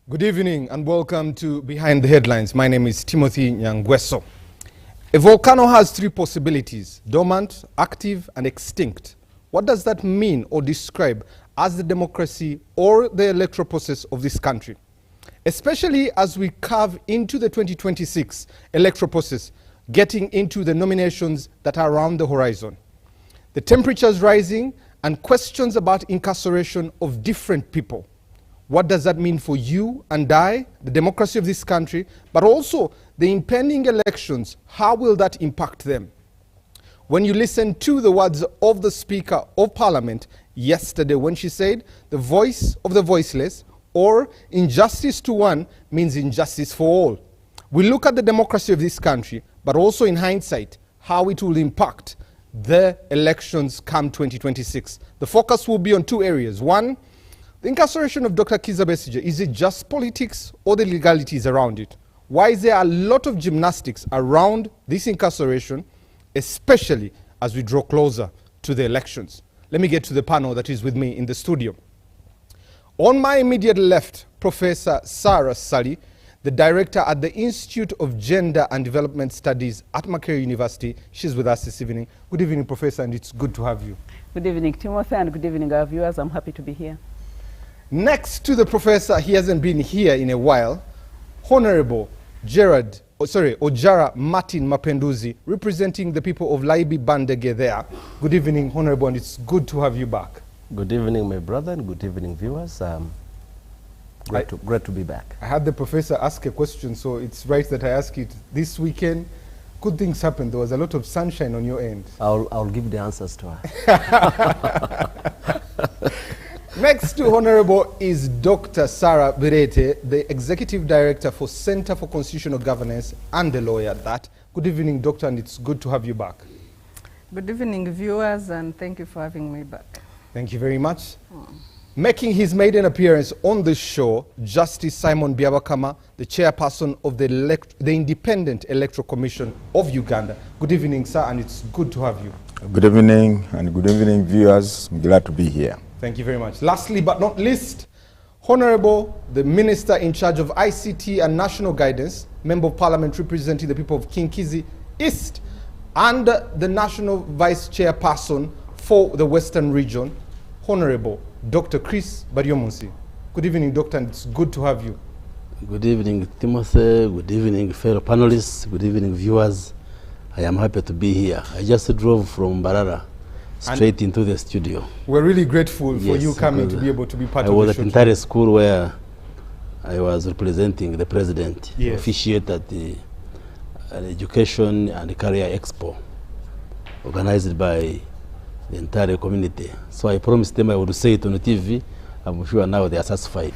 Good evening and welcome to Behind the Headlines. My name is Timothy NYANGWESO. A volcano has three possibilities: dormant, active, and extinct. What does that mean or describe as the democracy or the electoral process of this country? Especially as we carve into the 2026 electoral process, getting into the nominations that are around the horizon. The temperature is rising and questions about incarceration of different people. What does that mean for you and I, the democracy of this country, but also the impending elections? How will that impact them? When you listen to the words of the Speaker of Parliament yesterday when she said, "The voice of the voiceless," or "injustice to one means injustice for all." We look at the democracy of this country, but also in hindsight, how it will impact the elections come 2026. The focus will be on two areas. One, the incarceration of Dr. Kizza Besigye. Is it just politics or the legalities around it? Why is there a lot of gymnastics around this incarceration, especially as we draw closer to the elections? Let me get to the panel that is with me in the studio. On my immediate left, Professor Sarah Sally, the director at the Institute of Gender and Development Studies at Makerere University. She's with us this evening. Good evening, Professor, and it's good to have you. Good evening, Timothy, and good evening, our viewers. I'm happy to be here. Next to the professor, he hasn't been here in a while, Honorable Ojara Martin Mapenduzi, representing the people of Laibi Bandege there. Good evening, Honorable, and it's good to have you back. Good evening, my brother, and good evening, viewers. Great to be back. I had the professor ask a question, so it's right that I ask it. This weekend, good things happened. There was a lot of sunshine on your end. I'll give the answers to her. Next to Honorable is Dr. Sarah Birete, the Executive Director for Center for Constitutional Governance and the lawyer at that. Good evening, Doctor, and it's good to have you back. Good evening, viewers, and thank you for having me back. Thank you very much. Making his maiden appearance on this show, Justice Simon Byabakama, the chairperson of the Independent Electoral Commission of Uganda. Good evening, sir, and it's good to have you. Good evening, and good evening, viewers. I'm glad to be here. Thank you very much. Lastly but not least, Honorable, the Minister in charge of ICT and National Guidance, Member of Parliament representing the people of Kinkizzi East, and the National Vice Chairperson for the Western Region, Honorable Dr. Chris Baryomunsi. Good evening, Doctor, and it's good to have you. Good evening, Timothy. Good evening, fellow panelists. Good evening, viewers. I am happy to be here. I just drove from Barara straight into the studio. We're really grateful for you coming to be able to be part of the show. I was at entire school where I was representing the president, officiate at the Education and Career Expo, organized by the entire community. So I promised them I would say it on the TV. I'm sure now they are satisfied.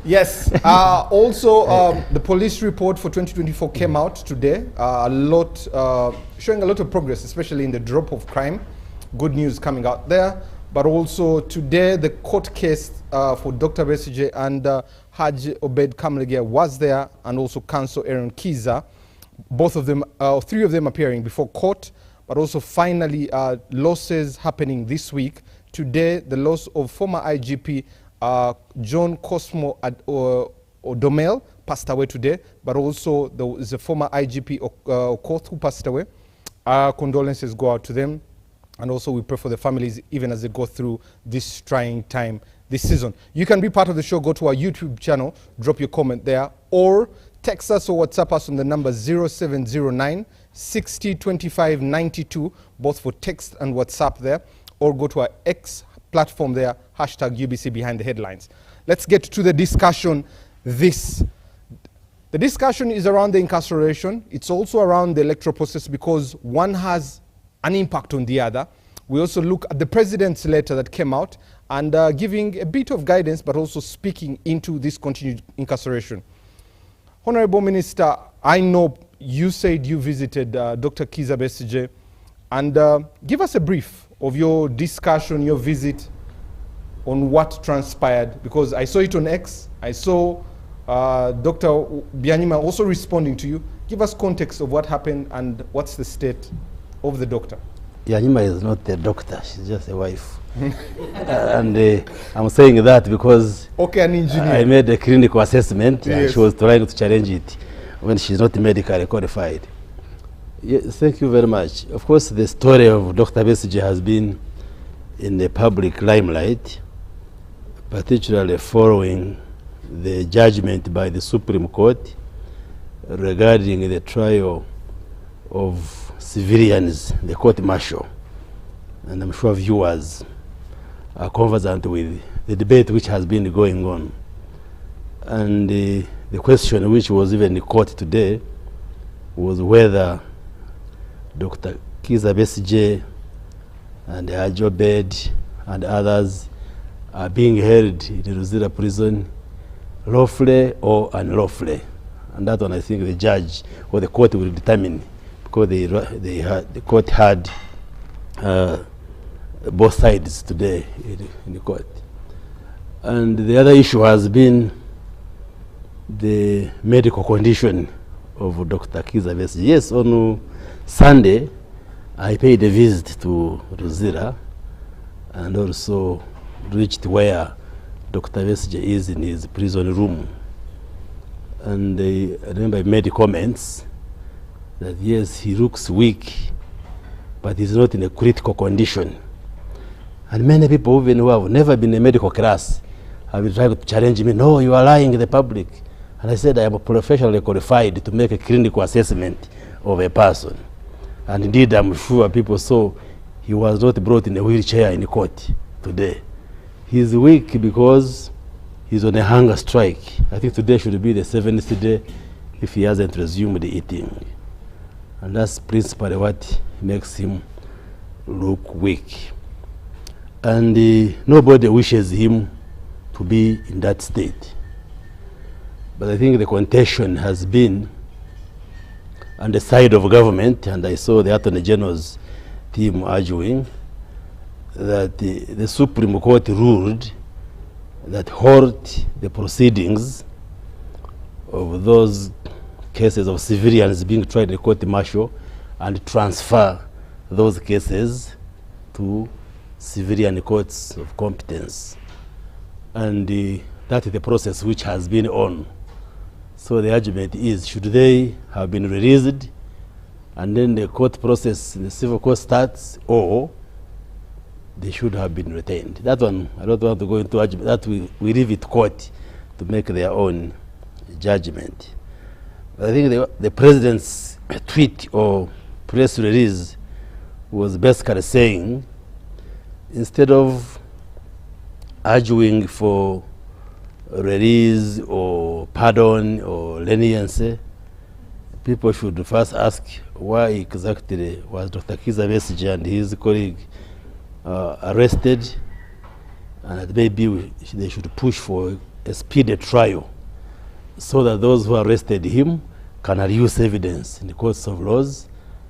Yes. Also, the police report for 2024 came out today. Showing a lot of progress, especially in the drop of crime. Good news coming out there. But also today, the court case for Dr. Besigye and Haji Obed Kamlegea was there, and also Counsel Aaron Kizza. Both of them, three of them appearing before court. But also finally, losses happening this week. Today, the loss of former IGP John Cosmo Odomel passed away today, but also there is a former IGP Okoth who passed away. Our condolences go out to them, and also we pray for the families even as they go through this trying time this season. You can be part of the show. Go to our YouTube channel, drop your comment there, or text us or WhatsApp us on the number 0709 60 25 92, both for text and WhatsApp there, or go to our X platform there, hashtag UBC Behind the Headlines. Let's get to the discussion. The discussion is around the incarceration. It's also around the electoral process because one has an impact on the other. We also look at the president's letter that came out and giving a bit of guidance, but also speaking into this continued incarceration. Honorable Minister, I know you said you visited Dr. Kizza Besigye, and give us a brief of your discussion, your visit, on what transpired, because I saw it on X. I saw Dr. Byanyima also responding to you. Give us context of what happened and what's the state of the doctor. Yanyima is not a doctor, she's just a wife. And I'm saying that because okay, an engineer. I made a clinical assessment and Yes. she was trying to challenge it when she's not medically qualified. Yes, thank you very much. Of course, the story of Dr. Besigye has been in the public limelight, particularly following the judgment by the Supreme Court regarding the trial of civilians, the court-martial. And I'm sure viewers are conversant with the debate which has been going on. And the question which was even in court today was whether Dr. Kizza Besigye and 𝐒𝐻𝐢𝐽 and others are being held in Luzira prison lawfully or unlawfully. And that one I think the judge or the court will determine, because the court had both sides today in the court. And the other issue has been the medical condition of Dr. Kizza Besigye. Yes, on Sunday, I paid a visit to Luzira and also reached where Dr. Besigye is in his prison room. And I remember I made comments that yes, he looks weak, but he's not in a critical condition. And many people, even who have never been in medical class, have been trying to challenge me, no, you are lying to the public. And I said I am professionally qualified to make a clinical assessment of a person. And indeed, I'm sure people saw he was not brought in a wheelchair in court today. He's weak because he's on a hunger strike. I think today should be the 7th day if he hasn't resumed eating. And that's principally what makes him look weak. And nobody wishes him to be in that state. But I think the contention has been on the side of government, and I saw the Attorney General's team arguing that the Supreme Court ruled that halt the proceedings of those cases of civilians being tried in court-martial and transfer those cases to civilian courts of competence. And that is the process which has been on. So the argument is, should they have been released and then the court process in the civil court starts, or they should have been retained? That one, I don't want to go into argument. That we leave it court to make their own judgment. But I think the president's tweet or press release was basically saying, instead of arguing for release or pardon or leniency, people should first ask why exactly was Dr. Kizza Besigye and his colleague arrested, and that maybe they should push for a speedy trial so that those who arrested him can use evidence in the courts of laws,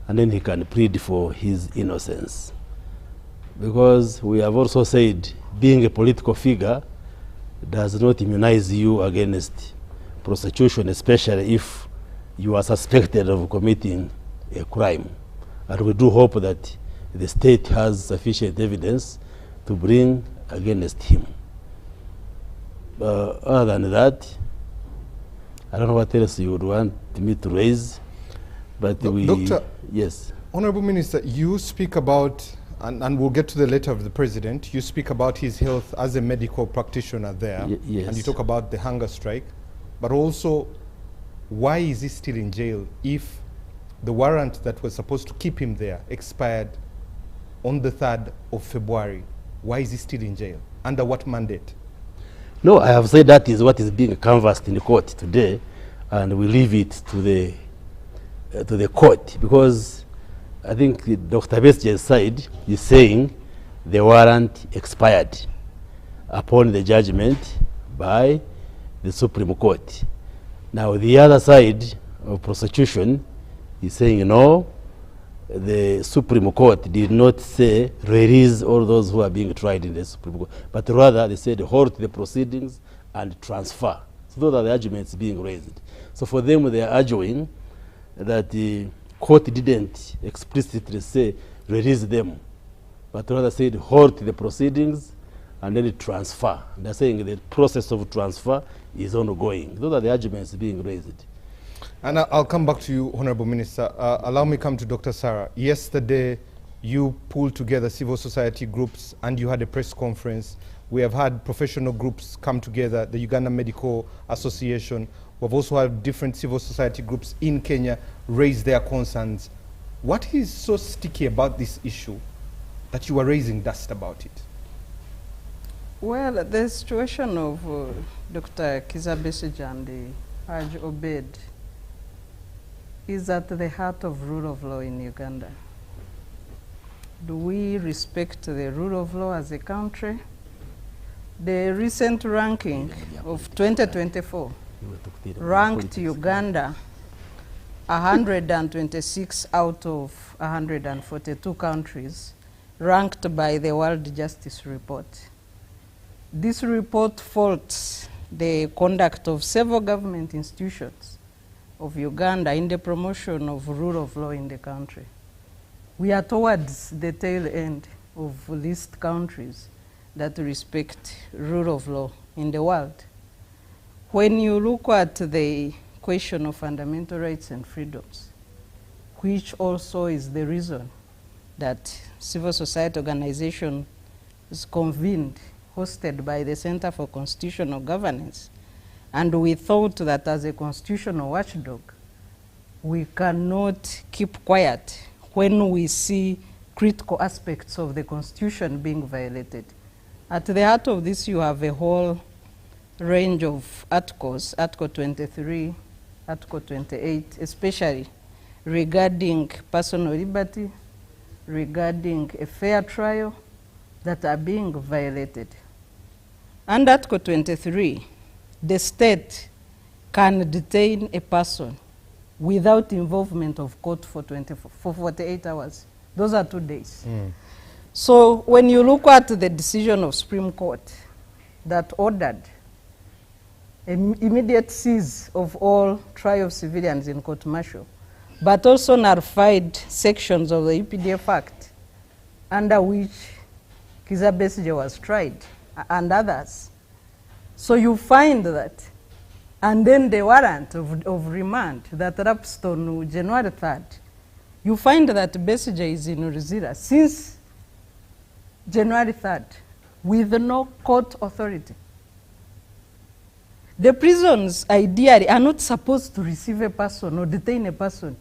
and then he can plead for his innocence. Because we have also said being a political figure does not immunize you against prosecution, especially if you are suspected of committing a crime. And we do hope that the state has sufficient evidence to bring against him. Other than that, I don't know what else you would want me to raise, but Doctor, yes. Honorable Minister, you speak about, and we'll get to the letter of the president, you speak about his health as a medical practitioner there, yes. and you talk about the hunger strike, but also why is he still in jail if the warrant that was supposed to keep him there expired on the 3rd of February? Why is he still in jail? Under what mandate? No, I have said that is what is being canvassed in the court today, and we leave it to the court, because I think Dr. Besigye's side is saying the warrant expired upon the judgment by the Supreme Court. Now the other side of prosecution is saying no, the Supreme Court did not say release all those who are being tried in the Supreme Court, but rather they said halt the proceedings and transfer. So those are the arguments being raised. So for them, they are arguing that court didn't explicitly say release them, but rather said halt the proceedings and then transfer. They're saying the process of transfer is ongoing. Those are the arguments being raised. And I'll come back to you, Honorable Minister. Allow me come to Dr. Sarah. Yesterday, you pulled together civil society groups and you had a press conference. We have had professional groups come together, the Uganda Medical Association. We've also had different civil society groups in Kenya raise their concerns. What is so sticky about this issue that you are raising dust about it? Well, the situation of Dr. Kizza Besigye and 𝐒𝐡𝐚𝐩𝐢𝐧𝐠 is at the heart of rule of law in Uganda. Do we respect the rule of law as a country? The recent ranking of 2024 ranked Uganda 126 out of 142 countries, ranked by the World Justice Report. This report faults the conduct of several government institutions of Uganda in the promotion of rule of law in the country. We are towards the tail end of list countries that respect rule of law in the world. When you look at the question of fundamental rights and freedoms, which also is the reason that civil society organization is convened, hosted by the Center for Constitutional Governance, and we thought that as a constitutional watchdog, we cannot keep quiet when we see critical aspects of the Constitution being violated. At the heart of this, you have a whole range of articles, Article 23, Article 28, especially regarding personal liberty, regarding a fair trial, that are being violated. Under Article 23, the state can detain a person without involvement of court for 48 hours. Those are 2 days. So when you look at the decision of Supreme Court that ordered immediate seize of all trial civilians in court-martial, but also nullified sections of the EPDF Act under which Kizza Besigye was tried, and others. So you find that, and then the warrant of remand that lapsed on January 3rd, you find that Besigye is in Ruzira since January 3rd with no court authority. The prisons ideally are not supposed to receive a person or detain a person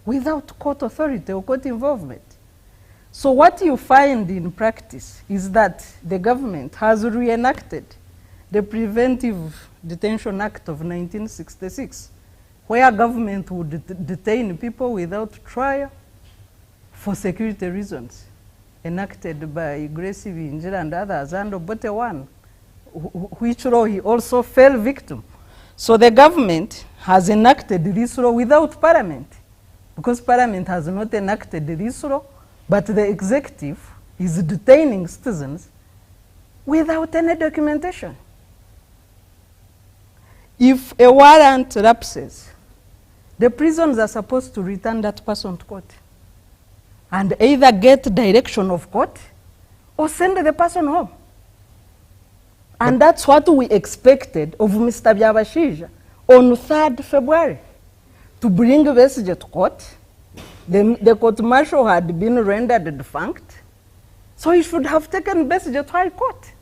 without court authority or court involvement. So what you find in practice is that the government has reenacted the Preventive Detention Act of 1966, where government would detain people without trial for security reasons, enacted by Grace Vinjira and others, and Obote One, which law he also fell victim. So the government has enacted this law without parliament, because parliament has not enacted this law, but the executive is detaining citizens without any documentation. If a warrant lapses, the prisons are supposed to return that person to court and either get direction of court or send the person home. And that's what we expected of Mr. Byabashija on 3rd February, to bring Besigye to court. The court-martial had been rendered defunct, so he should have taken Besigye to High Court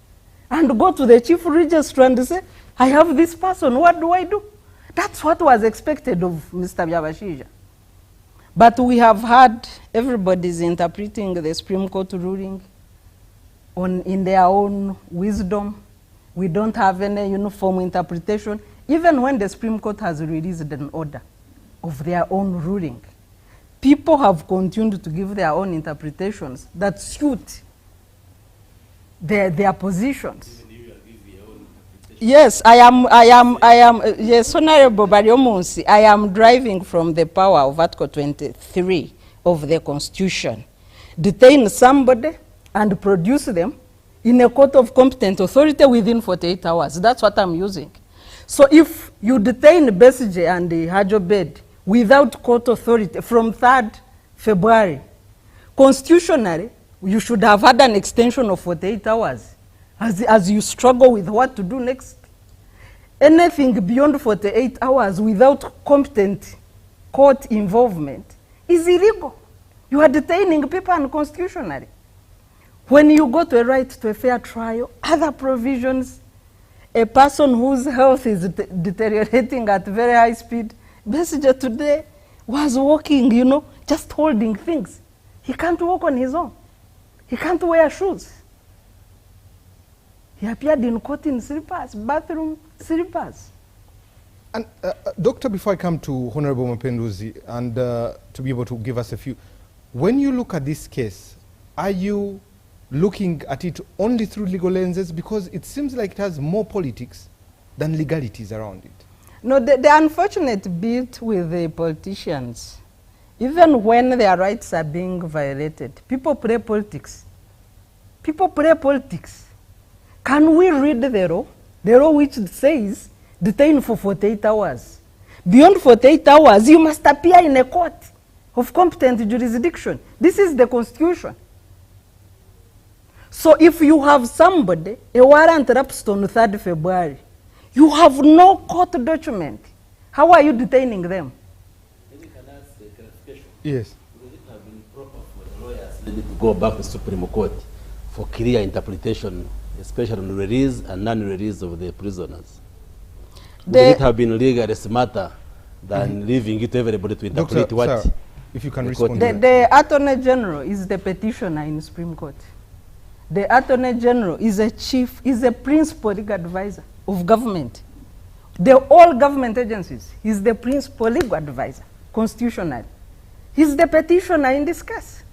and go to the Chief Registrar and say, I have this person, what do I do? That's what was expected of Mr. Byabashija. But we have had everybody's interpreting the Supreme Court ruling in their own wisdom. We don't have any uniform interpretation, even when the Supreme Court has released an order of their own ruling. People have continued to give their own interpretations that suit their positions. Yes, yes, Honorable Baryomunsi, I am driving from the power of Article 23 of the Constitution. Detain somebody and produce them in a court of competent authority within 48 hours. That's what I'm using. So if you detain Besigye and 𝐒𝐡𝐚𝐩𝐢𝐳 without court authority from 3rd February. Constitutionally, you should have had an extension of 48 hours as you struggle with what to do next. Anything beyond 48 hours without competent court involvement is illegal. You are detaining people unconstitutionally. When you go to a right to a fair trial, other provisions, a person whose health is deteriorating at very high speed, Besigye today was walking, you know, just holding things. He can't walk on his own. He can't wear shoes. He appeared in court in slippers, bathroom slippers. And Doctor, before I come to Honorable Mapenduzi, and to be able to give us a few, when you look at this case, are you looking at it only through legal lenses? Because it seems like it has more politics than legalities around it. No, the unfortunate bit with the politicians, even when their rights are being violated, people play politics. People play politics. Can we read the law? The law which says detain for 48 hours. Beyond 48 hours, you must appear in a court of competent jurisdiction. This is the Constitution. So if you have somebody, a warrant lapsed on 3rd February, you have no court document. How are you detaining them? Maybe can I ask a clarification? Yes. Would it have been proper for the lawyers to go back to Supreme Court for clear interpretation, especially on release and non-release of the prisoners? Would it have been legally smarter than leaving it to everybody to interpret Doctor, what? Sir, if you can respond. The Attorney General is the petitioner in Supreme Court. The Attorney General is a principal legal advisor of government. All government agencies, he's the principal legal advisor, constitutionally. He's the petitioner in this case.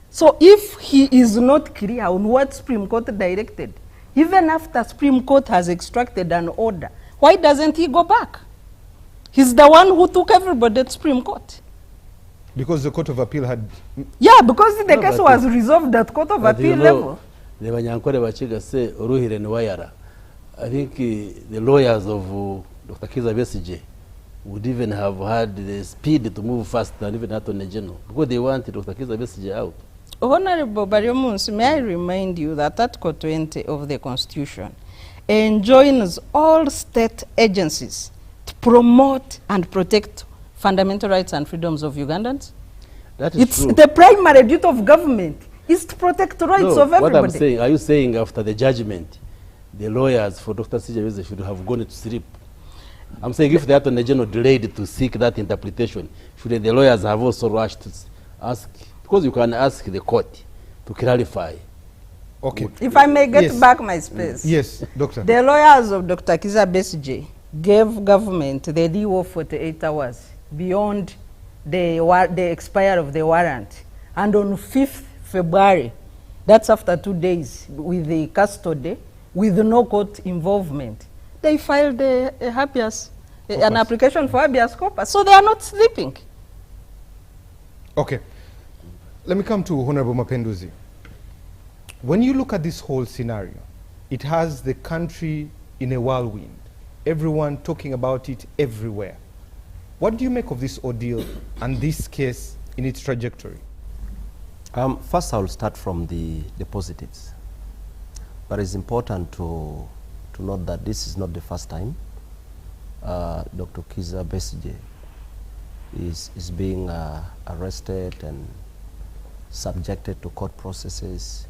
So if he is not clear on what Supreme Court directed, even after Supreme Court has extracted an order, why doesn't he go back? He's the one who took everybody to Supreme Court. Because the Court of Appeal had... Yeah, because the case was resolved at Court of Appeal level. The Banyankore Bachiga say, Uruhire Nwayara. I think the lawyers of Dr. Kizza Besigye would even have had the speed to move faster than even Attorney General, because they wanted Dr. Kizza Besigye out. Honorable Baryomunsi, may I remind you that Article 20 of the Constitution enjoins all state agencies to promote and protect fundamental rights and freedoms of Ugandans. That is true. The primary duty of government is to protect the rights of everybody. What I'm saying, are you saying after the judgment, the lawyers for Dr. Cijaweze should have gone to sleep? I'm saying if the Attorney General delayed to seek that interpretation, should the lawyers have also rushed to ask? Because you can ask the court to clarify. Okay. If I may get back my space. Yes, Doctor. The lawyers of Dr. Kizza Besigye gave government the leave of 48 hours beyond the expire of the warrant. And on 5th February, that's after 2 days with the custody, with no court involvement, they filed an application for habeas corpus. So they are not sleeping. Okay. Let me come to Honorable Mapenduzi. When you look at this whole scenario, it has the country in a whirlwind. Everyone talking about it everywhere. What do you make of this ordeal and this case in its trajectory? First, I'll start from the positives. But it's important to note that this is not the first time Dr. Kizza Besigye is being arrested and subjected to court processes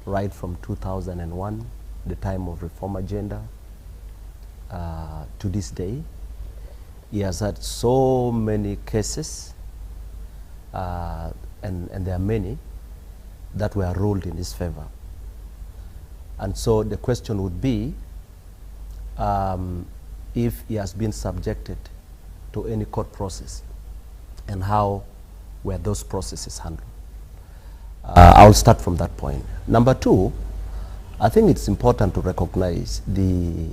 right from 2001, the time of reform agenda, to this day. He has had so many cases, and there are many that were ruled in his favor. And so the question would be if he has been subjected to any court process and how were those processes handled. I'll start from that point. Number two, I think it's important to recognize the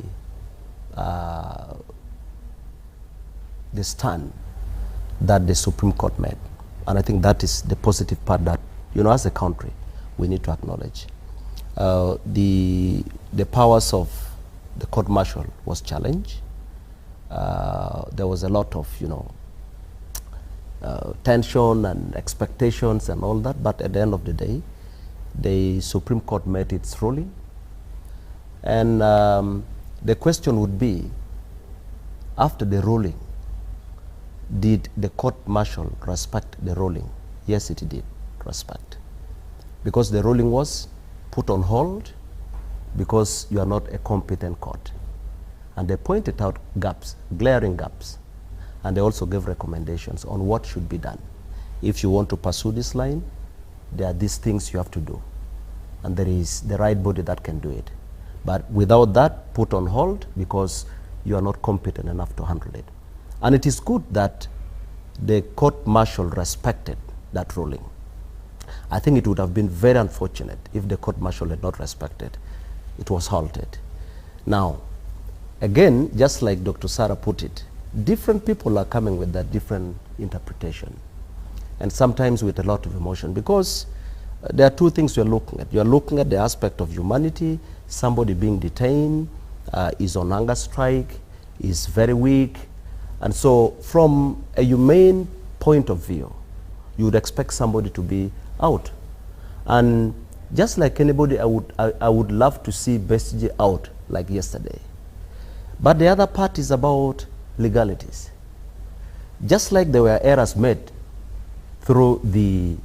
stand that the Supreme Court made. And I think that is the positive part that, you know, as a country, we need to acknowledge. The powers of the court martial was challenged, there was a lot of, tension and expectations and all that, but at the end of the day, the Supreme Court made its ruling. And the question would be, after the ruling, did the court-martial respect the ruling? Yes, it did respect. Because the ruling was put on hold because you are not a competent court. And they pointed out gaps, glaring gaps. And they also gave recommendations on what should be done. If you want to pursue this line, there are these things you have to do. And there is the right body that can do it. But without that, put on hold because you are not competent enough to handle it. And it is good that the court-martial respected that ruling. I think it would have been very unfortunate if the court-martial had not respected. It was halted. Now, again, just like Dr. Sarah put it, different people are coming with that different interpretation, and sometimes with a lot of emotion, because there are two things you're looking at. You're looking at the aspect of humanity, somebody being detained, is on hunger strike, is very weak, and so from a humane point of view, you would expect somebody to be out. And just like anybody, I would love to see Besigye out like yesterday. But the other part is about legalities. Just like there were errors made through the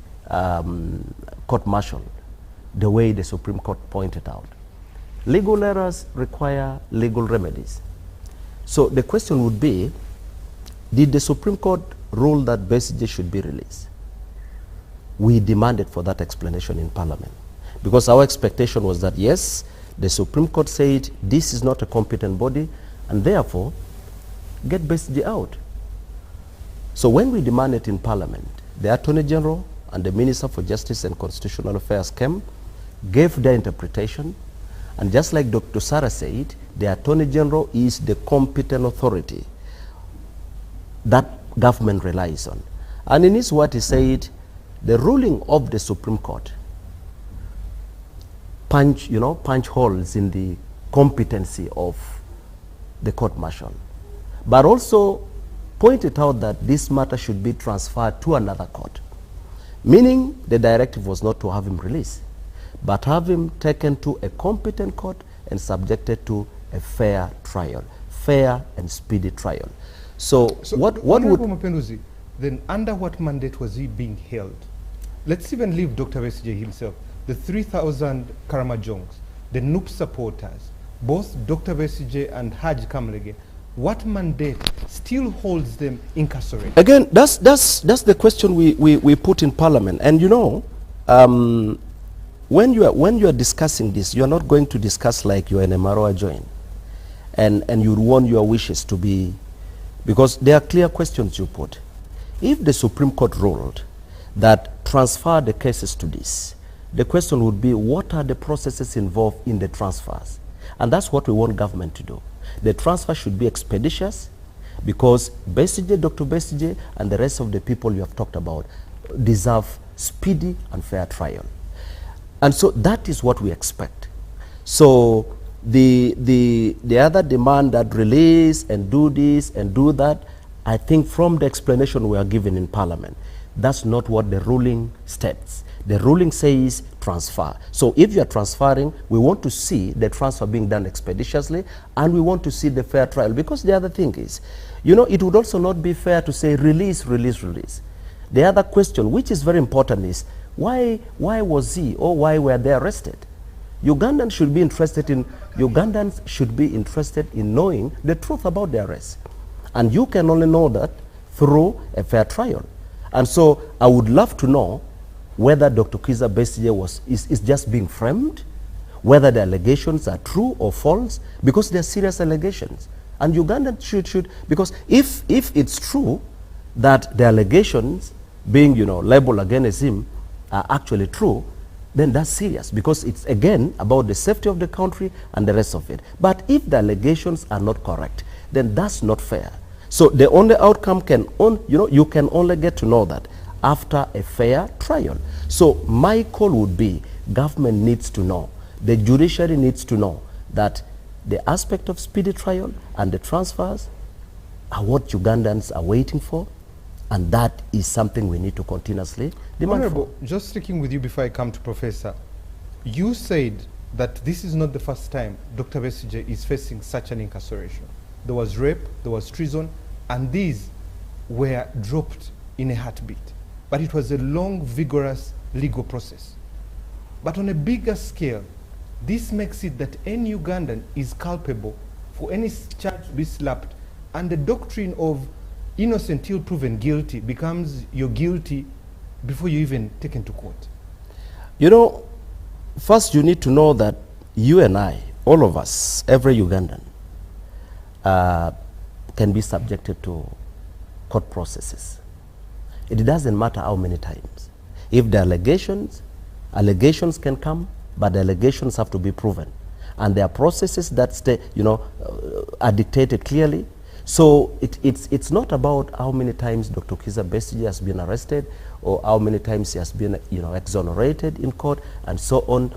court-martial, the way the Supreme Court pointed out. Legal errors require legal remedies. So the question would be, did the Supreme Court rule that Besigye should be released? We demanded for that explanation in Parliament, because our expectation was that, yes, the Supreme Court said this is not a competent body, and therefore, get Besigye out. So when we demanded in Parliament, the Attorney General and the Minister for Justice and Constitutional Affairs came, gave their interpretation, and just like Dr. Sarah said, the Attorney General is the competent authority that government relies on. And in his word, he said, the ruling of the Supreme Court punch holes in the competency of the court-martial, but also pointed out that this matter should be transferred to another court, meaning the directive was not to have him released, but have him taken to a competent court and subjected to a fair trial, fair and speedy trial. So what would... Mapenduzi, then under what mandate was he being held? Let's even leave Dr. Besigye himself, the 3,000 Karamajong's, the NUP supporters, both Dr. Besigye and 𝐒𝐻𝐃𝐞𝐬, what mandate still holds them incarcerated? Again, that's the question we put in Parliament. And when you are discussing this, you are not going to discuss like you are in a Maroa joint, and you want your wishes to be, because there are clear questions you put. If the Supreme Court ruled that transfer the cases to this, the question would be, what are the processes involved in the transfers? And that's what we want government to do. The transfer should be expeditious, because Besigye, Dr. Besigye, and the rest of the people you have talked about deserve speedy and fair trial. And so that is what we expect. So the other demand that release and do this and do that, I think from the explanation we are given in Parliament, that's not what the ruling states. The ruling says transfer. So if you are transferring, we want to see the transfer being done expeditiously, and we want to see the fair trial. Because the other thing is, it would also not be fair to say release, release, release. The other question, which is very important, is why was he, or why were they arrested? Ugandans should be interested in knowing the truth about the arrest. And you can only know that through a fair trial. And so I would love to know whether Dr. Kizza Besigye is just being framed, whether the allegations are true or false, because they're serious allegations. And Uganda should, because if it's true that the allegations being, labeled against him are actually true, then that's serious, because it's again about the safety of the country and the rest of it. But if the allegations are not correct, then that's not fair. So the only outcome you can only get to know that after a fair trial. So my call would be, government needs to know, the judiciary needs to know that the aspect of speedy trial and the transfers are what Ugandans are waiting for, and that is something we need to continuously demand Honorable, for. just sticking with you before I come to Professor, you said that this is not the first time Dr. Besigye is facing such an incarceration. There was rape, there was treason, and these were dropped in a heartbeat. But it was a long, vigorous legal process. But on a bigger scale, this makes it that any Ugandan is culpable for any charge to be slapped, and the doctrine of innocent till proven guilty becomes you're guilty before you even taken to court. You know, first you need to know that you and I, all of us, every Ugandan, can be subjected to court processes. It doesn't matter how many times. If the allegations can come, but the allegations have to be proven. And there are processes that stay, you know, are dictated clearly. So it's not about how many times Dr. Kizza Besigye has been arrested or how many times he has been, you know, exonerated in court and so on.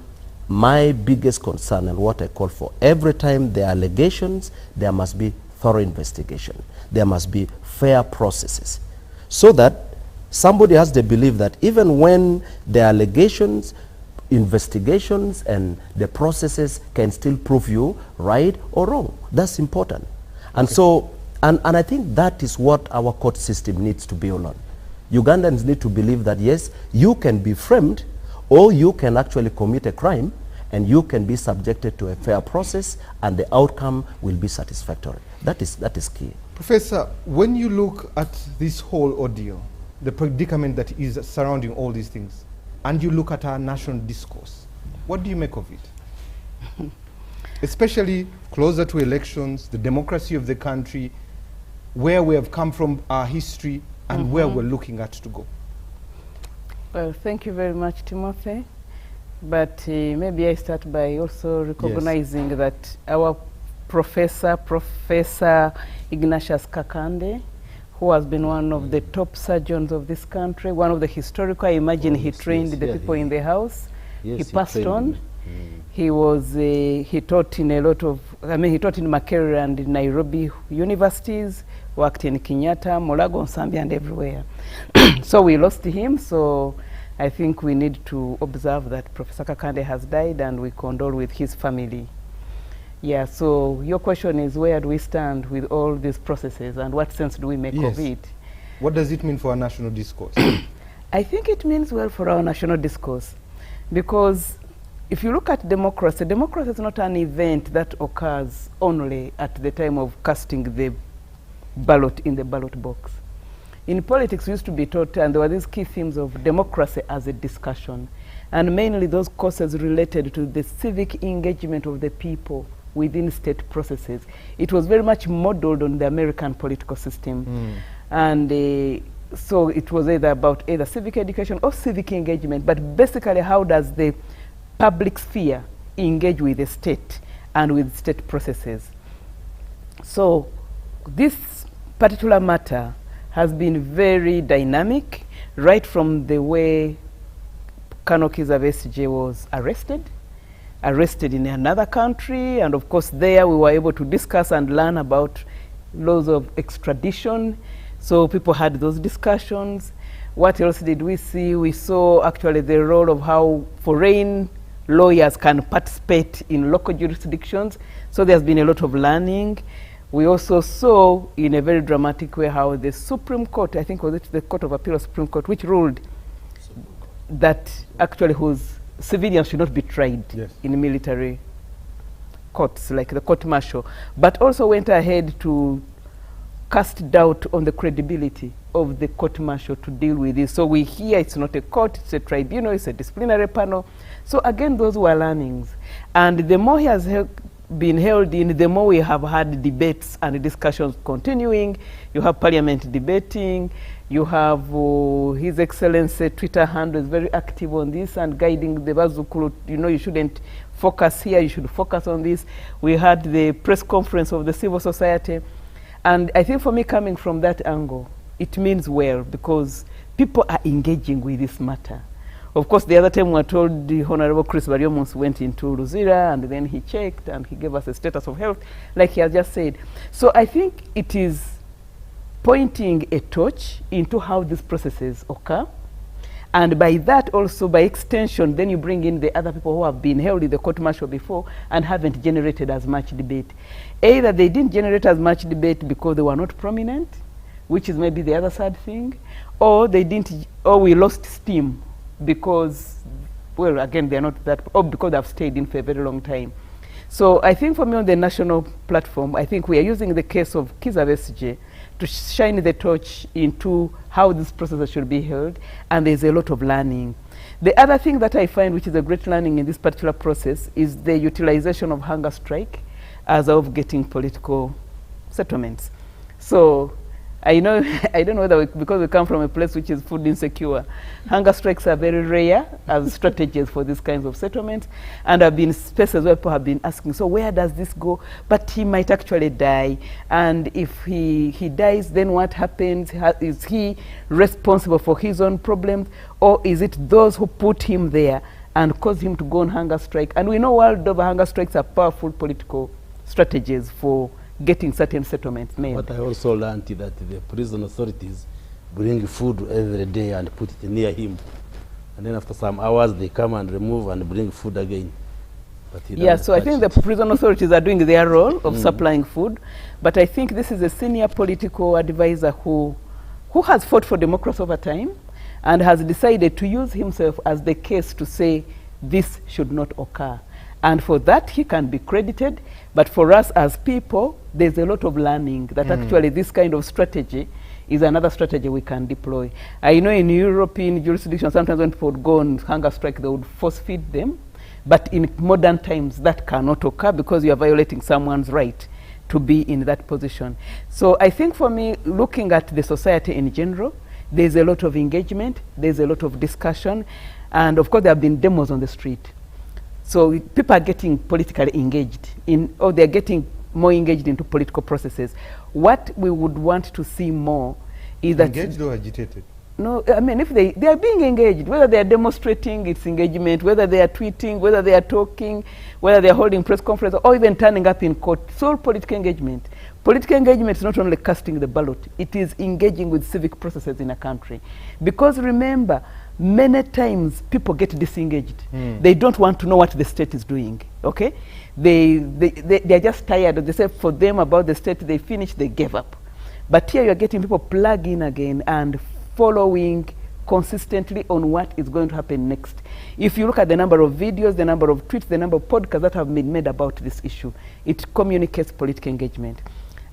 My biggest concern and what I call for, every time there are allegations, there must be thorough investigation. There must be fair processes so that somebody has the belief that even when there are allegations, investigations and the processes can still prove you right or wrong. That's important. And so, and I think that is what our court system needs to build on. Ugandans need to believe that yes, you can be framed or you can actually commit a crime and you can be subjected to a fair process and the outcome will be satisfactory. That is key. Professor, when you look at this whole ordeal, the predicament that is surrounding all these things, and you look at our national discourse, what do you make of it? Especially closer to elections, the democracy of the country, where we have come from, our history, and where we're looking at to go. Well, thank you very much, Timothy. But maybe I start by also recognizing that our Professor Ignatius Kakande, who has been one of the top surgeons of this country, one of the historical, I imagine he trained the people in the house. He passed on. He was, he taught in a lot of, he taught in Makerere and in Nairobi universities, worked in Kenyatta, Mulago, Zambia, and everywhere. So we lost him, so I think we need to observe that Professor Kakande has died and we condole with his family. Yeah, so your question is, where do we stand with all these processes and what sense do we make of it? What does it mean for our national discourse? I think it means well for our national discourse, because if you look at democracy, democracy is not an event that occurs only at the time of casting the ballot in the ballot box. In politics, we used to be taught, and there were these key themes of democracy as a discussion, and mainly those courses related to the civic engagement of the people within state processes. It was very much modeled on the American political system. And so it was either about either civic education or civic engagement, but basically how does the public sphere engage with the state and with state processes. So this particular matter has been very dynamic, right from the way Colonel Kizza Besigye was arrested in another country, and of course there we were able to discuss and learn about laws of extradition. So people had those discussions. What else did we see? We saw actually the role of how foreign lawyers can participate in local jurisdictions. So there's been a lot of learning. We also saw in a very dramatic way how the Supreme Court, I think was it the Court of Appeal of Supreme Court, which ruled that actually whose civilians should not be tried in military courts like the court martial, but also went ahead to cast doubt on the credibility of the court martial to deal with this. So we hear it's not a court, it's a tribunal, it's a disciplinary panel. So again, those were learnings. And the more he has been held in, the more we have had debates and discussions continuing. You have Parliament debating. You have His Excellency Twitter handle is very active on this and guiding the Bazukulu, you know, you shouldn't focus here, you should focus on this. We had the press conference of the civil society. And I think for me, coming from that angle, it means well, because people are engaging with this matter. Of course, the other time we were told the Honorable Chris Baryomunsi went into Luzira and then he checked and he gave us a status of health, like he has just said. So I think it is pointing a torch into how these processes occur. And by that also, by extension, then you bring in the other people who have been held in the court martial before and haven't generated as much debate. Either they didn't generate as much debate because they were not prominent, which is maybe the other sad thing, or they didn't, or we lost steam because, well, again, they're not that, or because they've stayed in for a very long time. So I think for me on the national platform, I think we are using the case of Kizza Besigye to shine the torch into how these processes should be held, and there's a lot of learning. The other thing that I find which is a great learning in this particular process is the utilization of hunger strike as of getting political settlements. So I know, I don't know whether because we come from a place which is food insecure, hunger strikes are very rare as strategies for these kinds of settlements, and there have been spaces where people have been asking, so where does this go? But he might actually die, and if he dies, then what happens? Is he responsible for his own problems, or is it those who put him there and cause him to go on hunger strike? And we know world over hunger strikes are powerful political strategies for getting certain settlements made. What I also learned is that the prison authorities bring food every day and put it near him. And then after some hours, they come and remove and bring food again. But yeah, so I think the prison authorities are doing their role of supplying food. But I think this is a senior political advisor who has fought for democracy over time and has decided to use himself as the case to say this should not occur. And for that, he can be credited. But for us as people, there's a lot of learning that actually this kind of strategy is another strategy we can deploy. I know in European jurisdictions, sometimes when people would go on hunger strike, they would force feed them. But in modern times, that cannot occur because you are violating someone's right to be in that position. So I think for me, looking at the society in general, there's a lot of engagement, there's a lot of discussion, and of course there have been demos on the street. So people are getting politically engaged in, or they're getting more engaged into political processes. What we would want to see more is that— Engaged or agitated? No, I mean, if they are being engaged, whether they are demonstrating its engagement, whether they are tweeting, whether they are talking, whether they are holding press conferences, or even turning up in court, it's all political engagement. Political engagement is not only casting the ballot, it is engaging with civic processes in a country. Because remember, many times people get disengaged. They don't want to know what the state is doing, okay? They are just tired. They say for them about the state, they finished, they gave up. But here you're getting people plug in again and following consistently on what is going to happen next. If you look at the number of videos, the number of tweets, the number of podcasts that have been made about this issue, it communicates political engagement.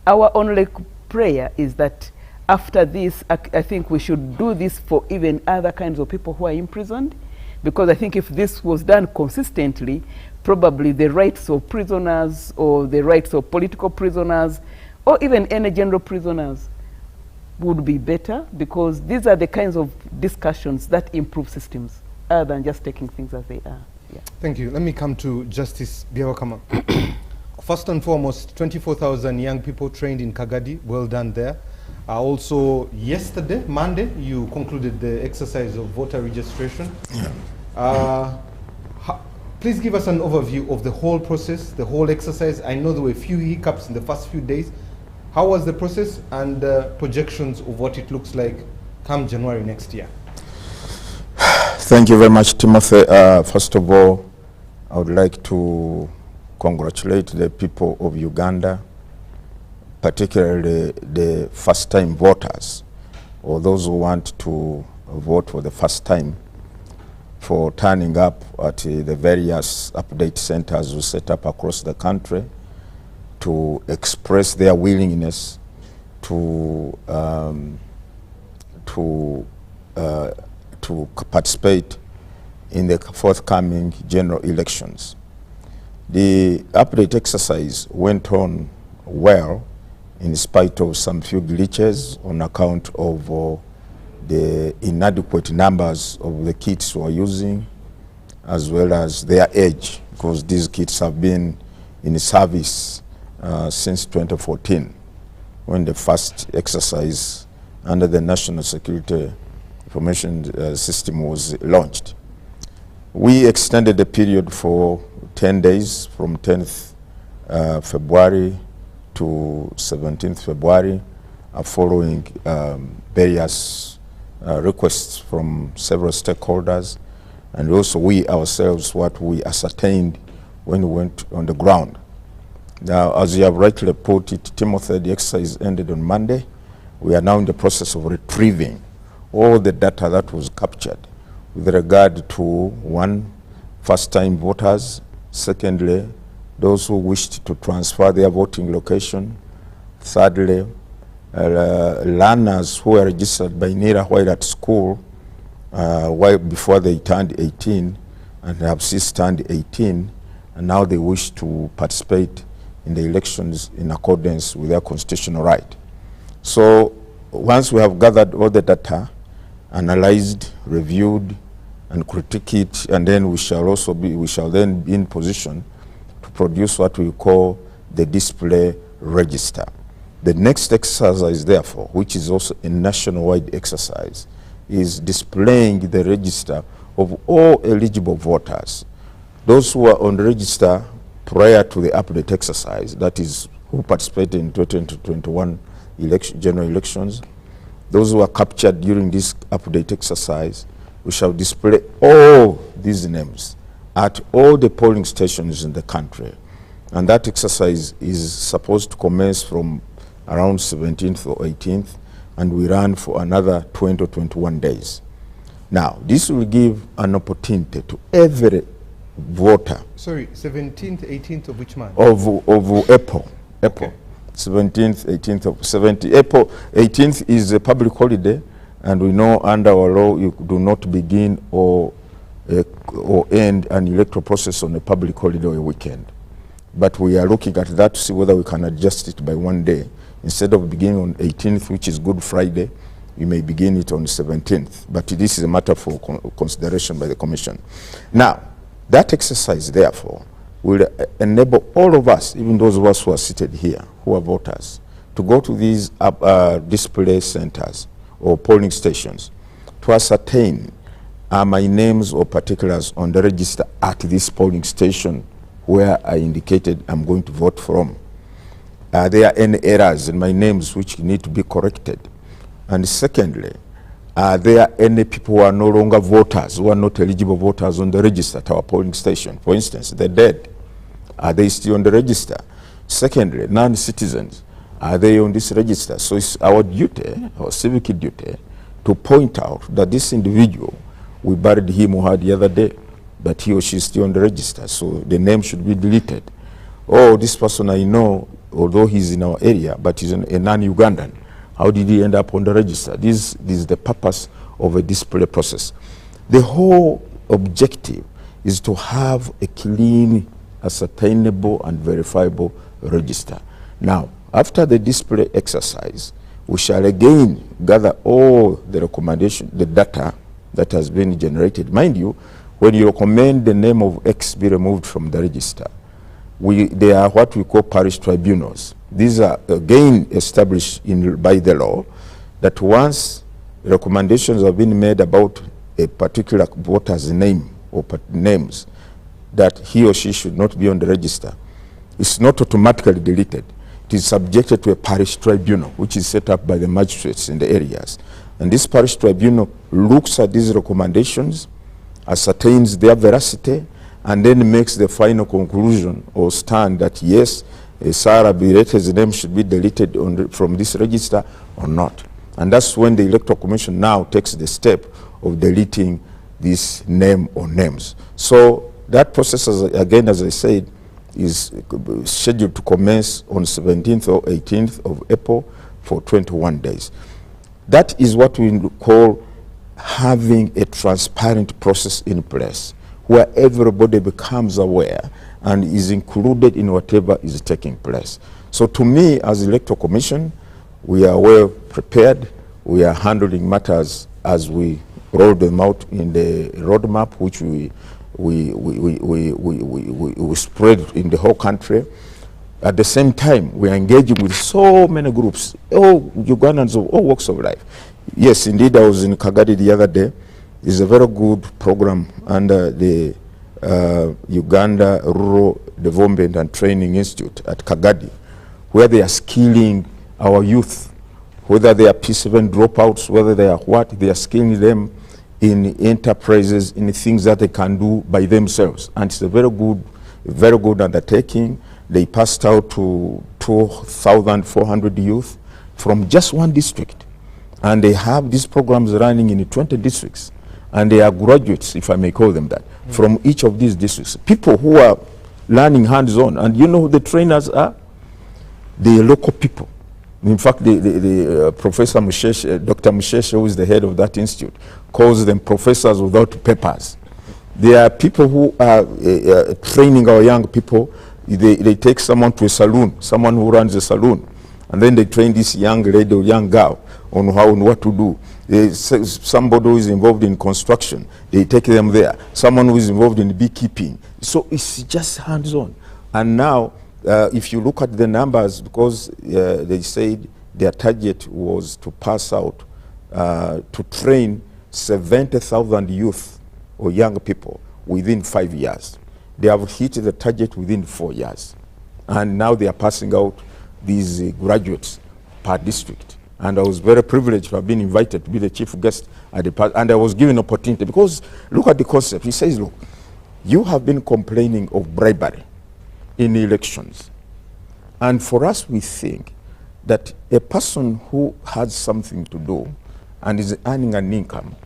Our only prayer is that after this, I think we should do this for even other kinds of people who are imprisoned, because I think if this was done consistently, probably the rights of prisoners or the rights of political prisoners or even any general prisoners would be better, because these are the kinds of discussions that improve systems other than just taking things as they are. Yeah. Thank you. Let me come to Justice 𝐔𝐞𝐬𝐲. First and foremost, 24,000 young people trained in Kagadi. Well done there. Also, yesterday, Monday, you concluded the exercise of voter registration. Please give us an overview of the whole process, the whole exercise. I know there were a few hiccups in the first few days. How was the process and projections of what it looks like come January next year? Thank you very much, Timothy. First of all, I would like to congratulate the people of Uganda, particularly the first-time voters, or those who want to vote for the first time, for turning up at the various update centers we set up across the country to express their willingness to participate in the forthcoming general elections. The update exercise went on well in spite of some few glitches on account of the inadequate numbers of the kits we are using, as well as their age, because these kits have been in service since 2014, when the first exercise under the National Security Information System was launched. We extended the period for 10 days, from 10th February to 17th February, following various requests from several stakeholders, and also we ourselves, what we ascertained when we went on the ground. Now, as you have rightly reported, Timothy, the exercise ended on Monday. We are now in the process of retrieving all the data that was captured with regard to, one, first-time voters, secondly, those who wished to transfer their voting location, thirdly, learners who were registered by NIRA while at school before they turned 18 and have since turned 18, and now they wish to participate in the elections in accordance with their constitutional right. So once we have gathered all the data, analyzed, reviewed, and critique it, and then we shall then be in position to produce what we call the display register. The next exercise, therefore, which is also a nationwide exercise, is displaying the register of all eligible voters. Those who are on the register prior to the update exercise, that is, who participated in 2021 general elections, those who are captured during this update exercise, we shall display all these names at all the polling stations in the country. And that exercise is supposed to commence from around 17th or 18th, and we run for another 20 or 21 days. Now, this will give an opportunity to every voter. Sorry, 17th, 18th of which month? Of April. Okay. 17th, 18th of 70. April 18th is a public holiday, and we know under our law you do not begin or end an electoral process on a public holiday or a weekend. But we are looking at that to see whether we can adjust it by one day. Instead of beginning on 18th, which is Good Friday, we may begin it on 17th. But this is a matter for consideration by the Commission. Now, that exercise, therefore, will enable all of us, even those of us who are seated here, who are voters, to go to these display centers or polling stations to ascertain are my names or particulars on the register at this polling station where I indicated I'm going to vote from. Are there any errors in my names which need to be corrected? And secondly, are there any people who are no longer voters, who are not eligible voters on the register at our polling station? For instance, they're dead. Are they still on the register? Secondly, non-citizens, are they on this register? So it's our duty, our civic duty, to point out that this individual, we buried him or her the other day, but he or she is still on the register, so the name should be deleted. Oh, this person I know, although he's in our area, but he's a non-Ugandan. How did he end up on the register? This is the purpose of a display process. The whole objective is to have a clean, ascertainable, and verifiable register. Now, after the display exercise, we shall again gather all the recommendation, the data that has been generated. Mind you, when you recommend the name of X be removed from the register, they are what we call parish tribunals. These are again established by the law that once recommendations have been made about a particular voter's name or names, that he or she should not be on the register, it's not automatically deleted. It is subjected to a parish tribunal, which is set up by the magistrates in the areas. And this parish tribunal looks at these recommendations, ascertains their veracity, and then makes the final conclusion or stand that yes, Sarah Birete's name should be deleted from this register or not. And that's when the Electoral Commission now takes the step of deleting this name or names. So that process, again, as I said, is scheduled to commence on 17th or 18th of April for 21 days. That is what we call having a transparent process in place, where everybody becomes aware and is included in whatever is taking place. So to me, as Electoral Commission, we are well prepared. We are handling matters as we roll them out in the roadmap, which we spread in the whole country. At the same time, we are engaging with so many groups, all Ugandans of all walks of life. Yes, indeed, I was in Kagadi the other day. It's a very good program under the Uganda Rural Development and Training Institute at Kagadi, where they are skilling our youth whether they are P7 dropouts, whether they are what, they are skilling them in enterprises, in things that they can do by themselves. And it's a very good undertaking. They passed out to 2,400 youth from just one district. And they have these programs running in 20 districts. And they are graduates, if I may call them that, from each of these districts. People who are learning hands-on. And you know who the trainers are? The local people. In fact, Professor Musheshe, Dr. Musheshe, who is the head of that institute, calls them professors without papers. They are people who are training our young people. They take someone to a saloon, someone who runs a saloon, and then they train this young lady or young girl on what to do. Somebody who is involved in construction, they take them there. Someone who is involved in beekeeping. So it's just hands-on. And now, if you look at the numbers, because they said their target was to pass out, to train 70,000 youth or young people within 5 years. They have hit the target within 4 years. And now they are passing out these graduates per district. And I was very privileged to have been invited to be the chief guest at the and I was given opportunity, because look at the concept. He says, look, you have been complaining of bribery in elections. And for us, we think that a person who has something to do and is earning an income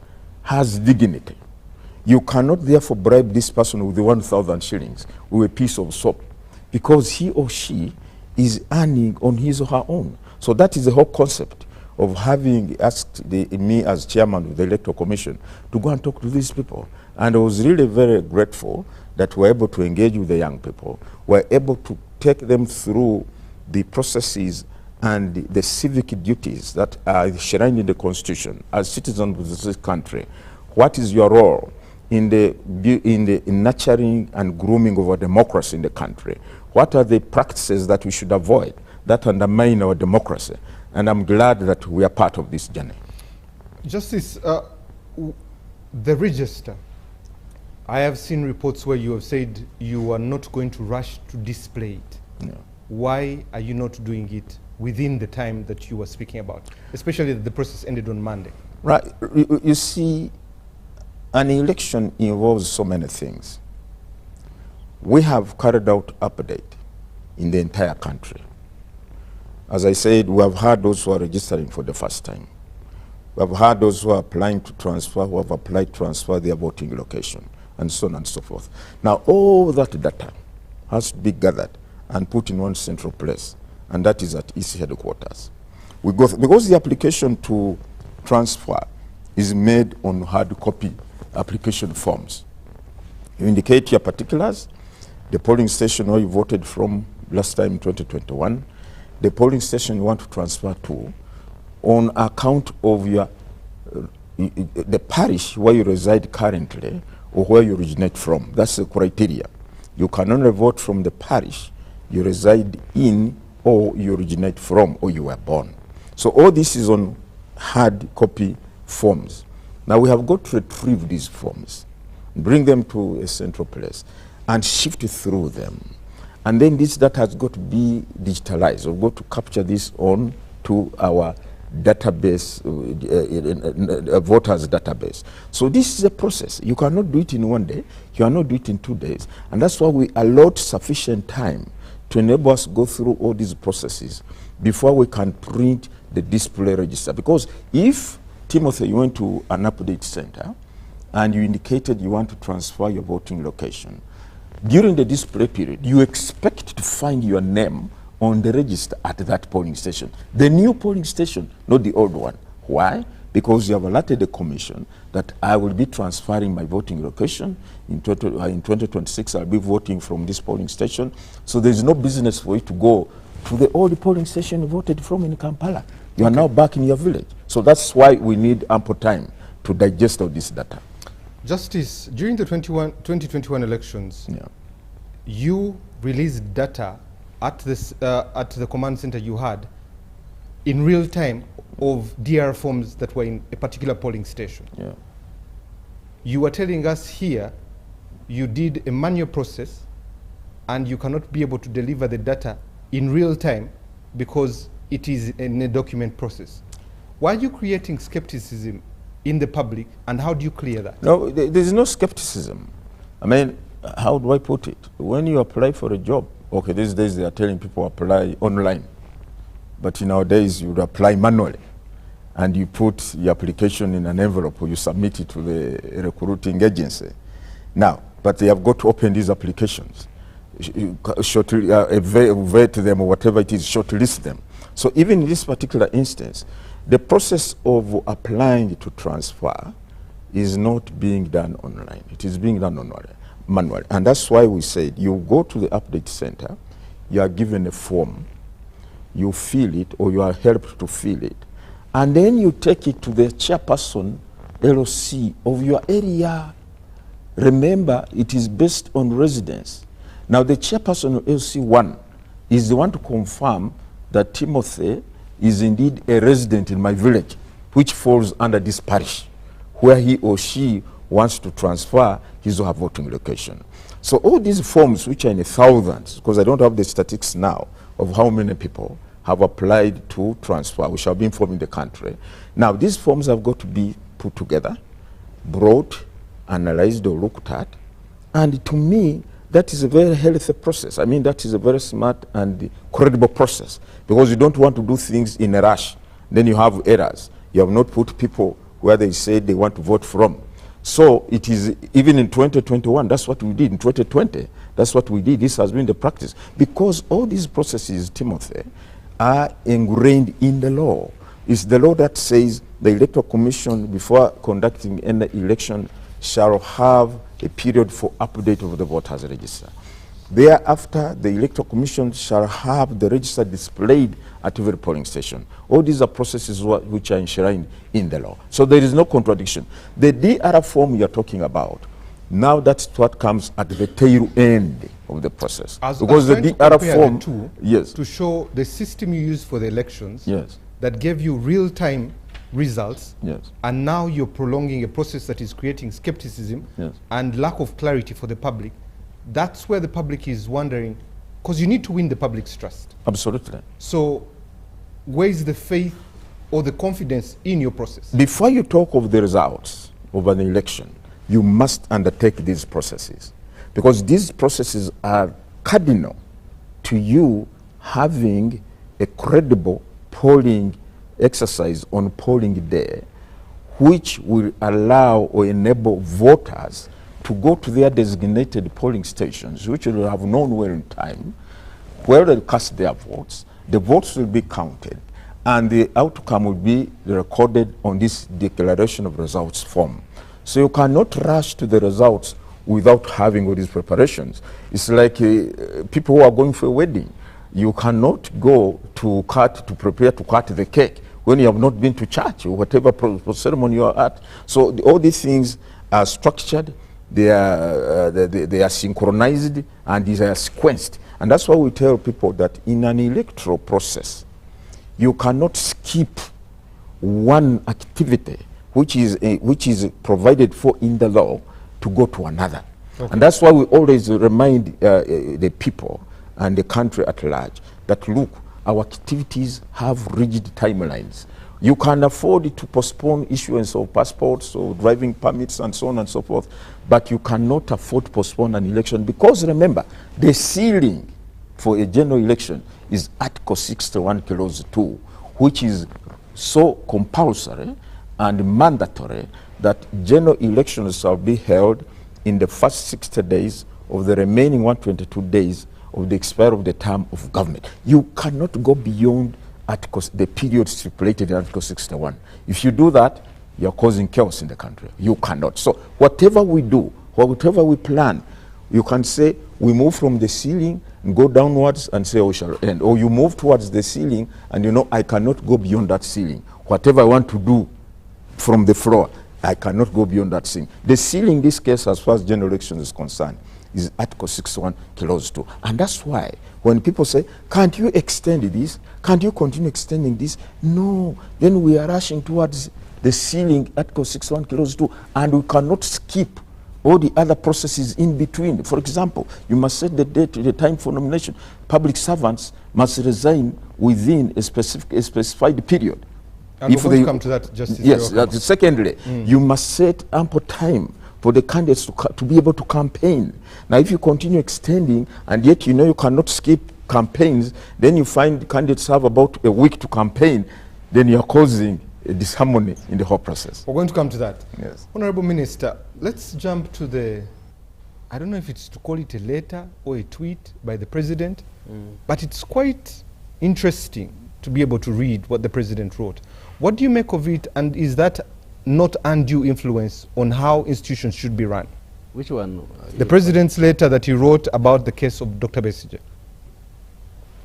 has dignity. You cannot therefore bribe this person with 1,000 shillings with a piece of soap, because he or she is earning on his or her own. So that is the whole concept of having asked me as chairman of the Electoral Commission to go and talk to these people. And I was really very grateful that we're able to engage with the young people. We're able to take them through the processes and the civic duties that are enshrined in the Constitution as citizens of this country. What is your role in nurturing and grooming of our democracy in the country? What are the practices that we should avoid that undermine our democracy? And I'm glad that we are part of this journey. Justice, the register, I have seen reports where you have said you are not going to rush to display it. No. Why are you not doing it within the time that you were speaking about, especially that the process ended on Monday? Right. You see, an election involves so many things. We have carried out update in the entire country. As I said, we have had those who are registering for the first time. We have had those who are applying to transfer, who have applied to transfer their voting location, and so on and so forth. Now, all that data has to be gathered and put in one central place, and that is at EC headquarters. We go because the application to transfer is made on hard copy application forms. You indicate your particulars, the polling station where you voted from last time in 2021, the polling station you want to transfer to, on account of your the parish where you reside currently or where you originate from. That's the criteria. You can only vote from the parish you reside in or you originate from or you were born. So all this is on hard copy forms. Now we have got to retrieve these forms, bring them to a central place and shift through them. And then this data has got to be digitalized. We've got to capture this on to our database, voters database. So this is a process. You cannot do it in 1 day. You cannot do it in 2 days. And that's why we allot sufficient time to enable us to go through all these processes before we can print the display register. Because if, Timothy, you went to an update center and you indicated you want to transfer your voting location, during the display period, you expect to find your name on the register at that polling station. The new polling station, not the old one. Why? Because you have alerted the commission that I will be transferring my voting location. In 2026, I'll be voting from this polling station. So there's no business for you to go to the old polling station you voted from in Kampala. You are now back in your village. So that's why we need ample time to digest all this data. Justice, during the 2021 elections, you released data at the command center you had in real time of DR forms that were in a particular polling station. You were telling us here you did a manual process and you cannot be able to deliver the data in real time because it is in a document process. Why are you creating skepticism in the public, and how do you clear that? No, there's no skepticism. I mean, how do I put it? When you apply for a job, okay, these days they are telling people apply online. But nowadays you would apply manually. And you put your application in an envelope, or you submit it to the recruiting agency. Now, but they have got to open these applications, vet them, or whatever it is, shortlist them. So even in this particular instance, the process of applying to transfer is not being done online. It is being done manually. And that's why we said you go to the update center, you are given a form, you fill it, or you are helped to fill it, and then you take it to the chairperson, LOC, of your area. Remember, it is based on residence. Now, the chairperson of LC1 is the one to confirm that Timothy is indeed a resident in my village, which falls under this parish, where he or she wants to transfer his or her voting location. So all these forms, which are in the thousands, because I don't have the statistics now of how many people have applied to transfer, we shall be informing the country. Now, these forms have got to be put together, brought, analyzed or looked at, and to me, that is a very healthy process. I mean, that is a very smart and credible process, because you don't want to do things in a rush. Then you have errors. You have not put people where they say they want to vote from. So it is, even in 2021, that's what we did. In 2020, that's what we did. This has been the practice. Because all these processes, Timothy, are ingrained in the law. It's the law that says the Electoral Commission, before conducting any election, shall have a period for update of the voters' register. Thereafter, the Electoral Commission shall have the register displayed at every polling station. All these are processes which are enshrined in the law. So there is no contradiction. The DR form you're talking about, now that's what comes at the tail end of the process. Because the DR form, yes, to show the system you use for the elections, yes, that gave you real-time results, yes, and now you're prolonging a process that is creating skepticism, yes, and lack of clarity for the public. That's where the public is wondering, because you need to win the public's trust. Absolutely. So where is the faith or the confidence in your process? Before you talk of the results of an election, you must undertake these processes, because these processes are cardinal to you having a credible polling exercise on polling day, which will allow or enable voters to go to their designated polling stations, which will have known where in time, where they'll cast their votes. The votes will be counted, and the outcome will be recorded on this declaration of results form. So you cannot rush to the results without having all these preparations. It's like people who are going for a wedding. You cannot go to prepare to cut the cake when you have not been to church or whatever ceremony you are at. So all these things are structured, they are synchronized, and these are sequenced. And that's why we tell people that in an electoral process, you cannot skip one activity which is provided for in the law to go to another. Okay. And that's why we always remind the people and the country at large that, look, our activities have rigid timelines. You can afford to postpone issuance of passports or driving permits and so on and so forth, but you cannot afford to postpone an election, because remember, the ceiling for a general election is Article 61 Clause 2, which is so compulsory and mandatory that general elections shall be held in the first 60 days of the remaining 122 days of the expiry of the term of government. You cannot go beyond the period stipulated in Article 61. If you do that, you're causing chaos in the country. You cannot. So whatever we do, whatever we plan, you can say we move from the ceiling and go downwards and say, oh, we shall end. Or you move towards the ceiling and you know, I cannot go beyond that ceiling. Whatever I want to do from the floor, I cannot go beyond that ceiling. The ceiling in this case, as far as general elections is concerned, is Article 61 Clause 2. And that's why when people say, can't you extend this? Can't you continue extending this? No. Then we are rushing towards the ceiling, Article 61 Clause 2, and we cannot skip all the other processes in between. For example, you must set the date, the time for nomination. Public servants must resign within a specified period. And we're going to come to that, Justice. Yes, secondly, you must set ample time for the candidates to be able to campaign. Now, if you continue extending and yet you know you cannot skip campaigns, then you find candidates have about a week to campaign, then you're causing a disharmony in the whole process. We're going to come to that. Yes. Honorable Minister, let's jump to the, I don't know if it's to call it a letter or a tweet by the President, but it's quite interesting to be able to read what the President wrote. What do you make of it, and is that not undue influence on how institutions should be run? Which one? The President's letter that he wrote about the case of Dr. Besigye.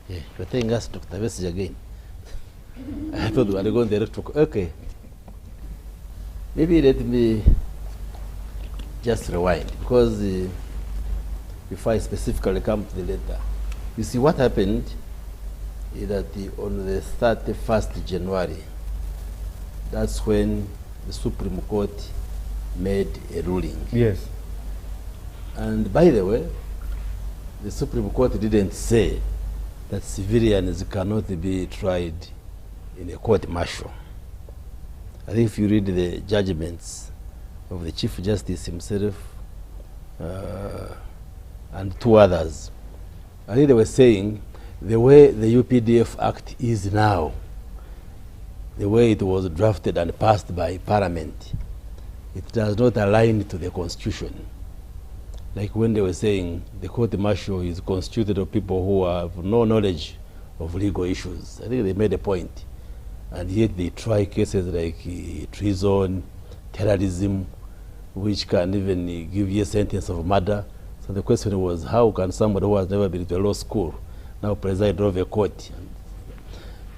Yeah, you're telling us Dr. Besigye again. I thought we were going direct to... Okay. Maybe let me just rewind, because if I specifically come to the letter, you see what happened is that on the 31st January, that's when the Supreme Court made a ruling. Yes. And by the way, the Supreme Court didn't say that civilians cannot be tried in a court-martial. I think if you read the judgments of the Chief Justice himself and two others, I think they were saying the way the UPDF Act is now, the way it was drafted and passed by Parliament, it does not align to the Constitution. Like when they were saying the court-martial is constituted of people who have no knowledge of legal issues. I think they made a point. And yet they try cases like treason, terrorism, which can even give you a sentence of murder. So the question was, how can somebody who has never been to a law school now preside over a court?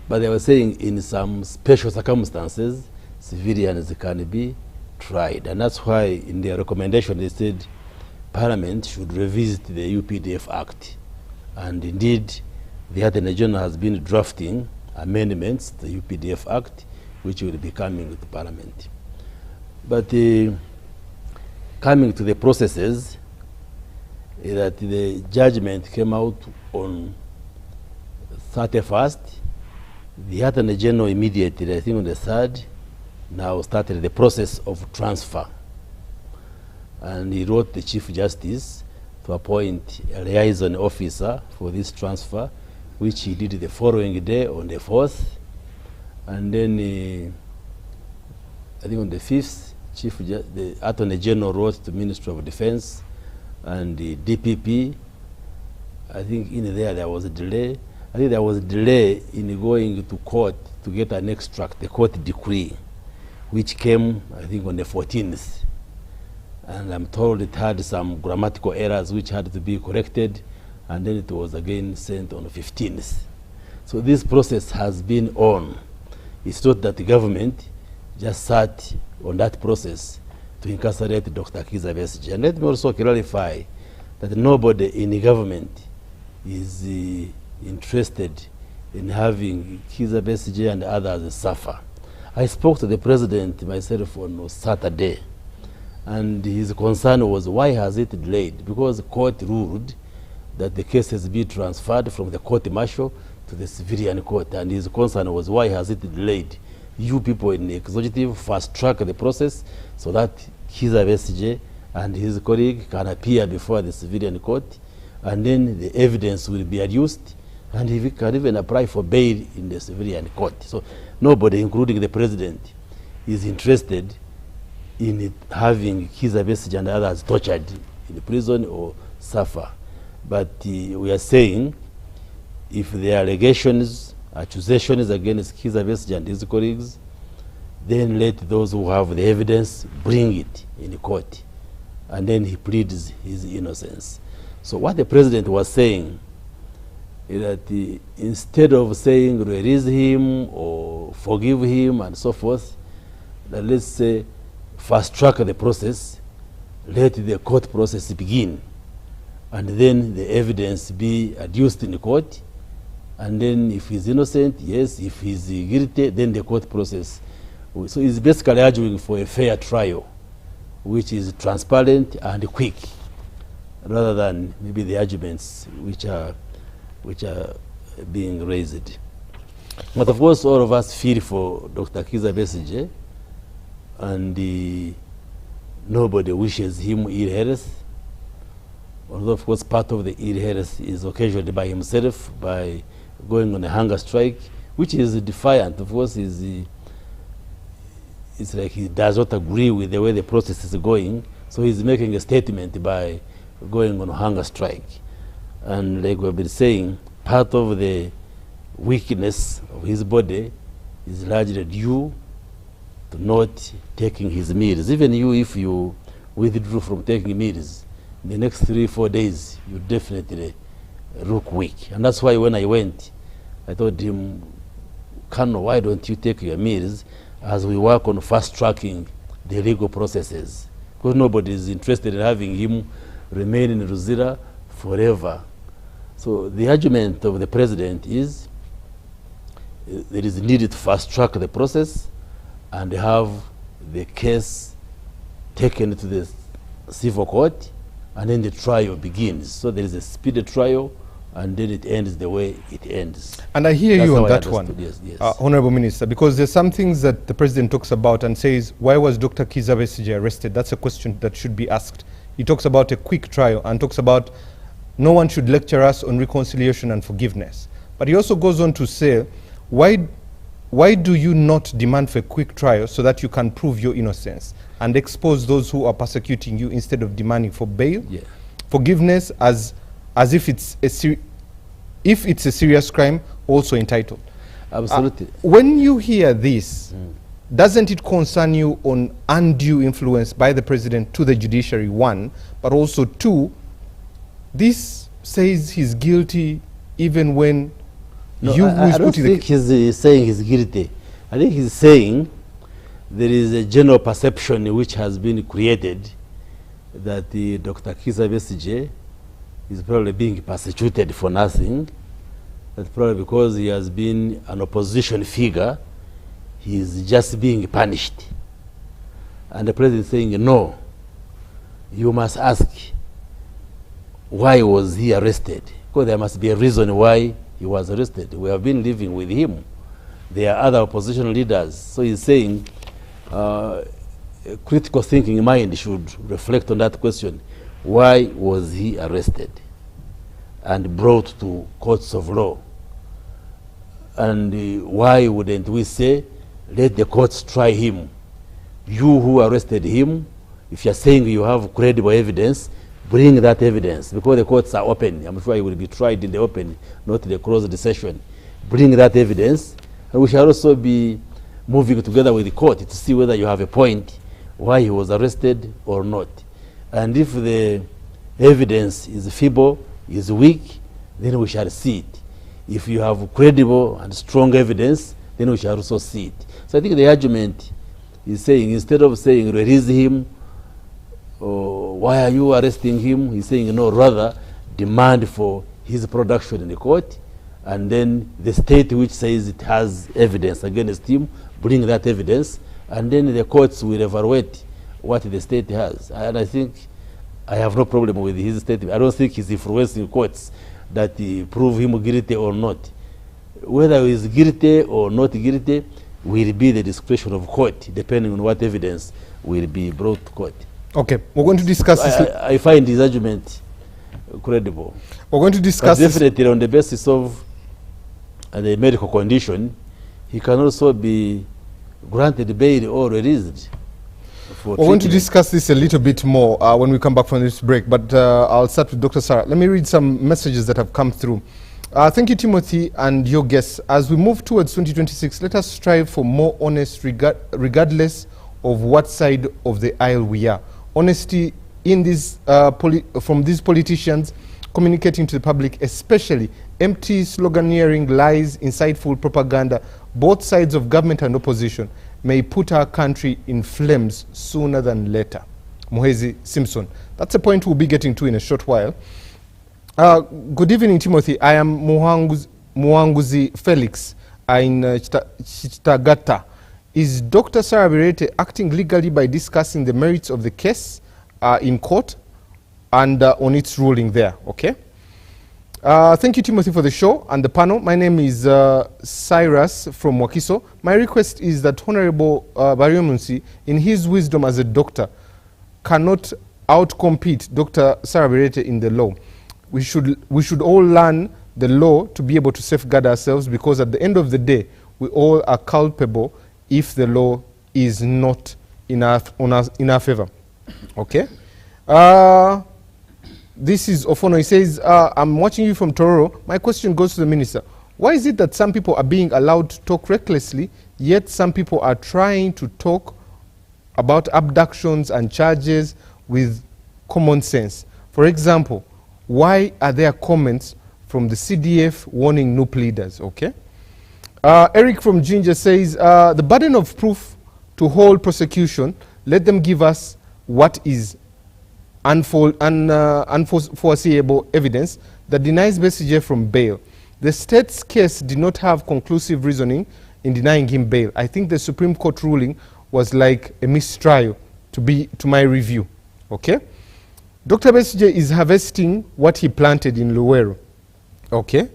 But they were saying in some special circumstances, civilians can be tried. And that's why in their recommendation they said Parliament should revisit the UPDF Act. And indeed, the Attorney General has been drafting amendments to the UPDF Act, which will be coming to Parliament. But coming to the processes, that the judgment came out on 31st. The Attorney General immediately, I think on the 3rd, now started the process of transfer. And he wrote the Chief Justice to appoint a liaison officer for this transfer, which he did the following day on the 4th. And then I think on the 5th, the Attorney General wrote to the Ministry of Defense and the DPP. I think in there was a delay. I think there was a delay in going to court to get an extract, the court decree, which came, I think, on the 14th. And I'm told it had some grammatical errors which had to be corrected, and then it was again sent on the 15th. So this process has been on. It's not that the government just sat on that process to incarcerate Dr. Kizza Besigye. And let me also clarify that nobody in the government is interested in having Kizza Besigye and others suffer. I spoke to the President myself on Saturday, and his concern was, why has it delayed? Because the court ruled that the case has been transferred from the court-martial to the civilian court, and his concern was, why has it delayed? You people in the executive fast-track the process so that Kizza Besigye and his colleague can appear before the civilian court, and then the evidence will be adduced, and he can even apply for bail in the civilian court. So nobody, including the President, is interested in having Kizza Besigye and others tortured in the prison or suffer. But we are saying, if the allegations, accusations against Kizza Besigye and his colleagues, then let those who have the evidence bring it in the court, and then he pleads his innocence. So what the President was saying is that instead of saying release him or forgive him and so forth, that let's say fast track the process, let the court process begin, and then the evidence be adduced in the court, and then if he's innocent, yes, if he's guilty, then the court process. So he's basically arguing for a fair trial, which is transparent and quick, rather than maybe the arguments which are being raised. But of course, all of us feel for Dr. Kizza Besigye, and nobody wishes him ill health. Although, of course, part of the ill health is occasioned by himself by going on a hunger strike, which is defiant. Of course, it's like he does not agree with the way the process is going, so he's making a statement by going on a hunger strike. And like we've been saying, part of the weakness of his body is largely due to not taking his meals. Even you, if you withdrew from taking meals, the next 3-4 days, you definitely look weak. And that's why when I went, I told him, Colonel, why don't you take your meals as we work on fast-tracking the legal processes? Because nobody is interested in having him remain in Luzira forever. So the argument of the president is there is needed to fast-track the process and have the case taken to the civil court, and then the trial begins. So there is a speedy trial, and then it ends the way it ends. And I hear you on that one, yes, yes. Honorable Minister, because there's some things that the President talks about and says, why was Dr. Kizza Besigye arrested? That's a question that should be asked. He talks about a quick trial and talks about no one should lecture us on reconciliation and forgiveness. But he also goes on to say, why do you not demand for a quick trial so that you can prove your innocence and expose those who are persecuting you instead of demanding for bail? Yeah. Forgiveness as if it's a serious crime, also entitled. Absolutely. When you hear this, doesn't it concern you on undue influence by the president to the judiciary, one, but also two, this says he's guilty even when I don't think he's saying he's guilty. I think he's saying there is a general perception which has been created that Dr. Kizza Besigye is probably being persecuted for nothing. That's probably because he has been an opposition figure, he is just being punished. And the president is saying, no, you must ask, why was he arrested? Because there must be a reason why he was arrested. We have been living with him. There are other opposition leaders. So he's saying a critical thinking mind should reflect on that question. Why was he arrested and brought to courts of law? And why wouldn't we say, let the courts try him? You who arrested him, if you're saying you have credible evidence, bring that evidence, because the courts are open. I'm sure he will be tried in the open, not in the closed session. Bring that evidence, and we shall also be moving together with the court to see whether you have a point why he was arrested or not. And if the evidence is feeble, is weak, then we shall see it. If you have credible and strong evidence, then we shall also see it. So I think the argument is saying, instead of saying release him, or why are you arresting him, he's saying no, rather demand for his production in the court, and then the state which says it has evidence against him, bring that evidence, and then the courts will evaluate what the state has. And I think I have no problem with his statement. I don't think he's influencing courts that prove him guilty or not. Whether he is guilty or not guilty will be the discretion of court, depending on what evidence will be brought to court. Okay, we're going to discuss this. I find his argument credible. We're going to discuss but definitely on the basis of the medical condition, he can also be granted bail or released. We're going to discuss this a little bit more when we come back from this break, but I'll start with Dr. Sarah. Let me read some messages that have come through. Thank you, Timothy, and your guests. As we move towards 2026, let us strive for more honest regardless of what side of the aisle we are. Honesty in this, from these politicians communicating to the public, especially empty sloganeering, lies, insightful propaganda, both sides of government and opposition, may put our country in flames sooner than later. Muhezi Simpson. That's a point we'll be getting to in a short while. Good evening, Timothy. I am Muanguzi Felix in Chitagata. Is Dr. Sarah Birete acting legally by discussing the merits of the case in court and on its ruling there? Okay. Thank you, Timothy, for the show and the panel. My name is Cyrus from Wakiso. My request is that Honorable Baryomunsi, in his wisdom as a doctor, cannot outcompete Dr. Sarah Berete in the law. We should all learn the law to be able to safeguard ourselves, because at the end of the day, we all are culpable if the law is not in our favor. Okay? This is Ofono. He says, I'm watching you from Tororo. My question goes to the minister. Why is it that some people are being allowed to talk recklessly, yet some people are trying to talk about abductions and charges with common sense? For example, why are there comments from the CDF warning NUP leaders? Okay. Eric from Ginger says, the burden of proof to hold prosecution, let them give us what is unforeseeable evidence that denies Besigye from bail. The state's case did not have conclusive reasoning in denying him bail. I think the Supreme Court ruling was like a mistrial to my review. Okay? Dr. Besigye is harvesting what he planted in Luweero. Okay?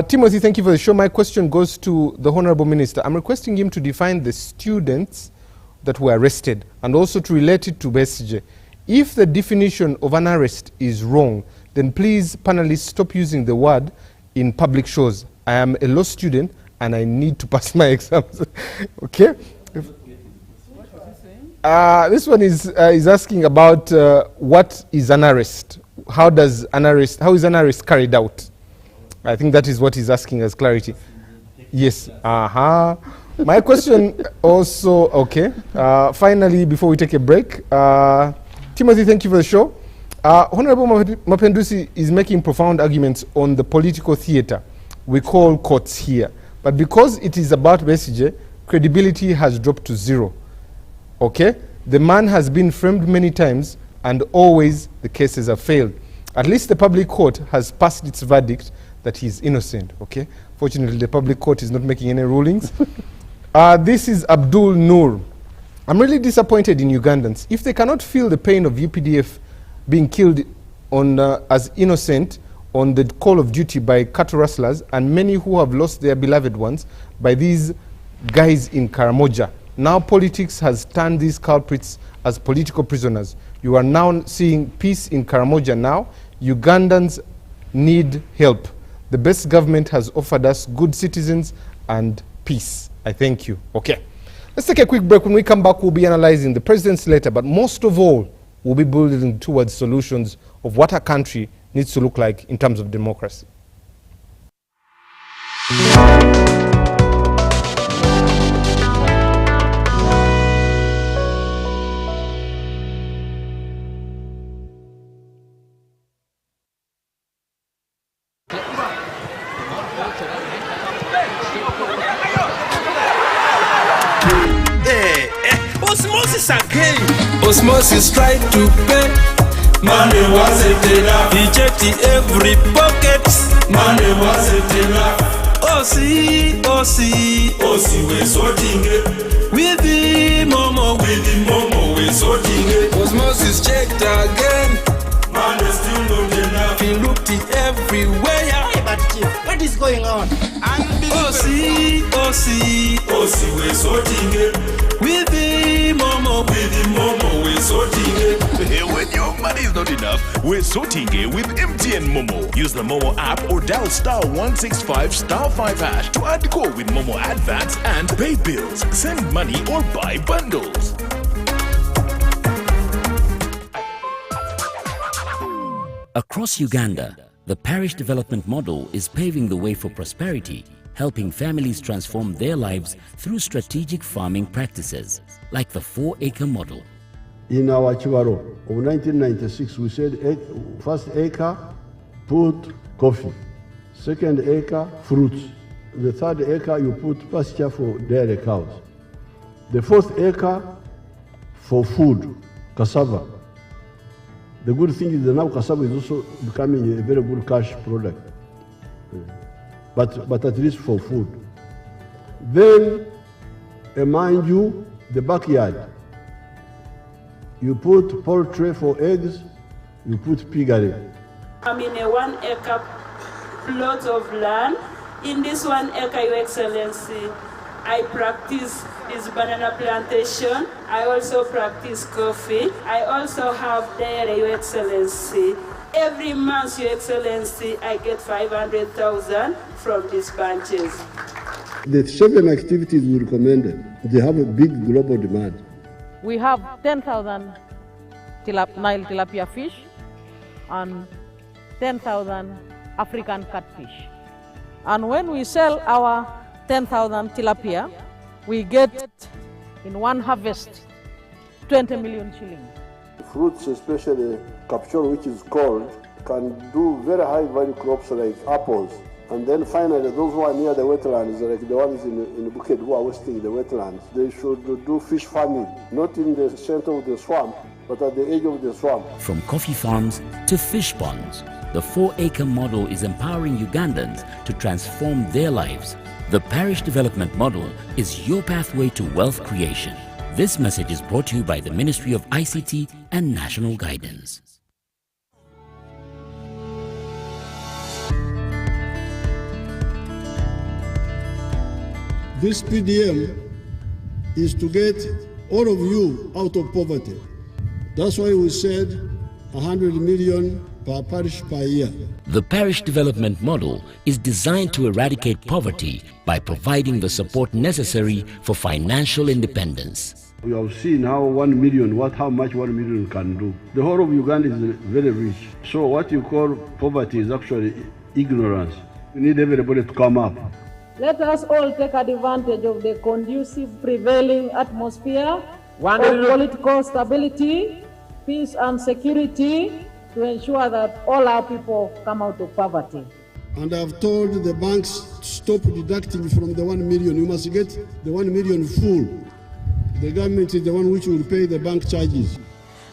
Timothy, thank you for the show. My question goes to the Honorable Minister. I'm requesting him to define the students that were arrested and also to relate it to Besigye. If the definition of an arrest is wrong, then please, panelists, stop using the word in public shows. I am a law student and I need to pass my exams. Okay? This one is asking about what is an arrest? How is an arrest carried out? I think that is what he's asking as clarity. Yes. My question also, okay. Finally, before we take a break, Timothy, thank you for the show. Honorable Mapendusi is making profound arguments on the political theater we call courts here. But because it is about Besigye, credibility has dropped to zero. Okay? The man has been framed many times and always the cases have failed. At least the public court has passed its verdict that he is innocent. Okay? Fortunately, the public court is not making any rulings. This is Abdul Noor. I'm really disappointed in Ugandans. If they cannot feel the pain of UPDF being killed as innocent on the call of duty by cattle rustlers, and many who have lost their beloved ones by these guys in Karamoja, now politics has turned these culprits as political prisoners. You are now seeing peace in Karamoja now. Ugandans need help. The best government has offered us good citizens and peace. I thank you. Okay. Let's take a quick break. When we come back, we'll be analyzing the president's letter, but most of all, we'll be building towards solutions of what our country needs to look like in terms of democracy. Osmosis again. Osmosis tried to pay. Money wasn't enough. He checked every pocket. Money wasn't enough. Osi, we're sorting it. With the momo, we're sorting it. Osmosis checked again. Money still not enough. He looked everywhere. Hey, but Chief, what is going on? Osi, we're sorting it. With the momo, we're sorting it. When your money is not enough, we're sorting it with MTN Momo. Use the Momo app or dial *165*5# to add call with Momo Advance and pay bills, send money or buy bundles. Across Uganda, the parish development model is paving the way for prosperity, helping families transform their lives through strategic farming practices, like the 4-acre model. In our Chibaro of 1996, we said first acre, put coffee. Second acre, fruits. The third acre, you put pasture for dairy cows. The fourth acre, for food, cassava. The good thing is that now cassava is also becoming a very good cash product. But at least for food. Then, mind you, the backyard. You put poultry for eggs, you put piggery. I'm in a 1-acre plot of land. In this 1 acre, Your Excellency, I practice this banana plantation. I also practice coffee. I also have dairy, Your Excellency. Every month, Your Excellency, I get 500,000 from these bunches. The 7 activities we recommended, they have a big global demand. We have 10,000 Nile tilapia fish and 10,000 African catfish. And when we sell our 10,000 tilapia, we get in one harvest 20 million shillings. Fruits, especially 𝐔𝐞𝐦, which is called, can do very high value crops like apples. And then finally, those who are near the wetlands, like the ones in Bukit who are wasting the wetlands, they should do fish farming, not in the center of the swamp, but at the edge of the swamp. From coffee farms to fish ponds, the 4-acre model is empowering Ugandans to transform their lives. The parish development model is your pathway to wealth creation. This message is brought to you by the Ministry of ICT and National Guidance. This PDM is to get all of you out of poverty. That's why we said 100 million per parish per year. The parish development model is designed to eradicate poverty by providing the support necessary for financial independence. We have seen how 1 million, how much 1 million can do. The whole of Uganda is very rich. So what you call poverty is actually ignorance. We need everybody to come up. Let us all take advantage of the conducive prevailing atmosphere of political stability, peace and security to ensure that all our people come out of poverty. And I've told the banks to stop deducting from the 1 million. You must get the 1 million full. The government is the one which will pay the bank charges.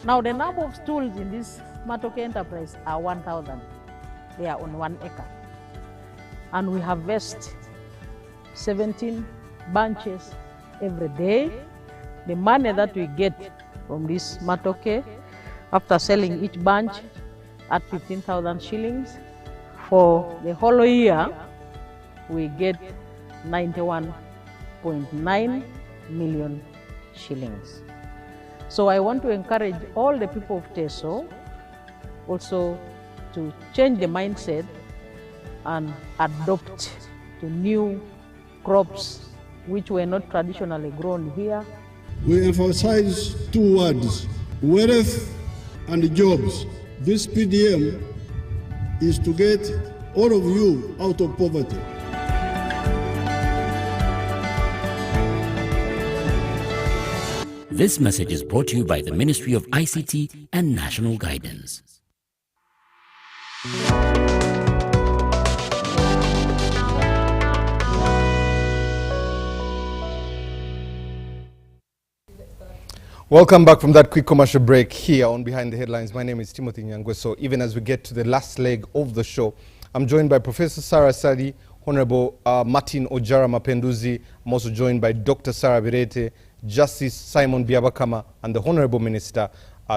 Now the number of stools in this Matoke enterprise are 1,000. They are on 1 acre. And we harvest 17 bunches every day. The money that we get from this Matoke, after selling each bunch at 15,000 shillings, for the whole year, we get 91.9 million shillings. So I want to encourage all the people of Teso also to change the mindset and adopt to new crops which were not traditionally grown here. We emphasize 2 words, wealth and jobs. This PDM is to get all of you out of poverty. This message is brought to you by the Ministry of ICT and National Guidance. Welcome back from that quick commercial break here on Behind the Headlines. My name is Timothy NYANGWESO. Even as we get to the last leg of the show, I'm joined by Professor Sarah Sali, Honorable Martin Ojara Mapenduzi. I'm also joined by Dr. Sarah Birete, Justice Simon Byabakama, and the Honorable Minister,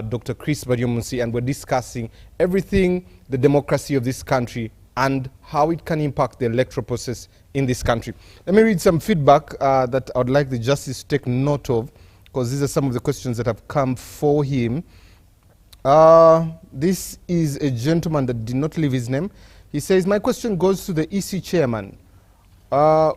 Dr. Chris Baryomunsi, and we're discussing everything, the democracy of this country and how it can impact the electoral process in this country. Let me read some feedback that I would like the Justice to take note of, because these are some of the questions that have come for him. This is a gentleman that did not leave his name. He says, my question goes to the EC chairman.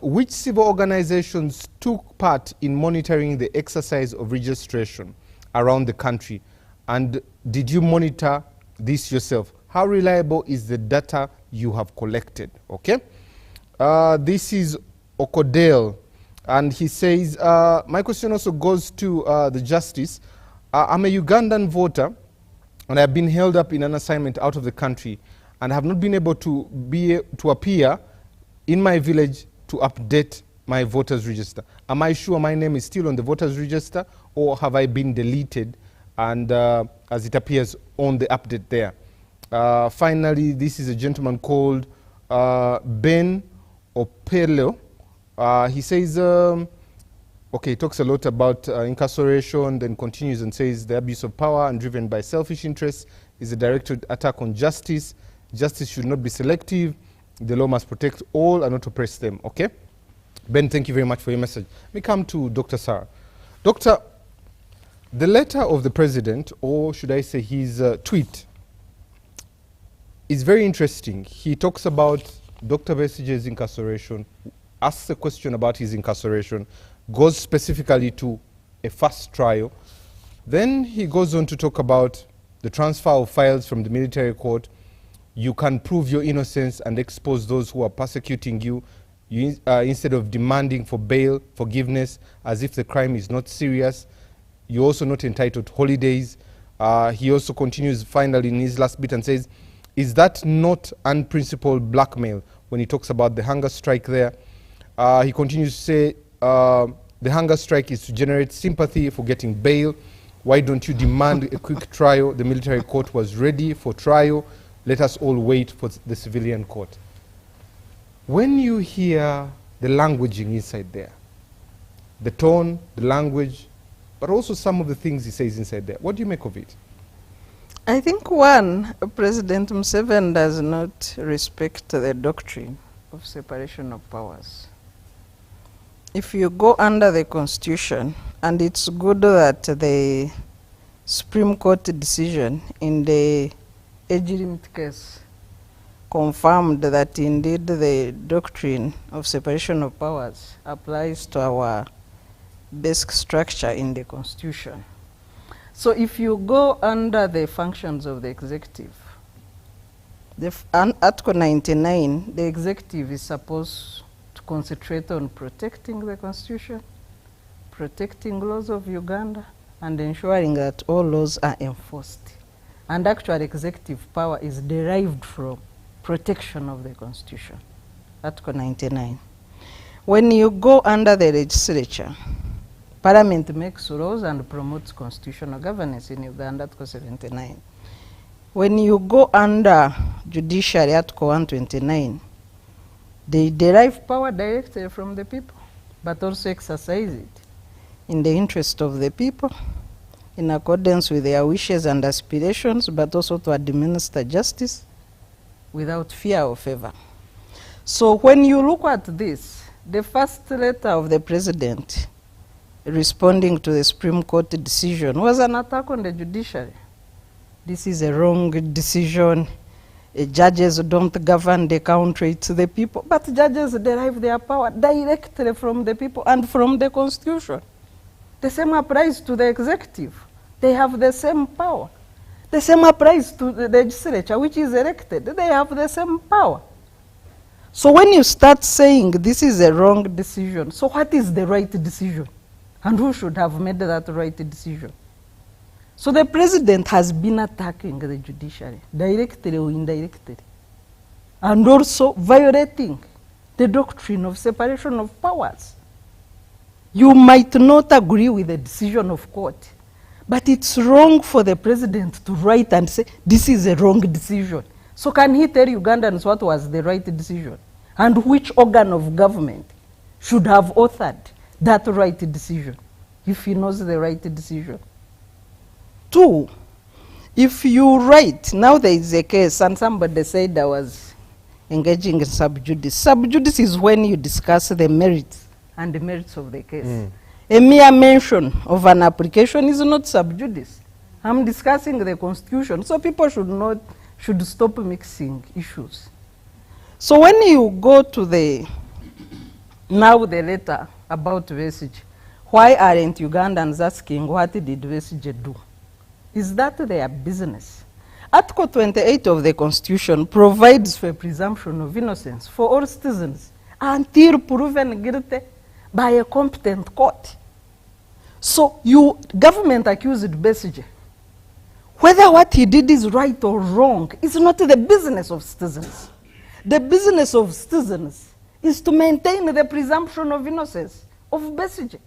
Which civil organizations took part in monitoring the exercise of registration around the country? And did you monitor this yourself? How reliable is the data you have collected? Okay. This is Okodale. And he says, my question also goes to the Justice. I'm a Ugandan voter, and I've been held up in an assignment out of the country, and have not been able to appear in my village to update my voters register. Am I sure my name is still on the voters register, or have I been deleted, and as it appears on the update there? Finally, this is a gentleman called Ben Opelo. He says, okay, he talks a lot about incarceration, then continues and says the abuse of power and driven by selfish interests is a directed attack on justice. Justice should not be selective. The law must protect all and not oppress them, okay? Ben, thank you very much for your message. Let me come to Dr. Sarah. Doctor, the letter of the president, or should I say his tweet, is very interesting. He talks about Dr. Besigye's incarceration, asks a question about his incarceration, goes specifically to a first trial. Then he goes on to talk about the transfer of files from the military court. You can prove your innocence and expose those who are persecuting you, instead of demanding for bail, forgiveness, as if the crime is not serious. You're also not entitled to holidays. He also continues finally in his last bit and says, is that not unprincipled blackmail when he talks about the hunger strike there? He continues to say, the hunger strike is to generate sympathy for getting bail. Why don't you demand a quick trial? The military court was ready for trial. Let us all wait for the civilian court. When you hear the languaging inside there, the tone, the language, but also some of the things he says inside there, what do you make of it? I think one, President Museveni does not respect the doctrine of separation of powers. If you go under the Constitution, and it's good that the Supreme Court decision in the 𝐒𝐡𝐚𝐩𝐢𝐲 case confirmed that indeed the doctrine of separation of powers applies to our basic structure in the Constitution. So if you go under the functions of the executive, Article 99, the executive is supposed to concentrate on protecting the Constitution, protecting laws of Uganda, and ensuring that all laws are enforced. And actually executive power is derived from protection of the Constitution, Article 99. When you go under the legislature, Parliament makes laws and promotes constitutional governance in Uganda, Article 79. When you go under judiciary, Article 129, they derive power directly from the people, but also exercise it in the interest of the people, in accordance with their wishes and aspirations, but also to administer justice without fear or favor. So when you look at this, the first letter of the president responding to the Supreme Court decision was an attack on the judiciary. This is a wrong decision. Judges don't govern the country, it's the people. But judges derive their power directly from the people and from the Constitution. The same applies to the executive. They have the same power. The same applies to the legislature, which is elected. They have the same power. So when you start saying this is a wrong decision, so what is the right decision? And who should have made that right decision? So the president has been attacking the judiciary, directly or indirectly, and also violating the doctrine of separation of powers. You might not agree with the decision of court, but it's wrong for the president to write and say, this is a wrong decision. So can he tell Ugandans what was the right decision? And which organ of government should have authored that right decision, if he knows the right decision? Two, if you write, now there is a case, and somebody said I was engaging in sub judice. Sub judice is when you discuss the merits and the merits of the case. A mere mention of an application is not sub judice. I'm discussing the Constitution, so people should stop mixing issues. So when you go to the letter about Besigye, why aren't Ugandans asking what did Besigye do? Is that their business? Article 28 of the Constitution provides for a presumption of innocence for all citizens until proven guilty by a competent court. So government accused Besigye. Whether what he did is right or wrong is not the business of citizens. The business of citizens is to maintain the presumption of innocence of Besigye.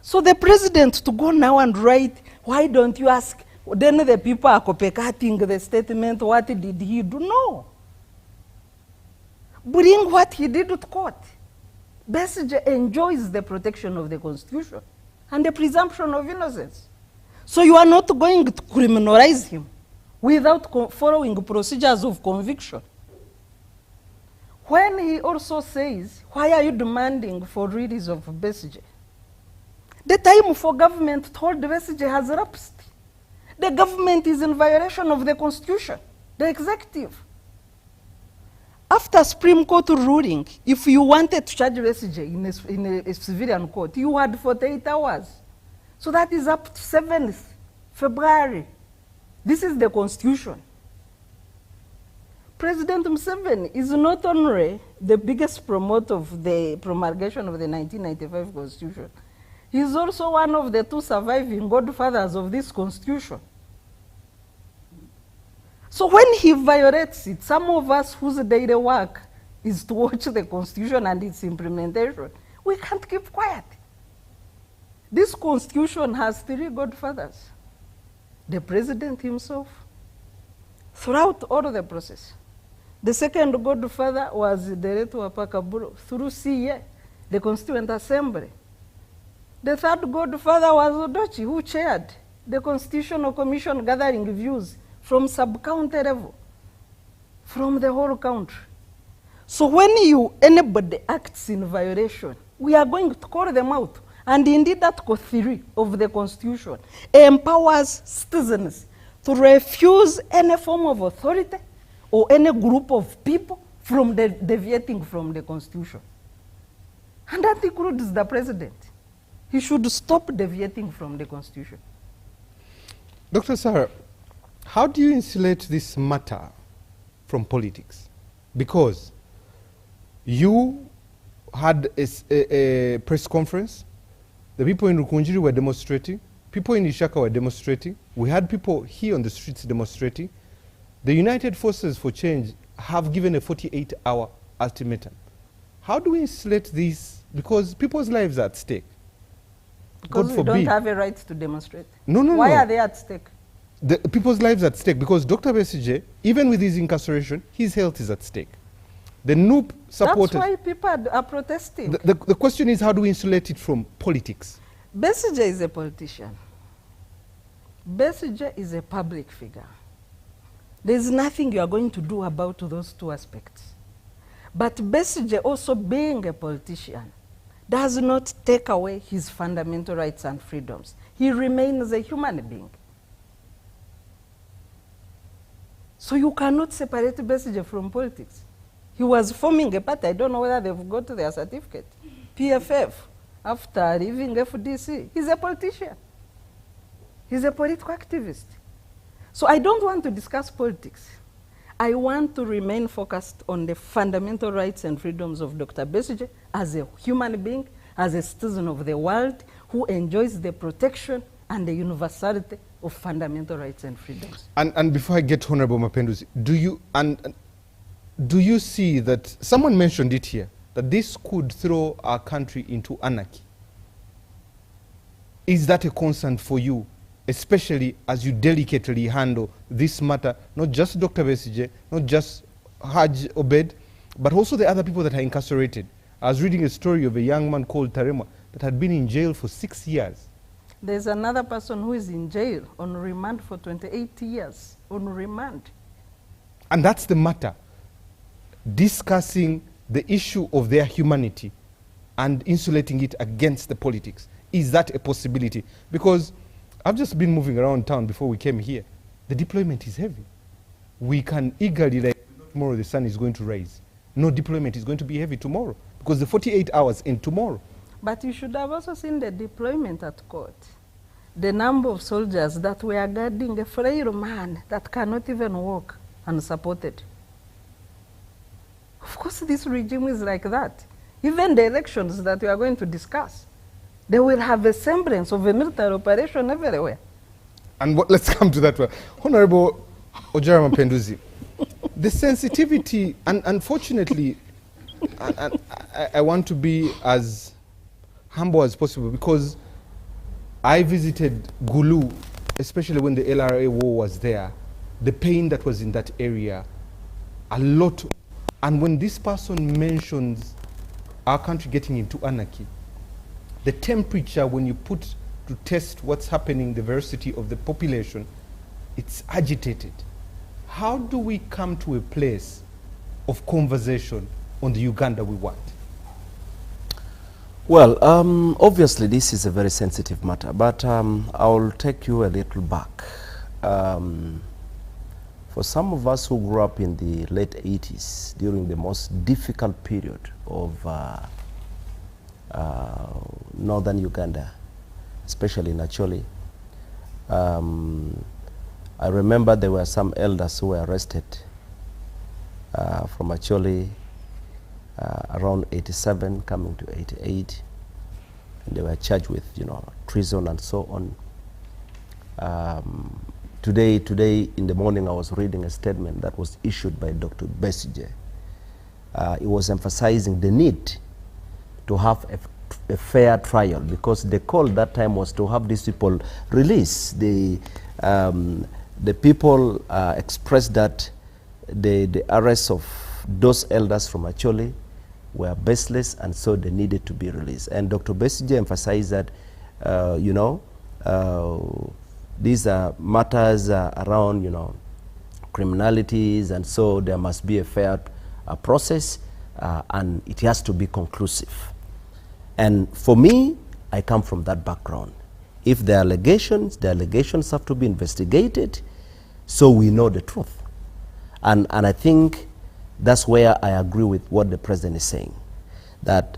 So the president to go now and write, why don't you ask? Then the people are copycatting the statement, what did he do? No. Bring what he did to court. Besigye enjoys the protection of the Constitution and the presumption of innocence. So you are not going to criminalize him without following procedures of conviction. When he also says, why are you demanding for release of Besigye? The time for government told Besigye has lapsed. The government is in violation of the constitution, the executive. After Supreme Court ruling, if you wanted to charge Besigye in a civilian court, you had 48 hours. So that is up to 7th February. This is the constitution. President Museveni is not only the biggest promoter of the promulgation of the 1995 constitution, he is also one of the 2 surviving godfathers of this constitution. So when he violates it, some of us whose daily work is to watch the constitution and its implementation, we can't keep quiet. This constitution has 3 godfathers. The president himself, throughout all the process. The second godfather was the late Wapakaburo through CA, the Constituent Assembly. The third godfather was Odochi, who chaired the Constitutional Commission gathering views from sub-county level, from the whole country. So when anybody acts in violation, we are going to call them out. And indeed, Article 3 of the Constitution empowers citizens to refuse any form of authority or any group of people from deviating from the Constitution. And that includes the president. He should stop deviating from the Constitution. Dr. Sarah, how do you insulate this matter from politics? Because you had a press conference. The people in Rukunjiri were demonstrating. People in Ishaka were demonstrating. We had people here on the streets demonstrating. The United Forces for Change have given a 48-hour ultimatum. How do we insulate these? Because people's lives are at stake. Because God we forbid. don't have a right to demonstrate. No. Why are they at stake? The people's lives are at stake because Dr. Besigye, even with his incarceration, his health is at stake. The NUP supporters. That's why people are protesting. The question is, how do we insulate it from politics? Besigye is a politician. Besigye is a public figure. There's nothing you are going to do about those 2 aspects. But Besigye, also being a politician, does not take away his fundamental rights and freedoms. He remains a human being. So you cannot separate Besigye from politics. He was forming a party. I don't know whether they've got their certificate. PFF, after leaving FDC. He's a politician. He's a political activist. So I don't want to discuss politics. I want to remain focused on the fundamental rights and freedoms of Dr. Besigye as a human being, as a citizen of the world who enjoys the protection and the universality of fundamental rights and freedoms. And before I get Honorable Mapinduzi, do you see that, someone mentioned it here, that this could throw our country into anarchy? Is that a concern for you, especially as you delicately handle this matter, not just Dr. Besigye, not just Haj Obed, but also the other people that are incarcerated? I was reading a story of a young man called Tarema that had been in jail for 6 years. There's another person who is in jail on remand for 28 years, on remand. And that's the matter. Discussing the issue of their humanity and insulating it against the politics. Is that a possibility? Because I've just been moving around town before we came here. The deployment is heavy. We can eagerly, like, tomorrow the sun is going to rise. No, deployment is going to be heavy tomorrow because the 48 hours end tomorrow. But you should have also seen the deployment at court. The number of soldiers that were guarding a frail man that cannot even walk unsupported. Of course, this regime is like that. Even the elections that we are going to discuss, they will have a semblance of a military operation everywhere. And let's come to that one. Honorable Ojara Mapinduzi, the sensitivity, and unfortunately, I want to be as humble as possible because I visited Gulu, especially when the LRA war was there, the pain that was in that area, a lot. And when this person mentions our country getting into anarchy, the temperature, when you put to test what's happening, the veracity of the population, it's agitated. How do we come to a place of conversation on the Uganda we want? Well, obviously this is a very sensitive matter, but I'll take you a little back. For some of us who grew up in the late 80s, during the most difficult period of northern Uganda, especially in Acholi, I remember there were some elders who were arrested from Acholi around 87, coming to 88, and they were charged with, treason and so on. Today in the morning, I was reading a statement that was issued by Dr. Besigye. It was emphasizing the need to have a fair trial, because the call that time was to have these people released. The people expressed that the arrests of those elders from Acholi were baseless, and so they needed to be released. And Dr. Besigye emphasized that, these are matters around, criminalities, and so there must be a fair process, and it has to be conclusive. And for me, I come from that background. If there are allegations, the allegations have to be investigated so we know the truth. And I think that's where I agree with what the president is saying. That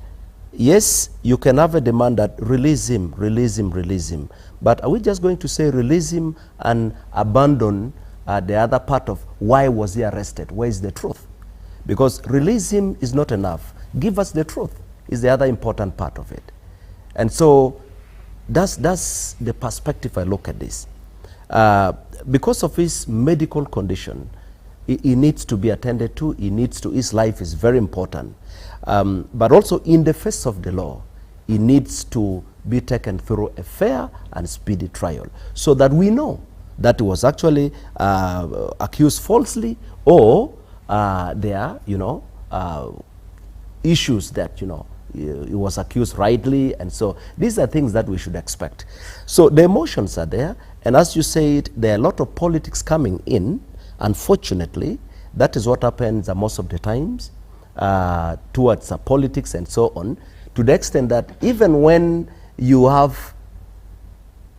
yes, you can have a demand that release him, release him, release him. But are we just going to say release him and abandon the other part of why was he arrested? Where is the truth? Because release him is not enough. Give us the truth is the other important part of it. And so that's the perspective I look at this. Because of his medical condition, he needs to be attended to. His life is very important. But also in the face of the law, he needs to be taken through a fair and speedy trial, so that we know that he was actually accused falsely, or there are issues that he was accused rightly. And so these are things that we should expect. So the emotions are there, and as you said, there are a lot of politics coming in. Unfortunately, that is what happens most of the times towards politics and so on, to the extent that even when you have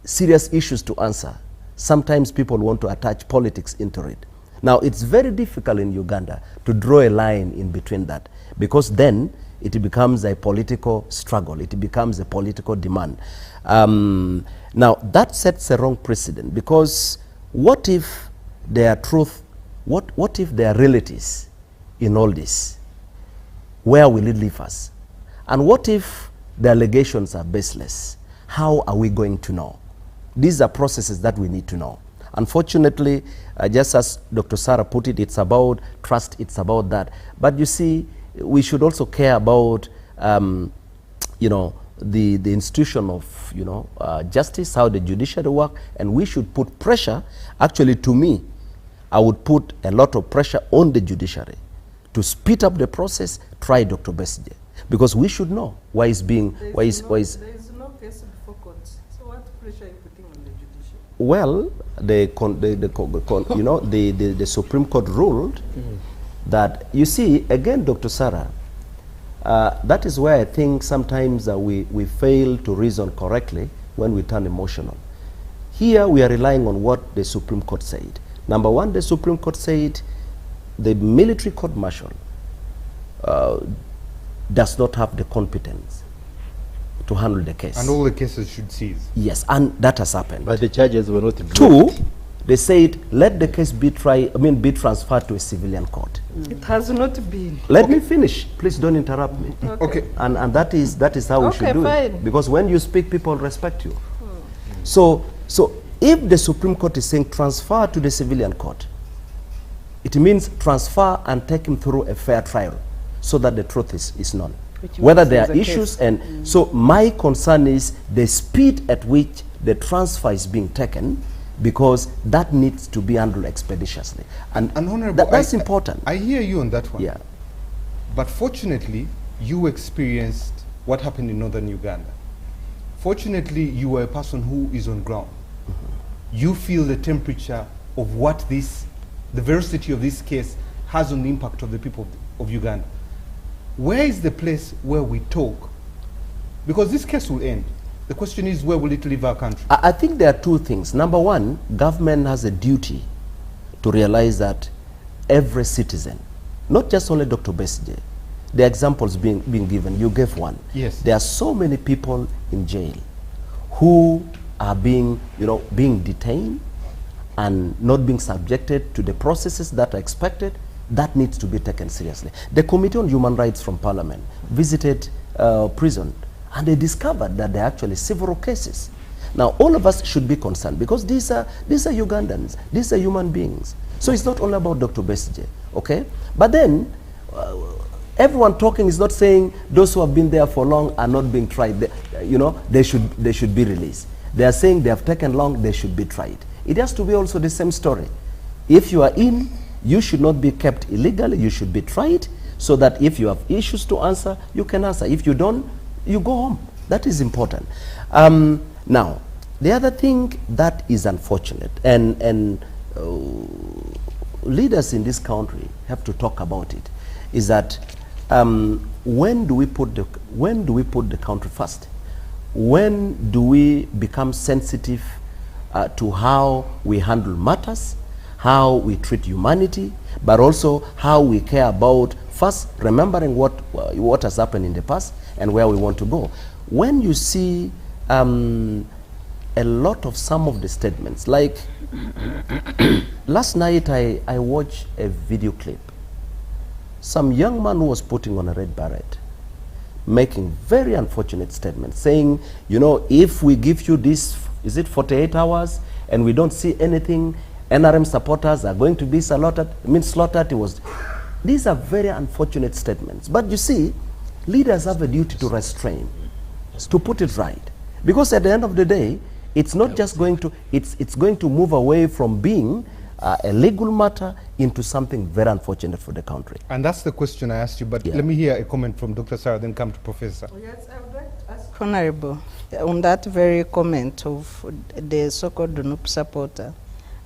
serious issues to answer, sometimes people want to attach politics into it. Now, it's very difficult in Uganda to draw a line in between that, because then it becomes a political struggle. It becomes a political demand. Now, that sets a wrong precedent, because what if there are truth, what if there are realities in all this? Where will it leave us? And what if the allegations are baseless? How are we going to know? These are processes that we need to know. Unfortunately, just as Dr. Sarah put it, it's about trust, it's about that. But you see, we should also care about, the institution of, justice, how the judiciary work, and we should put pressure. Actually, to me, I would put a lot of pressure on the judiciary to speed up the process, try Dr. Besigye, because we should know why he's being, There is no case before court. So what pressure are you putting on the judiciary? Well, the Supreme Court ruled that, you see, again, Dr. Sarah, that is where I think sometimes we fail to reason correctly when we turn emotional. Here we are relying on what the Supreme Court said. Number one, the Supreme Court said the military court-martial does not have the competence to handle the case. And all the cases should cease. Yes, and that has happened. But the charges were not invoked. Two, they said, let the case be transferred to a civilian court. It has not been. Let me finish. Please don't interrupt me. Okay. And that is how we should do it. Because when you speak, people respect you. So if the Supreme Court is saying transfer to the civilian court, it means transfer and take him through a fair trial so that the truth is known. Whether there are issues. And so my concern is the speed at which the transfer is being taken, because that needs to be handled expeditiously. And Honorable, that's important. I hear you on that one. Yeah. But fortunately, you experienced what happened in northern Uganda. Fortunately, you were a person who is on ground. You feel the temperature of what the veracity of this case has on the impact of the people of Uganda. where is the place where we talk? Because this case will end. The question is, where will it leave our country? I think there are two things. Number one, government has a duty to realize that every citizen, not just only Dr. Besigye, the examples being given, you gave one. Yes. There are so many people in jail who are being detained and not being subjected to the processes that are expected. That needs to be taken seriously. The Committee on Human Rights from Parliament visited prison, and they discovered that there are actually several cases. Now, all of us should be concerned because these are Ugandans, these are human beings. So it's not only about Dr. Besigye, okay? But then, everyone talking is not saying those who have been there for long are not being tried. They should be released. They are saying they have taken long, they should be tried. It has to be also the same story. If you are in, you should not be kept illegally, you should be tried, so that if you have issues to answer, you can answer. If you don't, you go home. That is important. Now, the other thing that is unfortunate, and leaders in this country have to talk about it, is that when do we put the country first? When do we become sensitive to how we handle matters, how we treat humanity, but also how we care about first remembering what has happened in the past and where we want to go. When you see a lot of some of the statements, like last night I watched a video clip. Some young man who was putting on a red beret, making very unfortunate statements, saying, if we give you this, is it 48 hours, and we don't see anything, NRM supporters are going to be slaughtered. These are very unfortunate statements. But you see, leaders have a duty to restrain, to put it right. Because at the end of the day, it's not just going to, it's going to move away from being a legal matter into something very unfortunate for the country. And that's the question I asked you, but let me hear a comment from Dr. Sarah, then come to Professor. Yes, I would like to ask Honorable, on that very comment of the so-called NUP supporter.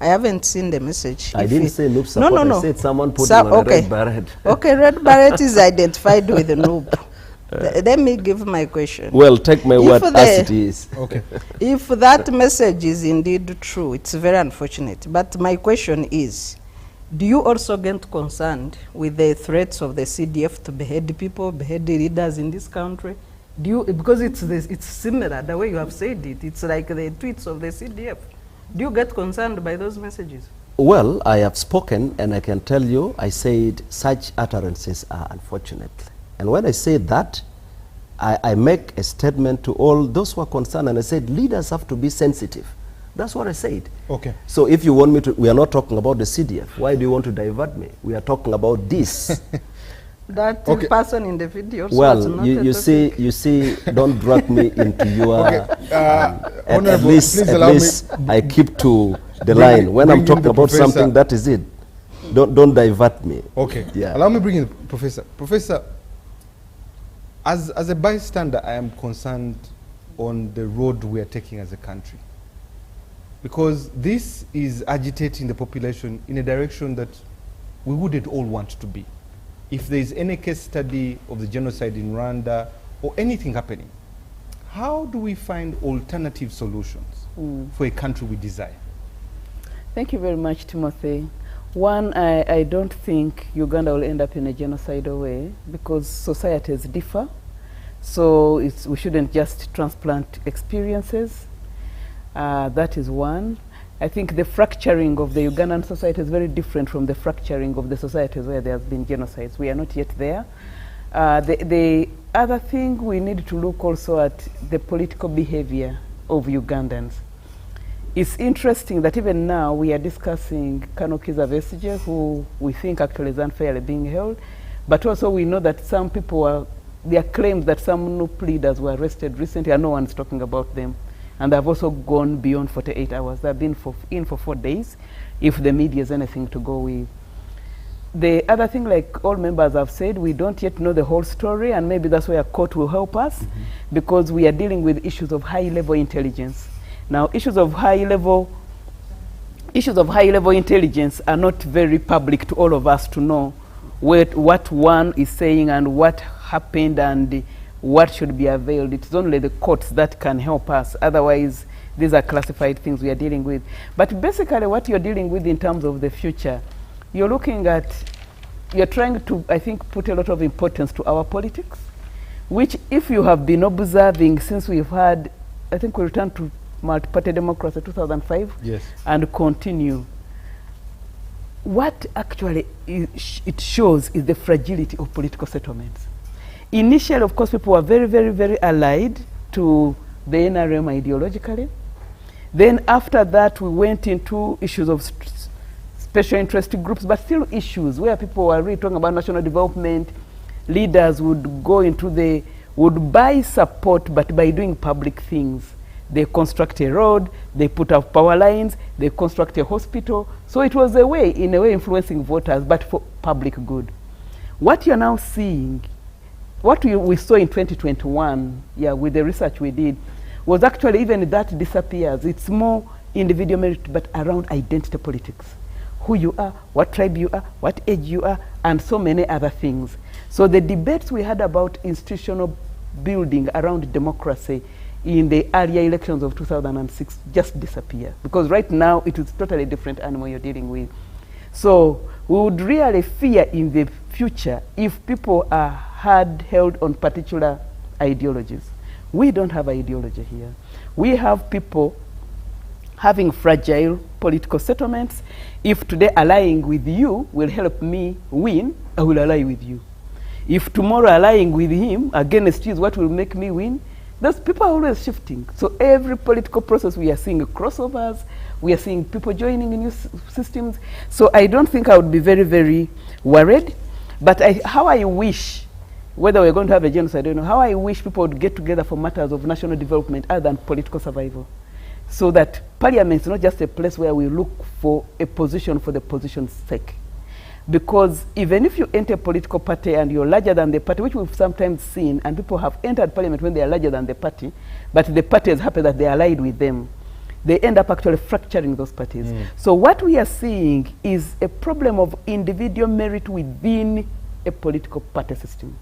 I haven't seen the message. I didn't say NUP supporter, I said someone putting on a red beret. Okay, red beret is identified with the NUP. Let me give my question. Well, take my word as it is. Okay. If that message is indeed true, it's very unfortunate. But my question is, do you also get concerned with the threats of the CDF to behead people, behead the leaders in this country? Do you, because it's similar, the way you have said it, it's like the tweets of the CDF. Do you get concerned by those messages? Well, I have spoken, and I can tell you, I said such utterances are unfortunate. And when I say that, I make a statement to all those who are concerned, and I said leaders have to be sensitive. That's what I said. Okay. So if you want me to, we are not talking about the CDF. Why do you want to divert me? We are talking about this. That person in the video. Well, you see, don't drag me into your. At least I keep to the line. When I'm talking about something, that is it. Don't divert me. Okay. Yeah. Allow me bring in the Professor. Professor, as a bystander, I am concerned on the road we are taking as a country, because this is agitating the population in a direction that we wouldn't all want to be. If there is any case study of the genocide in Rwanda or anything happening, how do we find alternative solutions for a country we desire? Thank you very much, Timothy. One, I don't think Uganda will end up in a genocidal way because societies differ. So we shouldn't just transplant experiences. That is one. I think the fracturing of the Ugandan society is very different from the fracturing of the societies where there has been genocides. We are not yet there. The other thing, we need to look also at the political behavior of Ugandans. It's interesting that even now we are discussing 𝐶𝐞𝐦𝐽 Besigye, who we think actually is unfairly being held, but also we know that some people there are claims that some NUP leaders were arrested recently and no one's talking about them. And they've also gone beyond 48 hours. They've been in for 4 days, if the media is anything to go with. The other thing, like all members have said, we don't yet know the whole story, and maybe that's where a court will help us, because we are dealing with issues of high-level intelligence. Now, issues of high-level intelligence are not very public to all of us to know what one is saying and what happened and what should be availed. It's only the courts that can help us. Otherwise, these are classified things we are dealing with. But basically what you're dealing with in terms of the future, you're looking at, you're trying to, I think, put a lot of importance to our politics, which if you have been observing since we've had, I think we returned to multi-party democracy 2005, yes, and continue. What actually it shows is the fragility of political settlements. Initially, of course, people were very, very, very allied to the NRM ideologically. Then after that, we went into issues of special interest groups, but still issues where people were really talking about national development. Leaders would go into would buy support, but by doing public things. They construct a road, they put up power lines, they construct a hospital. So it was a way, in a way, influencing voters, but for public good. What you're now seeing, what we saw in 2021, yeah, with the research we did, was actually even that disappears. It's more individual merit, but around identity politics. Who you are, what tribe you are, what age you are, and so many other things. So the debates we had about institutional building around democracy in the earlier elections of 2006 just disappear, because right now it is totally different animal you're dealing with. So we would really fear in the future if people are held on particular ideologies. We don't have ideology here. We have people having fragile political settlements. If today allying with you will help me win, I will ally with you. If tomorrow allying with him against you is what will make me win, those people are always shifting. So every political process we are seeing crossovers, we are seeing people joining new systems. So I don't think I would be very, very worried. But how I wish, whether we're going to have a genocide, I don't know, how I wish people would get together for matters of national development other than political survival. So that parliament is not just a place where we look for a position for the position's sake. Because even if you enter a political party and you're larger than the party, which we've sometimes seen, and people have entered parliament when they are larger than the party, but the party is happy that they are allied with them, they end up actually fracturing those parties. So what we are seeing is a problem of individual merit within a political party system.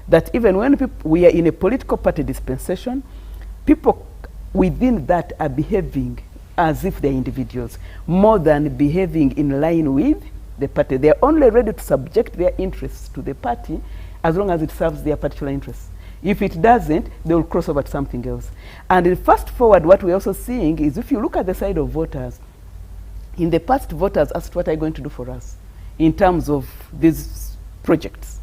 That even when we are in a political party dispensation, people within that are behaving as if they're individuals, more than behaving in line with the party. They are only ready to subject their interests to the party as long as it serves their particular interests. If it doesn't, they will cross over to something else. And fast forward, what we're also seeing is if you look at the side of voters, in the past, voters asked, what are you going to do for us in terms of these projects?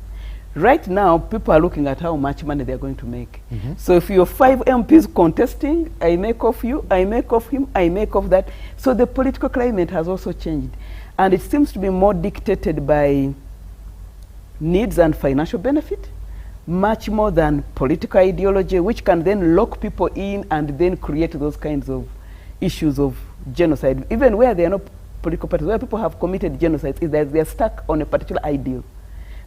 Right now, people are looking at how much money they're going to make. So if you're 5 MPs contesting, I make off you, I make off him, I make off that. So the political climate has also changed. And it seems to be more dictated by needs and financial benefit, much more than political ideology, which can then lock people in and then create those kinds of issues of genocide. Even where there are no political parties, where people have committed genocide, is that they are stuck on a particular ideal.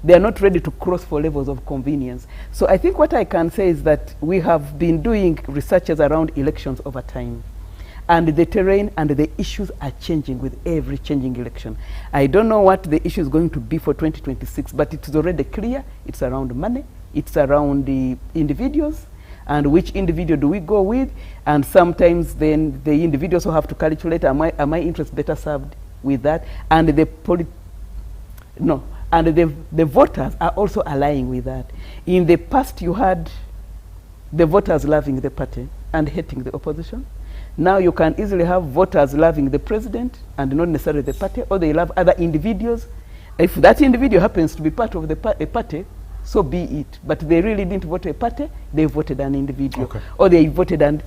They are not ready to cross for levels of convenience. So I think what I can say is that we have been doing researches around elections over time. And the terrain and the issues are changing with every changing election. I don't know what the issue is going to be for 2026, but it's already clear. It's around money. It's around the individuals. And which individual do we go with? And sometimes then the individuals will have to calculate, are my interests better served with that? And the voters are also allying with that. In the past, you had the voters loving the party and hating the opposition. Now you can easily have voters loving the president and not necessarily the party, or they love other individuals. If that individual happens to be part of a party, so be it. But they really didn't vote a party, they voted an individual. Or they voted on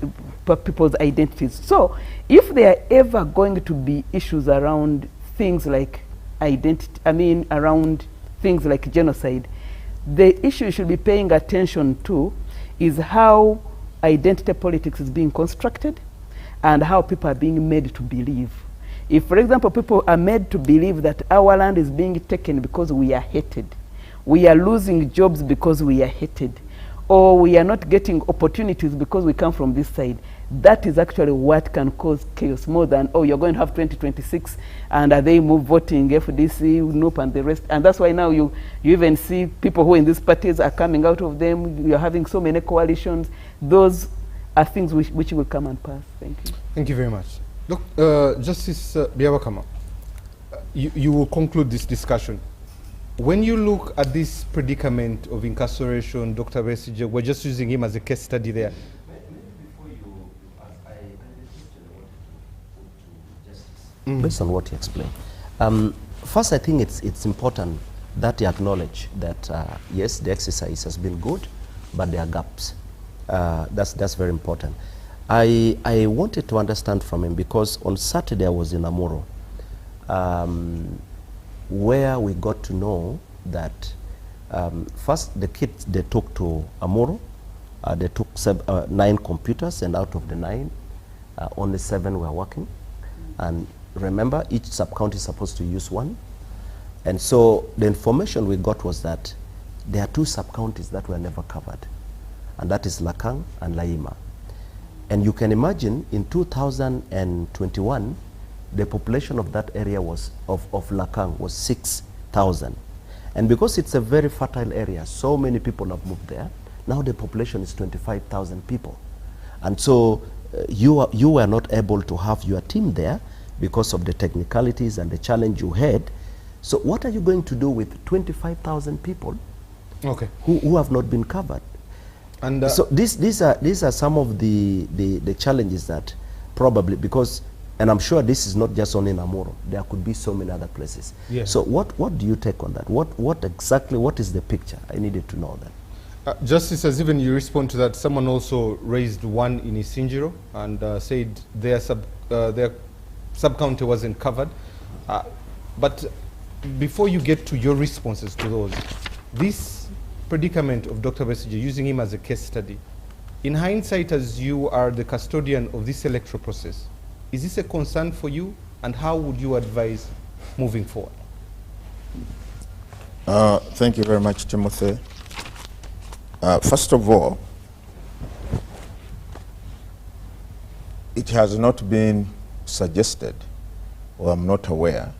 people's identities. So if there are ever going to be issues around things like identity, around things like genocide, the issue you should be paying attention to is how identity politics is being constructed and how people are being made to believe. If, for example, people are made to believe that our land is being taken because we are hated, we are losing jobs because we are hated, or we are not getting opportunities because we come from this side. That is actually what can cause chaos more than, oh, you're going to have 2026 and they move voting, FDC, NUP and the rest. And that's why now you even see people who in these parties are coming out of them. You're having so many coalitions. Those are things which will come and pass. Thank you. Thank you very much. Look, Justice Byabakama, you will conclude this discussion. When you look at this predicament of incarceration, Dr. Besigye, we're just using him as a case study there. Based on what you explained. First, I think it's important that you acknowledge that, yes, the exercise has been good, but there are gaps. That's very important. I wanted to understand from him, because on Saturday I was in Amuro, where we got to know that first the kids, they took to Amuro, they took 9 computers, and out of the 9, only 7 were working. And remember, each sub-county is supposed to use 1. And so the information we got was that there are 2 sub-counties that were never covered, and that is Lakang and Laima. And you can imagine in 2021, the population of that area was of Lakang was 6,000. And because it's a very fertile area, so many people have moved there. Now the population is 25,000 people. And so you were not able to have your team there because of the technicalities and the challenge you had. So what are you going to do with 25,000 people who have not been covered? And so these are some of the challenges that probably, because, and I'm sure this is not just only in Amuro, there could be so many other places. Yeah. So what do you take on that? What exactly, what is the picture? I needed to know that. Justice, as even you respond to that, someone also raised one in Isinjiro and said their sub-county wasn't covered. But before you get to your responses to those, this predicament of Dr. Besigye, using him as a case study, in hindsight, as you are the custodian of this electoral process, is this a concern for you, and how would you advise moving forward? Thank you very much, Timothy. First of all, it has not been suggested, or I'm not aware,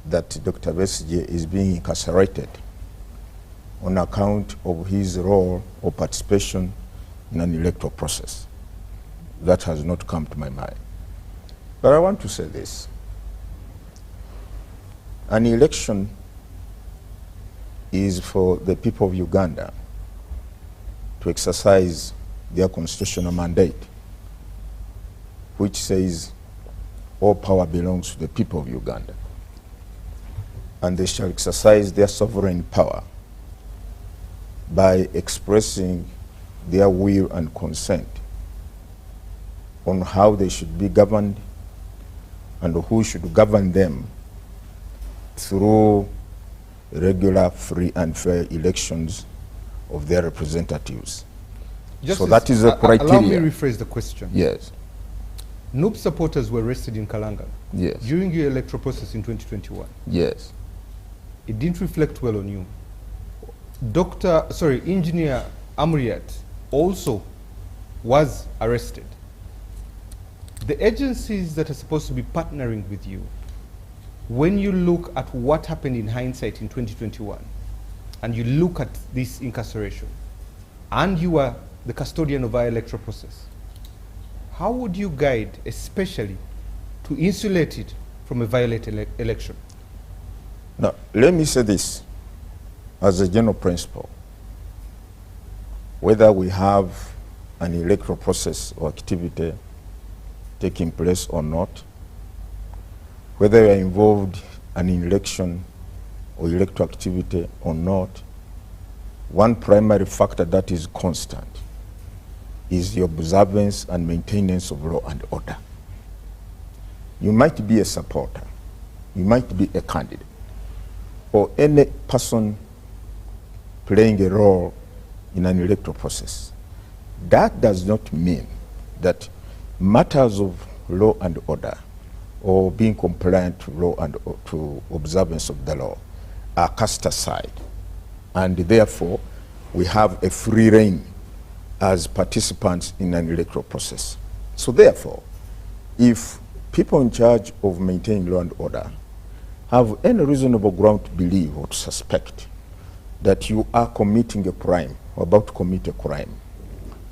that Dr. Besigye is being incarcerated on account of his role or participation in an electoral process. That has not come to my mind. But I want to say this. An election is for the people of Uganda to exercise their constitutional mandate, which says all power belongs to the people of Uganda, and they shall exercise their sovereign power by expressing their will and consent on how they should be governed and who should govern them through regular, free and fair elections of their representatives. So that is the criteria. Allow me to rephrase the question. Yes. NUP supporters were arrested in Kalanga. Yes. During your electoral process in 2021. Yes. It didn't reflect well on you. Engineer Amriat also was arrested. The agencies that are supposed to be partnering with you, when you look at what happened in hindsight in 2021, and you look at this incarceration, and you are the custodian of our electoral process, how would you guide, especially to insulate it from a violent election? Now, let me say this as a general principle. Whether we have an electoral process or activity taking place or not, whether you are involved in an election or electoral activity or not, one primary factor that is constant is the observance and maintenance of law and order. You might be a supporter, you might be a candidate, or any person playing a role in an electoral process. That does not mean that matters of law and order or being compliant to law and to observance of the law are cast aside, and therefore we have a free reign as participants in an electoral process. So therefore, if people in charge of maintaining law and order have any reasonable ground to believe or to suspect that you are committing a crime or about to commit a crime,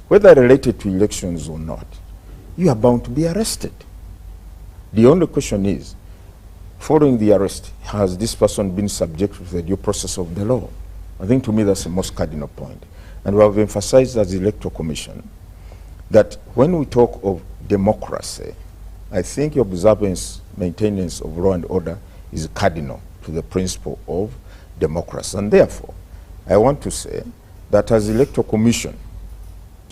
whether related to elections or not, you are bound to be arrested. The only question is, following the arrest, has this person been subject to the due process of the law? I think to me that's the most cardinal point. And we have emphasized as the Electoral Commission that when we talk of democracy, I think observance, maintenance of law and order is cardinal to the principle of democracy. And therefore, I want to say that as the Electoral Commission,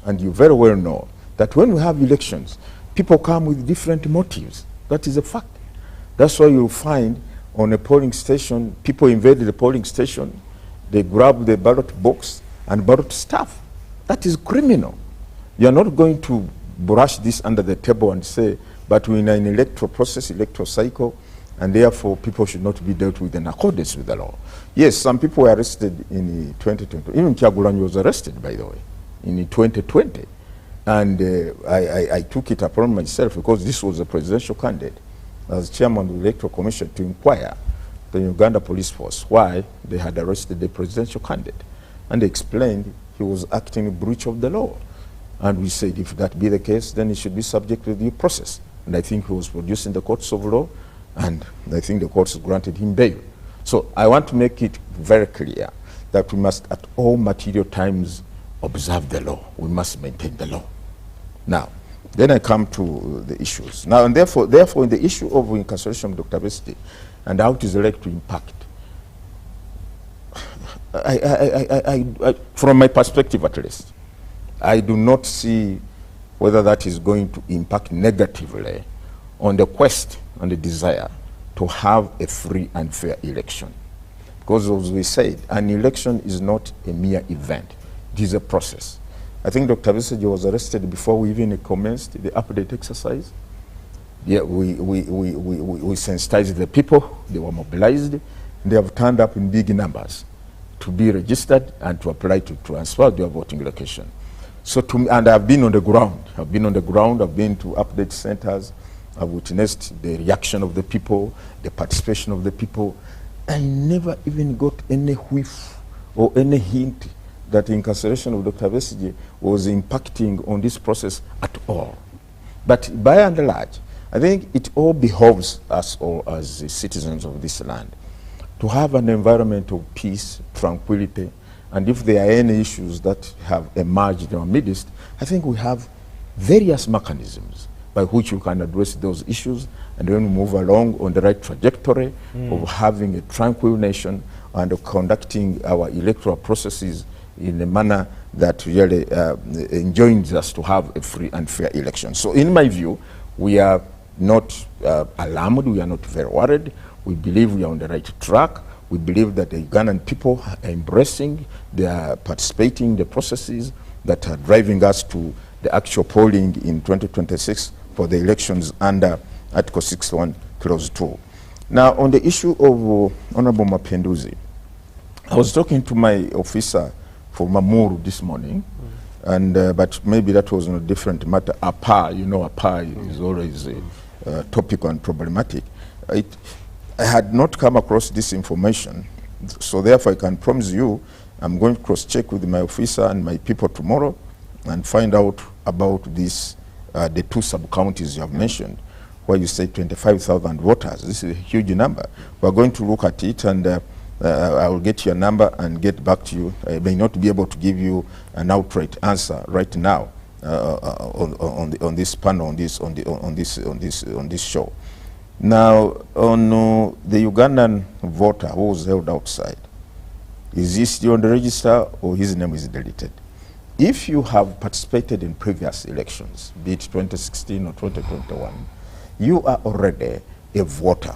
and you very well know that when we have elections, people come with different motives. That is a fact. That's why you'll find on a polling station, people invade the polling station, they grab the ballot box and ballot stuff. That is criminal. You're not going to brush this under the table and say, but we're in an electoral process, electoral cycle, and therefore people should not be dealt with in accordance with the law. Yes, some people were arrested in 2020. Even 𝐾𝐞𝐦𝐽 was arrested, by the way, in 2020. And I took it upon myself, because this was a presidential candidate, as chairman of the Electoral Commission, to inquire the Uganda police force why they had arrested the presidential candidate. And they explained he was acting in breach of the law. And we said, if that be the case, then he should be subject to due process. And I think he was produced in the courts of law, and I think the courts granted him bail. So I want to make it very clear that we must at all material times observe the law. We must maintain the law. Now, then I come to the issues. Now, and therefore in the issue of incarceration of Dr. Besigye and how it is likely to impact, from my perspective at least, I do not see whether that is going to impact negatively on the quest and the desire to have a free and fair election. Because as we said, an election is not a mere event. It is a process. I think Dr. Besigye was arrested before we even commenced the update exercise. Yeah, we sensitized the people, they were mobilized, and they have turned up in big numbers to be registered and to apply to transfer their voting location. So and I've been on the ground. I've been to update centers. I've witnessed the reaction of the people, the participation of the people. I never even got any whiff or any hint that the incarceration of Dr. Besigye was impacting on this process at all. But by and large, I think it all behoves us all as the citizens of this land to have an environment of peace, tranquility, and if there are any issues that have emerged in our midst, I think we have various mechanisms by which we can address those issues and then move along on the right trajectory of having a tranquil nation and conducting our electoral processes in a manner that really enjoins us to have a free and fair election. So in my view, we are not alarmed, we are not very worried. We believe we are on the right track. We believe that the Ugandan people are embracing, they are participating in the processes that are driving us to the actual polling in 2026 for the elections under Article 61, Clause 2. Now, on the issue of Honorable Mapenduzi, I was talking to my officer for Mamuru this morning, and but maybe that was on a different matter. APA, you know, APA is always topical and problematic. I had not come across this information, so therefore I can promise you I'm going to cross-check with my officer and my people tomorrow and find out about this, the two sub-counties you have mentioned, where you say 25,000 voters. This is a huge number. We're going to look at it, and I will get your number and get back to you. I may not be able to give you an outright answer right now on this panel, on this show. Now, on the Ugandan voter who was held outside, is he still on the register or his name is deleted? If you have participated in previous elections, be it 2016 or 2021, you are already a voter.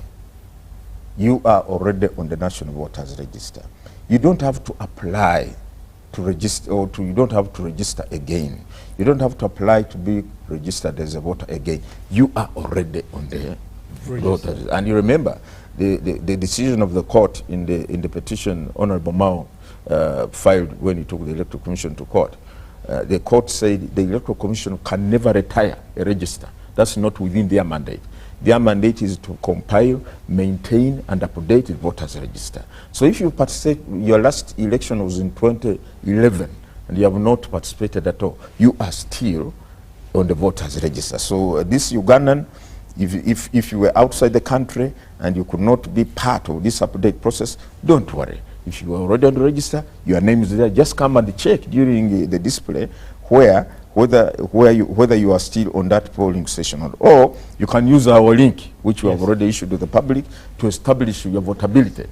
You are already on the National Voters Register. You don't have to apply to register, or you don't have to register again. You don't have to apply to be registered as a voter again. You are already on the voters. And you remember the decision of the court in the petition Honorable Mao filed when he took the Electoral Commission to court. The court said the Electoral Commission can never retire a register. That's not within their mandate. Their mandate is to compile, maintain, and update the voters register. So if you participate, your last election was in 2011, and you have not participated at all, you are still on the voters register. So this Ugandan, if you were outside the country and you could not be part of this update process, don't worry. If you are already on the register, your name is there. Just come and check during the display whether you are still on that polling station, or you can use our link, which we have already issued to the public, to establish your votability.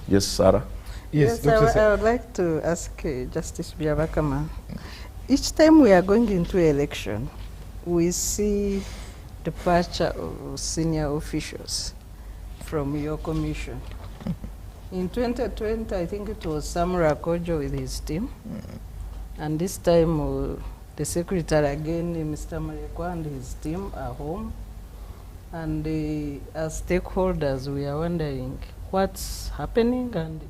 Yes, Sarah? Yes, I would like to ask Justice Byabakama. Each time we are going into election, we see departure of senior officials from your commission. In 2020, I think it was Samura Kojo with his team. And this time, the secretary again, Mr. Marekwa and his team are home. And as stakeholders, we are wondering what's happening and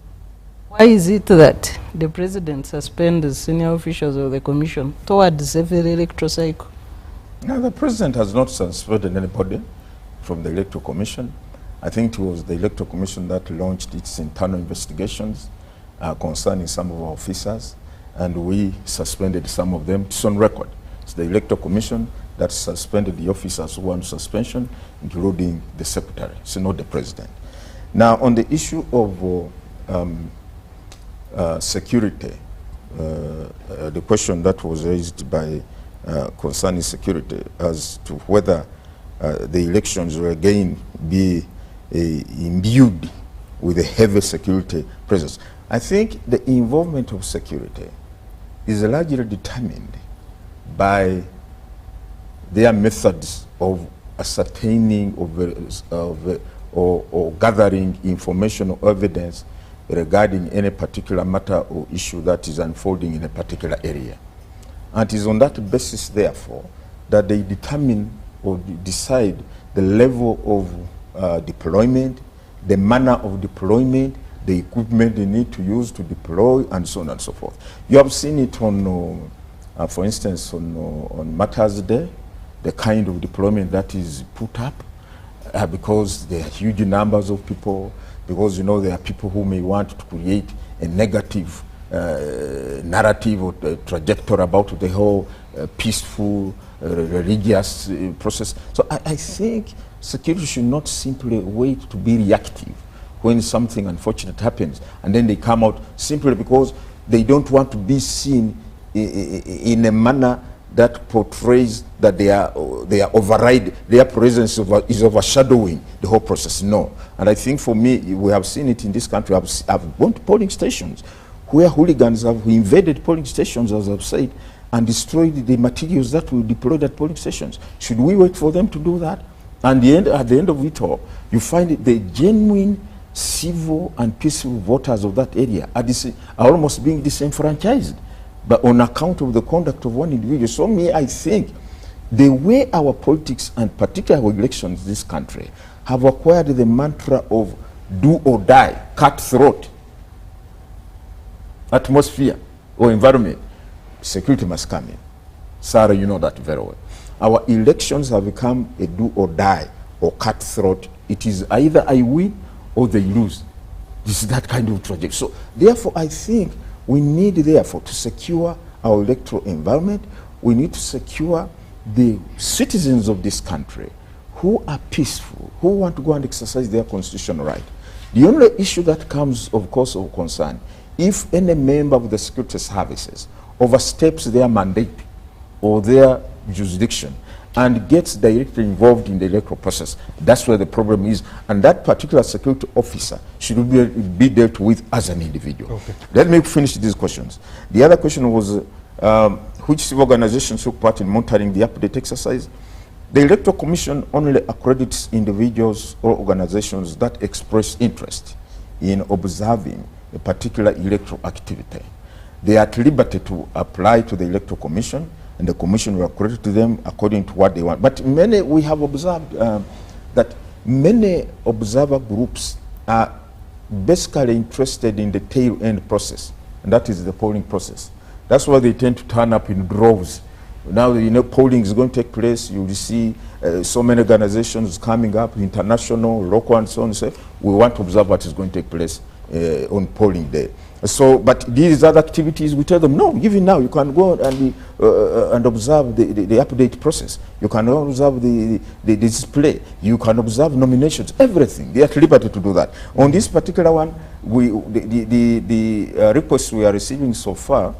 why is it that the president suspends the senior officials of the commission towards every electoral cycle? No, the president has not suspended anybody from the Electoral Commission. I think it was the Electoral Commission that launched its internal investigations concerning some of our officers, and we suspended some of them. It's on record. It's the Electoral Commission that suspended the officers who were on suspension, including the secretary, so not the president. Now, on the issue of security, the question that was raised by concerning security as to whether the elections will again be imbued with a heavy security presence. I think the involvement of security is largely determined by their methods of ascertaining or gathering information or evidence regarding any particular matter or issue that is unfolding in a particular area. And it is on that basis, therefore, that they determine or decide the level of deployment, the manner of deployment, the equipment they need to use to deploy, and so on and so forth. You have seen it on, for instance, on Martyrs' Day, the kind of deployment that is put up, because there are huge numbers of people, because, you know, there are people who may want to create a negative narrative or trajectory about the whole peaceful religious process. So I think security should not simply wait to be reactive when something unfortunate happens, and then they come out simply because they don't want to be seen in a manner that portrays that they are override, their presence is overshadowing the whole process. No. And I think for me, we have seen it in this country. I've gone to polling stations where hooligans have invaded polling stations, as I've said, and destroyed the materials that we deployed at polling stations. Should we wait for them to do that? And at the end of it all, you find it, the genuine civil and peaceful voters of that area are almost being disenfranchised, but on account of the conduct of one individual. So I think the way our politics, and particularly our elections in this country, have acquired the mantra of do or die, cutthroat atmosphere or environment, security must come in. Sarah, you know that very well. Our elections have become a do or die or cutthroat. It is either I win or they lose. This is that kind of trajectory. So therefore, I think we need, therefore, to secure our electoral environment. We need to secure the citizens of this country who are peaceful, who want to go and exercise their constitutional right. The only issue that comes, of course, of concern, if any member of the security services oversteps their mandate or their jurisdiction and gets directly involved in the electoral process, that's where the problem is. And that particular security officer should be dealt with as an individual. Okay. Let me finish these questions. The other question was, which civil organizations took part in monitoring the update exercise? The Electoral Commission only accredits individuals or organizations that express interest in observing a particular electoral activity. They are at liberty to apply to the Electoral Commission, and the Commission will accredit to them according to what they want. But we have observed that many observer groups are basically interested in the tail end process, and that is the polling process. That's why they tend to turn up in droves. Now, you know, polling is going to take place. You will see so many organizations coming up, international, local, and so on. So we want to observe what is going to take place on polling day. So, but these other activities, we tell them, no, even now, you can go and observe the update process. You can observe the display. You can observe nominations, everything. They are at liberty to do that. On this particular one, the requests we are receiving so far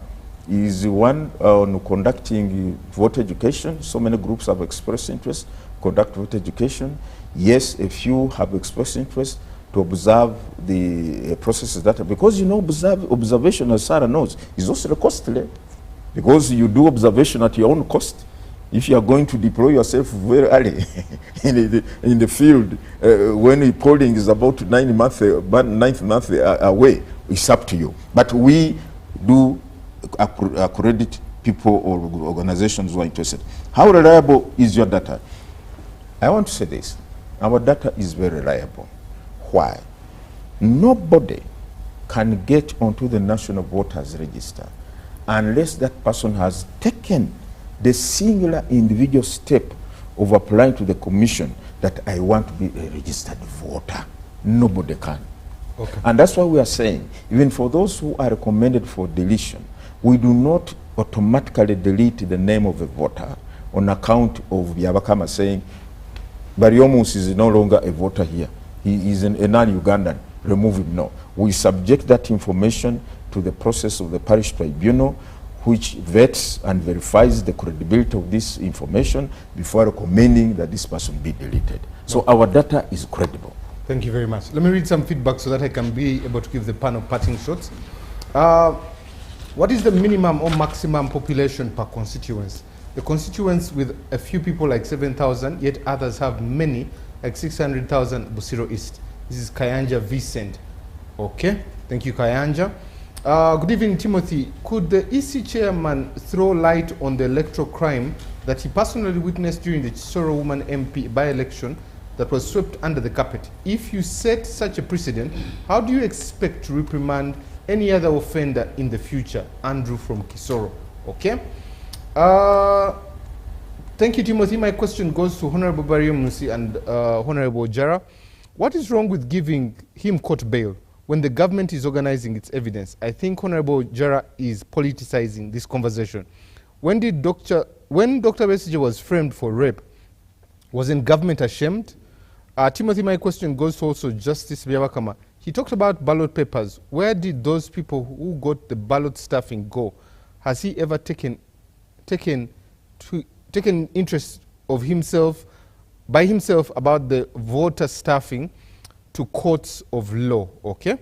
is one on conducting voter education. So many groups have expressed interest, conduct voter education. Yes, a few have expressed interest to observe the processes that, because you know, observation, as Sarah knows, is also costly, because you do observation at your own cost. If you are going to deploy yourself very early in the field, when the polling is about 9th month away, it's up to you. But we do accredit people or organizations who are interested. How reliable is your data? I want to say this. Our data is very reliable. Why? Nobody can get onto the National Voters Register unless that person has taken the singular individual step of applying to the commission that I want to be a registered voter. Nobody can. Okay. And that's why we are saying, even for those who are recommended for deletion, we do not automatically delete the name of a voter on account of 𝐒𝐃𝐽𝐻 saying, Bariomus is no longer a voter here. He is a non-Ugandan. Remove him. No. We subject that information to the process of the parish tribunal, which vets and verifies the credibility of this information before recommending that this person be deleted. So our data is credible. Thank you very much. Let me read some feedback so that I can be able to give the panel parting shots. What is the minimum or maximum population per constituency? The constituents with a few people like 7,000, yet others have many, like 600,000 Busiro East. This is 𝐾𝐽𝐻𝐫 Vicent. Okay, thank you, 𝐾𝐽𝐻𝐫. Good evening, Timothy. Could the EC chairman throw light on the electoral crime that he personally witnessed during the Kisoro Woman MP by-election that was swept under the carpet? If you set such a precedent, how do you expect to reprimand any other offender in the future? Andrew from Kisoro. Okay. Thank you, Timothy. My question goes to Honorable Barrio Musi and Honorable Jara. What is wrong with giving him court bail when the government is organizing its evidence? I think Honorable Jara is politicizing this conversation. When Dr. Besigye was framed for rape, wasn't government ashamed? Timothy, my question goes to also Justice Byabakama. He talked about ballot papers. Where did those people who got the ballot stuffing go? Has he ever taken interest of himself, by himself, about the voter staffing to courts of law? Okay.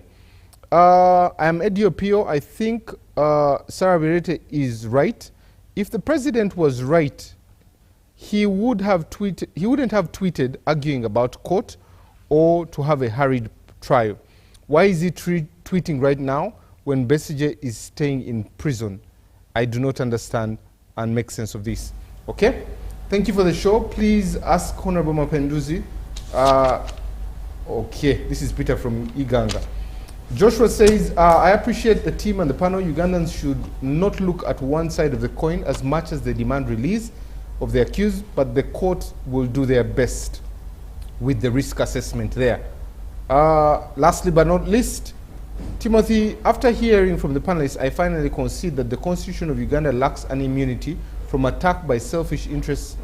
I am Eddie Opio. I think Sarah Birete is right. If the president was right, he wouldn't have tweeted arguing about court or to have a hurried trial. Why is he tweeting right now when Besigye is staying in prison? I do not understand and make sense of this. Okay? Thank you for the show. Please ask Honorable Mapenduzi. Okay, this is Peter from Iganga. Joshua says, I appreciate the team and the panel. Ugandans should not look at one side of the coin as much as they demand release of the accused, but the court will do their best with the risk assessment there. Lastly but not least, Timothy, after hearing from the panelists, I finally concede that the Constitution of Uganda lacks an immunity from attack by selfish interests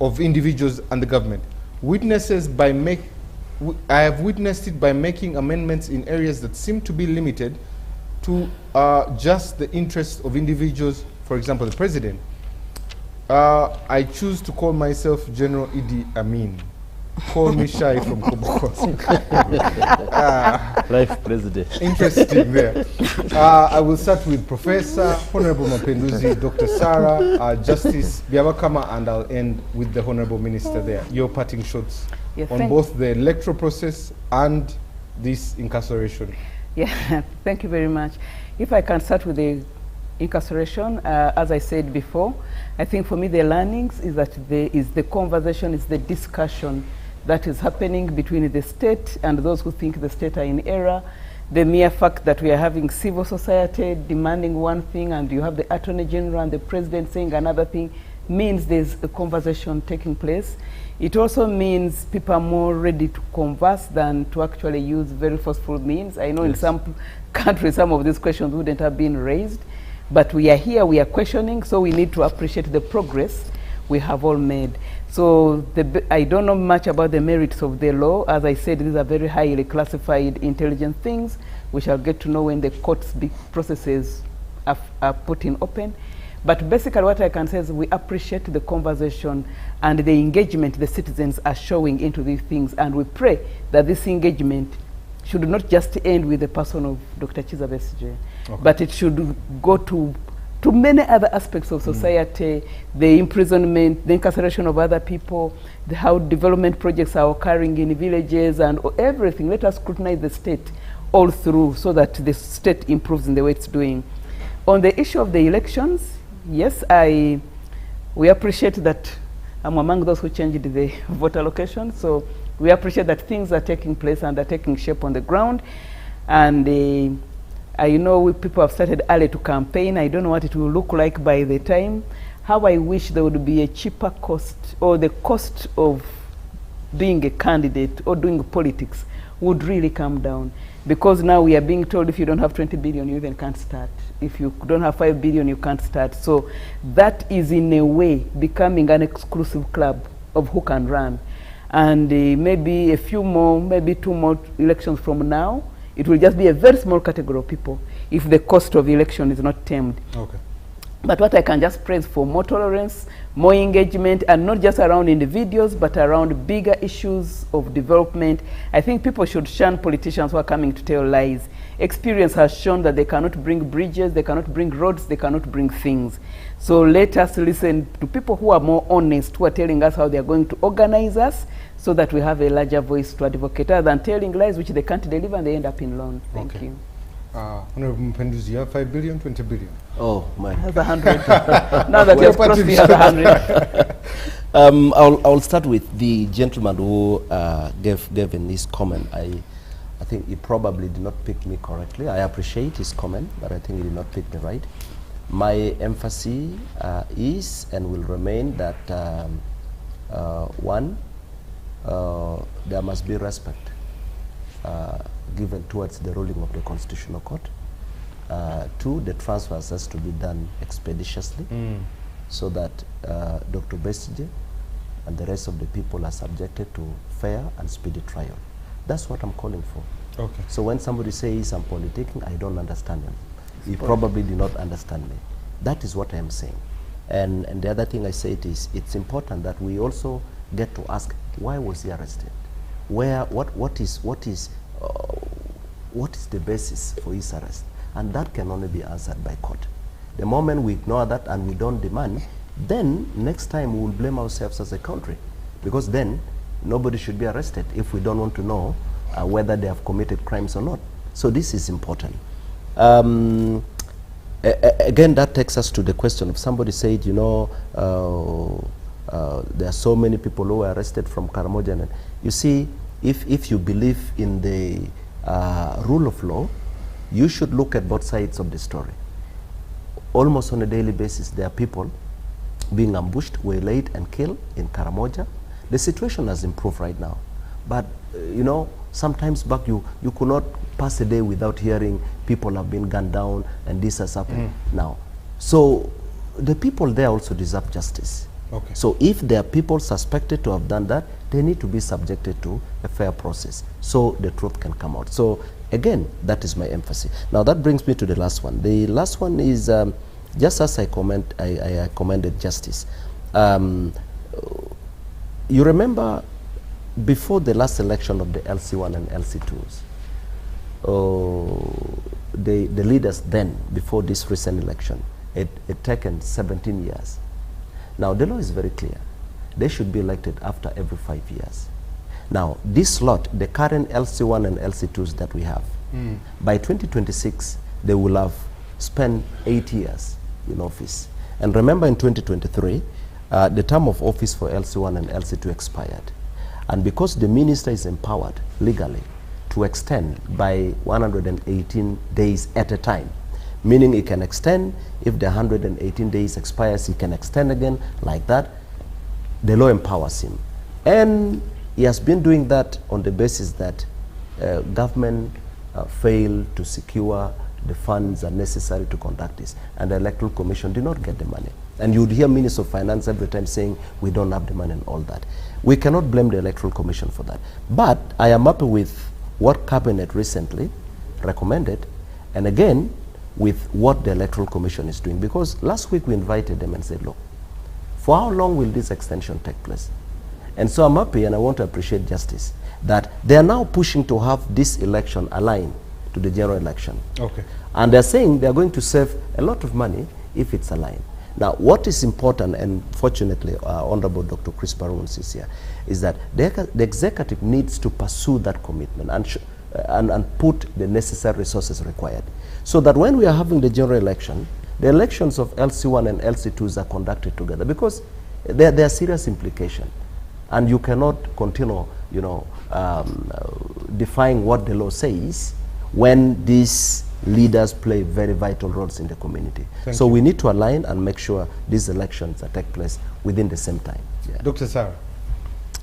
of individuals and the government. I have witnessed it by making amendments in areas that seem to be limited to just the interests of individuals, for example, the president. I choose to call myself General Idi Amin. Call me Shai from Koboko. Life president. Interesting there. I will start with Professor, Honorable Mapenduzi, Dr. Sarah, Justice Byabakama, and I'll end with the Honorable Minister there. Your parting shots on both the electoral process and this incarceration. Yeah, thank you very much. If I can start with the incarceration, as I said before, I think for me the learnings is that there is the conversation, is the discussion that is happening between the state and those who think the state are in error, the mere fact that we are having civil society demanding one thing and you have the Attorney General and the President saying another thing means there's a conversation taking place. It also means people are more ready to converse than to actually use very forceful means. I know in some countries some of these questions wouldn't have been raised, but we are here, we are questioning, so we need to appreciate the progress we have all made. So I don't know much about the merits of the law. As I said, these are very highly classified intelligence things. We shall get to know when the court's processes are put in open. But basically what I can say is we appreciate the conversation and the engagement the citizens are showing into these things, and we pray that this engagement should not just end with the person of Dr. Kizza Besigye, but it should go to many other aspects of society, the imprisonment, the incarceration of other people, how development projects are occurring in villages and everything. Let us scrutinize the state all through so that the state improves in the way it's doing. On the issue of the elections, yes, we appreciate that I'm among those who changed the voter allocation. So we appreciate that things are taking place and are taking shape on the ground. And I know people have started early to campaign. I don't know what it will look like by the time. How I wish there would be a cheaper cost, or the cost of being a candidate or doing politics would really come down. Because now we are being told if you don't have 20 billion, you even can't start. If you don't have 5 billion, you can't start. So that is in a way becoming an exclusive club of who can run. And maybe a few more, maybe 2 more elections from now, it will just be a very small category of people if the cost of election is not tamed. Okay. But what I can just praise for more tolerance, more engagement, and not just around individuals, but around bigger issues of development. I think people should shun politicians who are coming to tell lies. Experience has shown that they cannot bring bridges, they cannot bring roads, they cannot bring things. So let us listen to people who are more honest, who are telling us how they are going to organize us, so that we have a larger voice to advocate, rather than telling lies which they can't deliver and they end up in loan. Thank you. Honorable Mpenduzi, you have 5 billion, 20 billion? Oh, my. Has 100. Now that you've crossed, he has 100. I'll start with the gentleman who gave in his comment. I think he probably did not pick me correctly. I appreciate his comment, but I think he did not pick me right. My emphasis is and will remain that one, there must be respect given towards the ruling of the Constitutional Court. 2, the transfers has to be done expeditiously so that Dr. Besigye and the rest of the people are subjected to fair and speedy trial. That's what I'm calling for. Okay. So when somebody says I'm politicking, I don't understand him. He probably did not understand me. That is what I am saying. And the other thing I say is it's important that we also get to ask, why was he arrested? What is the basis for his arrest? And that can only be answered by court. The moment we ignore that and we don't demand, then next time we will blame ourselves as a country, because then nobody should be arrested if we don't want to know whether they have committed crimes or not. So this is important. Again, that takes us to the question of somebody said, you know, there are so many people who were arrested from Karamoja. You see, if you believe in the rule of law, you should look at both sides of the story. Almost on a daily basis, there are people being ambushed, waylaid, and killed in Karamoja. The situation has improved right now. But, you know, sometimes back you could not pass a day without hearing people have been gunned down and this has happened now. So the people there also deserve justice. Okay. So if there are people suspected to have done that, they need to be subjected to a fair process so the truth can come out. So again, that is my emphasis. Now that brings me to the last one. The last one is just as I commended justice. You remember before the last election of the LC1 and LC2s, the leaders then, before this recent election, it taken 17 years. Now the law is very clear. They should be elected after every 5 years. Now this lot, the current LC1 and LC2s that we have, by 2026, they will have spent 8 years in office. And remember in 2023, the term of office for LC1 and LC2 expired. And because the minister is empowered legally to extend by 118 days at a time, meaning he can extend. If the 118 days expires, he can extend again like that. The law empowers him. And he has been doing that on the basis that government failed to secure the funds that are necessary to conduct this. And the Electoral Commission did not get the money. And you would hear Minister of Finance every time saying, we don't have the money and all that. We cannot blame the Electoral Commission for that. But I am happy with what Cabinet recently recommended, and again, with what the Electoral Commission is doing. Because last week we invited them and said, look, for how long will this extension take place? And so I'm happy, and I want to appreciate Justice, that they are now pushing to have this election aligned to the general election. Okay. And they're saying they're going to save a lot of money if it's aligned. Now, what is important, and fortunately, Honorable Dr. Chris Barons is here, is that the executive needs to pursue that commitment and put the necessary resources required. So that when we are having the general election, the elections of LC1 and LC2s are conducted together, because there are serious implications. And you cannot continue, you know, defying what the law says when these leaders play very vital roles in the community. So we need to align and make sure these elections that take place within the same time. Yeah. Dr. Sarah.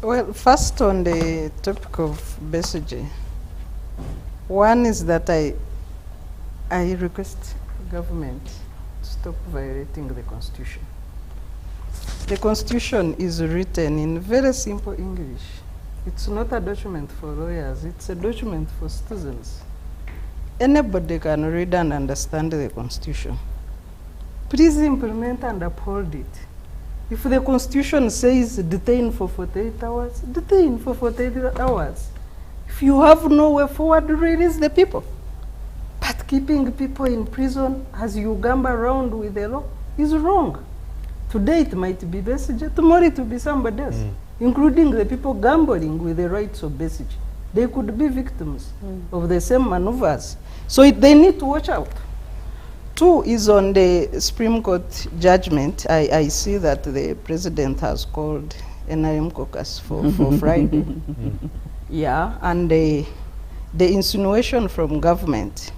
Well, first on the topic of Besigye, one is that I request government to stop violating the Constitution. The Constitution is written in very simple English. It's not a document for lawyers, it's a document for citizens. Anybody can read and understand the Constitution. Please implement and uphold it. If the Constitution says detain for 48 hours, detain for 48 hours. If you have no way forward, release the people. But keeping people in prison as you gamble around with the law is wrong. Today it might be Besigye, tomorrow it will be somebody else, including the people gambling with the rights of Besigye. They could be victims of the same maneuvers. So they need to watch out. Two is on the Supreme Court judgment. I see that the President has called NRM caucus for Friday. Yeah, and the insinuation from government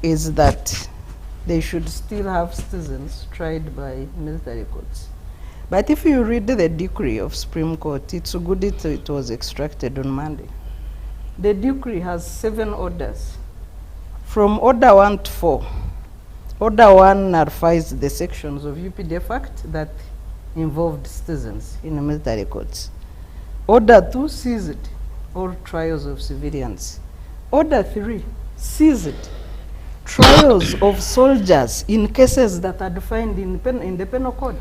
is that they should still have citizens tried by military courts. But if you read the decree of Supreme Court, it's good it was extracted on Monday. The decree has 7 orders. From Order 1 to 4, Order 1 nullifies the sections of UPDF Act that involved citizens in the military courts. Order 2 seized all trials of civilians. Order 3 seized trials of soldiers in cases that are defined in the penal code.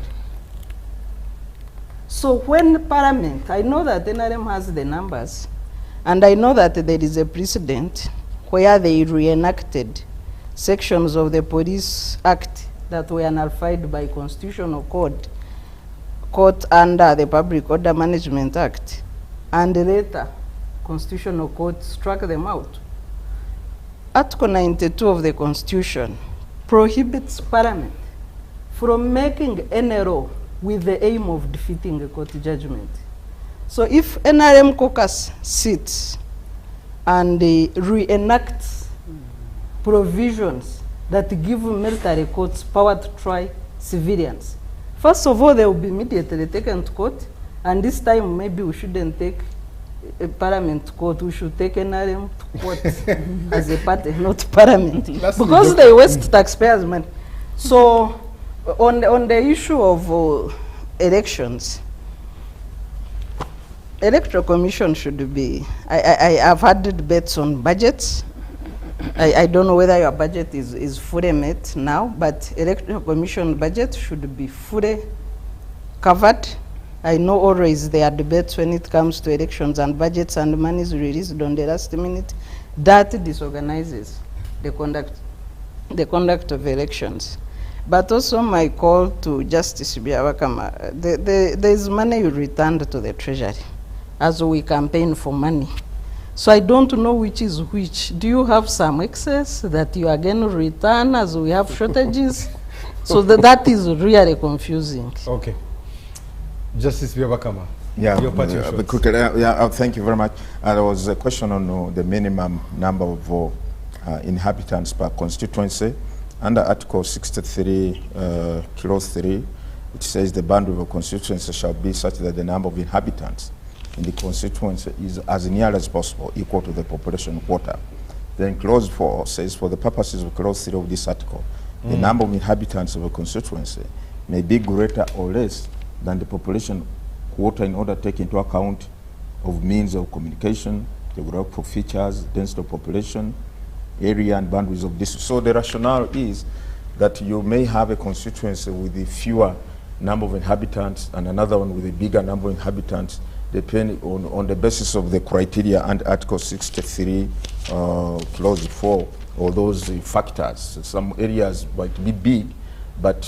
So when Parliament, I know that NRM has the numbers, and I know that there is a precedent where they reenacted sections of the Police Act that were nullified by constitutional court under the Public Order Management Act, and later constitutional court struck them out. Article 92 of the Constitution prohibits Parliament from making any law with the aim of defeating a court judgment. So if NRM caucus sits and reenacts provisions that give military courts power to try civilians, first of all, they will be immediately taken to court, and this time maybe we shouldn't take a Parliament court, we should take NRM to court as a party, not Parliament, because they waste taxpayers' money. So on the issue of elections, Electoral Commission should be, I have had debates on budgets. I don't know whether your budget is fully met now, but Electoral Commission budget should be fully covered. I know always there are debates when it comes to elections and budgets and money is released on the last minute. That disorganizes the conduct of elections. But also my call to Justice Biawakama, there is money you returned to the Treasury as we campaign for money. So I don't know which is which. Do you have some excess that you again return as we have shortages? So that is really confusing. Okay. Justice Biawakama. Yeah, your party quickly, thank you very much. There was a question on the minimum number of inhabitants per constituency. Under Article 63, Clause 3, which says the boundary of a constituency shall be such that the number of inhabitants in the constituency is as near as possible equal to the population quota. Then Clause 4 says, for the purposes of Clause 3 of this article, the number of inhabitants of a constituency may be greater or less than the population quota in order to take into account of means of communication, geographical features, density of population, area and boundaries of district. So the rationale is that you may have a constituency with a fewer number of inhabitants and another one with a bigger number of inhabitants, depending on the basis of the criteria and Article 63, Clause 4, or those factors. Some areas might be big, but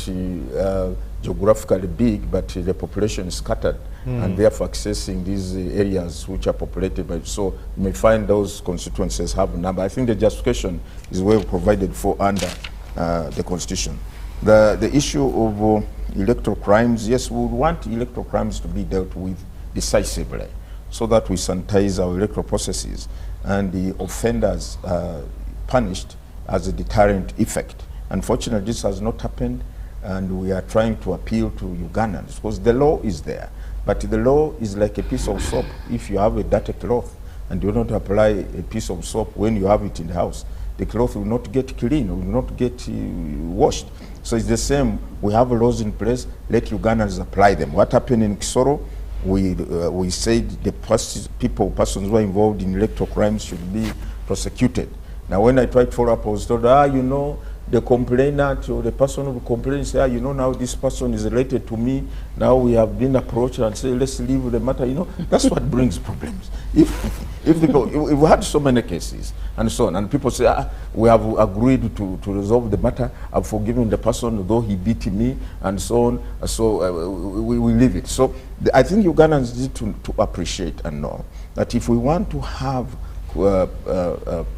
geographically big, but the population is scattered, and therefore accessing these areas which are populated by. So you may find those constituencies have a number. I think the justification is well provided for under the Constitution. The issue of electoral crimes, yes, we would want electoral crimes to be dealt with decisively, so that we sanitize our electoral processes and the offenders punished as a deterrent effect. Unfortunately, this has not happened, and we are trying to appeal to Ugandans, because the law is there, but the law is like a piece of soap. If you have a dirty cloth and you don't apply a piece of soap when you have it in the house, the cloth will not get clean, will not get washed. So it's the same. We have laws in place, let Ugandans apply them. What happened in Kisoro, we said the persons who are involved in electoral crimes should be prosecuted. Now when I tried to follow up, I was told, you know, the complainant or the person who complains say, you know, now this person is related to me, now we have been approached and say, let's leave the matter, you know. That's what brings problems. If we had so many cases and so on, and people say, we have agreed to resolve the matter, I've forgiven the person though he beat me and so on, so we leave it. So I think Ugandans need to appreciate and know that if we want to have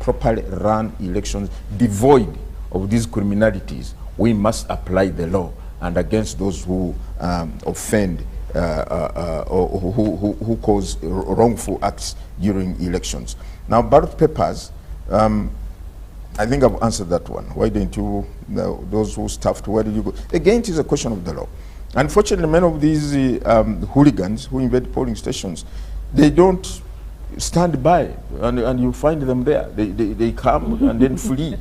properly run elections devoid of these criminalities, we must apply the law, and against those who offend or who cause wrongful acts during elections. Now, ballot papers, I think I've answered that one. Why didn't you, those who staffed, where did you go? Again, it is a question of the law. Unfortunately, many of these hooligans who invade polling stations, they don't stand by, and you find them there. They come and then flee.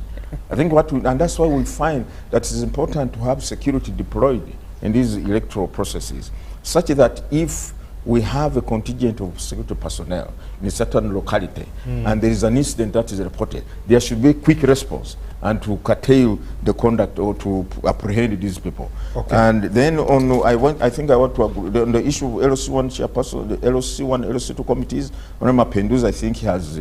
I think and that's why we find that it's important to have security deployed in these electoral processes, such that if we have a contingent of security personnel in a certain locality and there is an incident that is reported, there should be a quick response and to curtail the conduct or to apprehend these people. Okay. And then I think I want to agree on the issue of LOC1 chairperson, the LOC1, LOC2 committees. Honorable Penduz, I think he has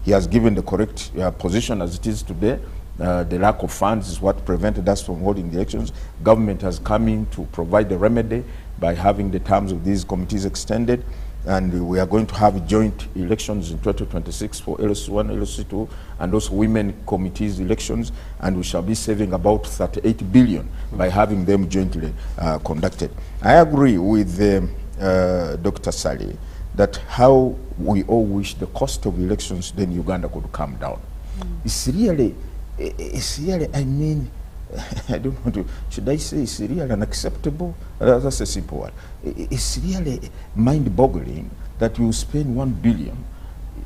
he has given the correct position as it is today. The lack of funds is what prevented us from holding the elections. Government has come in to provide the remedy by having the terms of these committees extended, and we are going to have joint elections in 2026 for LOC1, LOC2, and also women committees elections, and we shall be saving about 38 billion by having them jointly conducted. I agree with Dr. Sali that how we all wish the cost of elections in Uganda could come down. It's really, I mean, I don't want to, should I say it's really unacceptable? That's a simple one. It's really mind-boggling that you spend 1 billion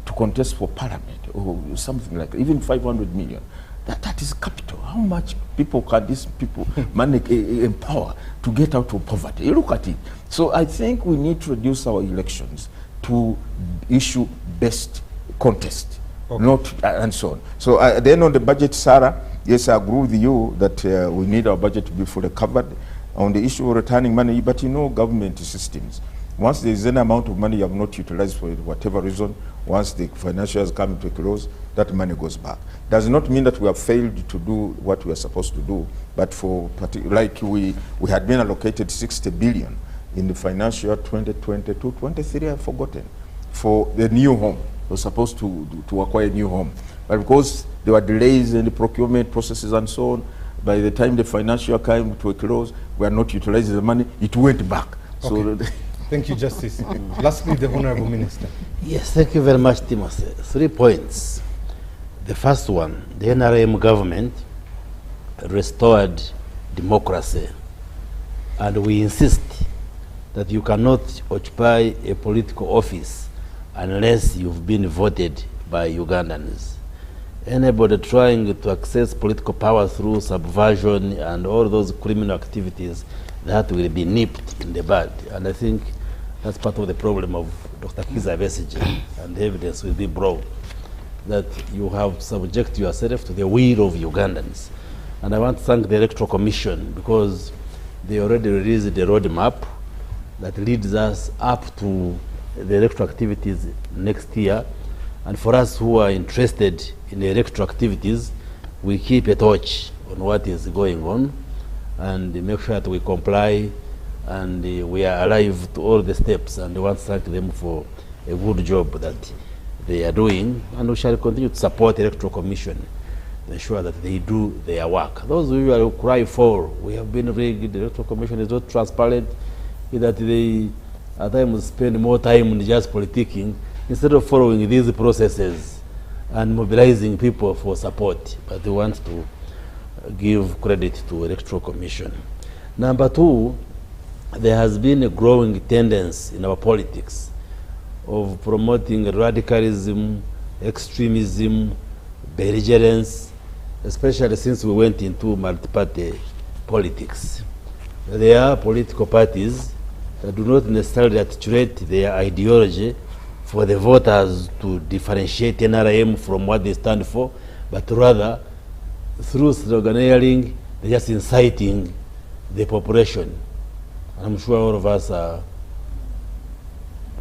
to contest for parliament or something like that, even 500 million. That is capital. How much people can these people empower to get out of poverty? You look at it. So I think we need to reduce our elections to issue-based contest, not and so on. So then on the budget, Sarah, yes, I agree with you that we need our budget to be fully covered. On the issue of returning money, but you know government systems. Once there is any amount of money you have not utilized for whatever reason, once the financial has come to a close, that money goes back. Does not mean that we have failed to do what we are supposed to do, but for like we had been allocated 60 billion in the financial year 2022-23, I've forgotten, for the new home. We were supposed to acquire a new home. But because there were delays in the procurement processes and so on, By the time the financial came to a close, we are not utilizing the money, it went back. Okay. So thank you, Justice. Lastly, the Honorable Minister. Yes, thank you very much, Timothy. 3 points. The first one, the NRM government restored democracy, and we insist that you cannot occupy a political office unless you've been voted by Ugandans. Anybody trying to access political power through subversion and all those criminal activities, that will be nipped in the bud. And I think that's part of the problem of Dr. Kizza Besigye, and the evidence will be brought that you have subject yourself to the will of Ugandans. And I want to thank the Electoral Commission because they already released the roadmap that leads us up to the electoral activities next year. And for us who are interested in the electoral activities, we keep a touch on what is going on and make sure that we comply and we are alive to all the steps. And I want to thank them for a good job that they are doing. And we shall continue to support the Electoral Commission to ensure that they do their work. Those who usually cry for, we have been rigged, the Electoral Commission is not transparent, that they at times spend more time in just politicking instead of following these processes and mobilizing people for support. But they want to give credit to Electoral Commission. Number 2, there has been a growing tendency in our politics of promoting radicalism, extremism, belligerence, especially since we went into multi-party politics. There are political parties that do not necessarily articulate their ideology for the voters to differentiate NRM from what they stand for, but rather through sloganeering, they're just inciting the population. I'm sure all of us are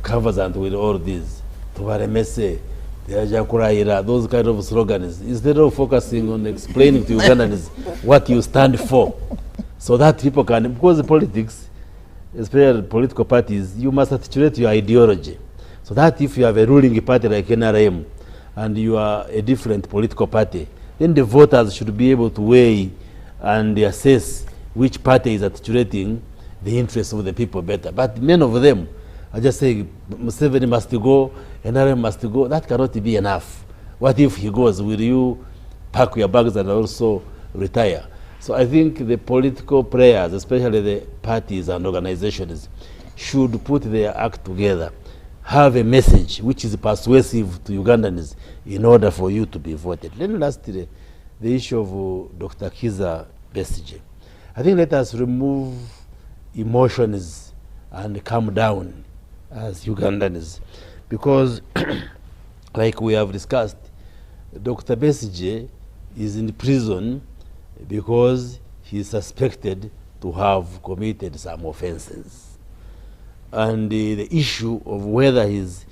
conversant with all these. Those kind of slogans, instead of focusing on explaining to Ugandans what you stand for, so that people can, because the politics, especially political parties, you must articulate your ideology. So that if you have a ruling party like NRM and you are a different political party, then the voters should be able to weigh and assess which party is articulating the interests of the people better. But many of them are just saying Museveni must go, NRM must go. That cannot be enough. What if he goes? Will you pack your bags and also retire? So I think the political players, especially the parties and organizations, should put their act together, have a message which is persuasive to Ugandans in order for you to be voted. Then lastly, the issue of Dr. Kizza Besigye. I think let us remove emotions and calm down as Ugandans, because like we have discussed, Dr. Besigye is in prison because he is suspected to have committed some offenses. And the issue of whether he's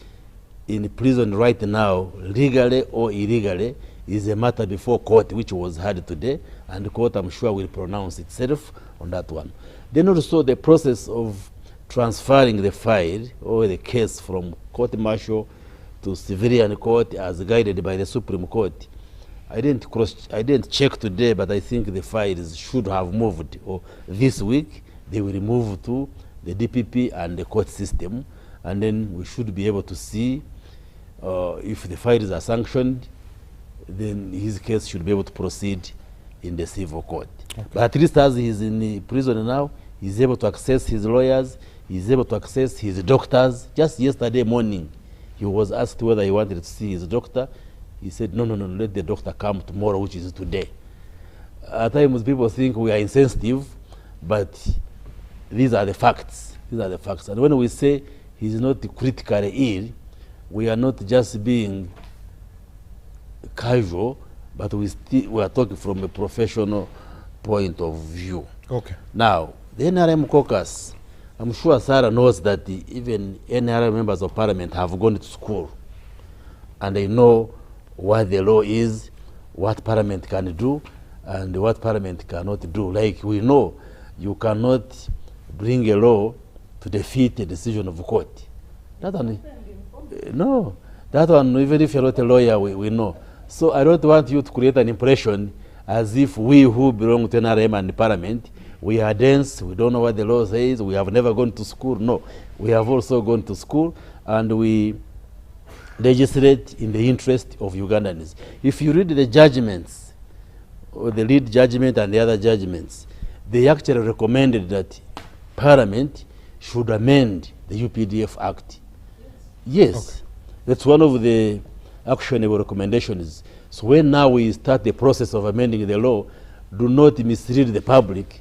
in prison right now, legally or illegally, is a matter before court, which was heard today, and the court, I'm sure, will pronounce itself on that one. Then also the process of transferring the file or the case from court-martial to civilian court as guided by the Supreme Court. I didn't check today, but I think the files should have moved, or this week they will move to the DPP and the court system, and then we should be able to see if the files are sanctioned, then his case should be able to proceed in the civil court. Okay. But at least as he's in prison now, he's able to access his lawyers, he's able to access his doctors. Just yesterday morning, he was asked whether he wanted to see his doctor. He said, no, let the doctor come tomorrow, which is today. At times people think we are insensitive, but these are the facts. These are the facts. And when we say he's not critically ill, we are not just being casual, but we are talking from a professional point of view. Okay. Now, the NRM caucus, I'm sure Sarah knows that even NRM members of parliament have gone to school, and they know what the law is, what parliament can do, and what parliament cannot do. Like we know, you cannot bring a law to defeat a decision of court. That one, no, that one, even if you're not a lawyer, we know. So I don't want you to create an impression as if we who belong to NRM and Parliament, we are dense, we don't know what the law says, we have never gone to school. No, we have also gone to school, and we legislate in the interest of Ugandans. If you read the judgments, or the lead judgment and the other judgments, they actually recommended that Parliament should amend the UPDF Act. Yes, okay. That's one of the actionable recommendations. So when now we start the process of amending the law, do not mislead the public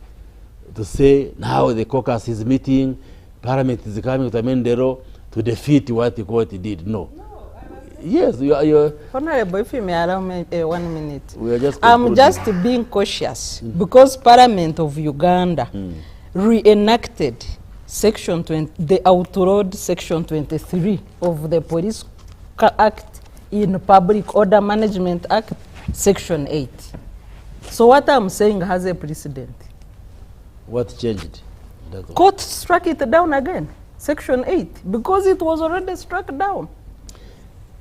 to say now the caucus is meeting, Parliament is coming to amend the law to defeat what the court did. No. Yes, you're Honorable, if you may allow me 1 minute. We are just I'm just being cautious because Parliament of Uganda reenacted Section 20, the outlawed Section 23 of the Police Act in Public Order Management Act, Section 8. So what I'm saying has a precedent. What changed? Court struck it down again, Section 8, because it was already struck down.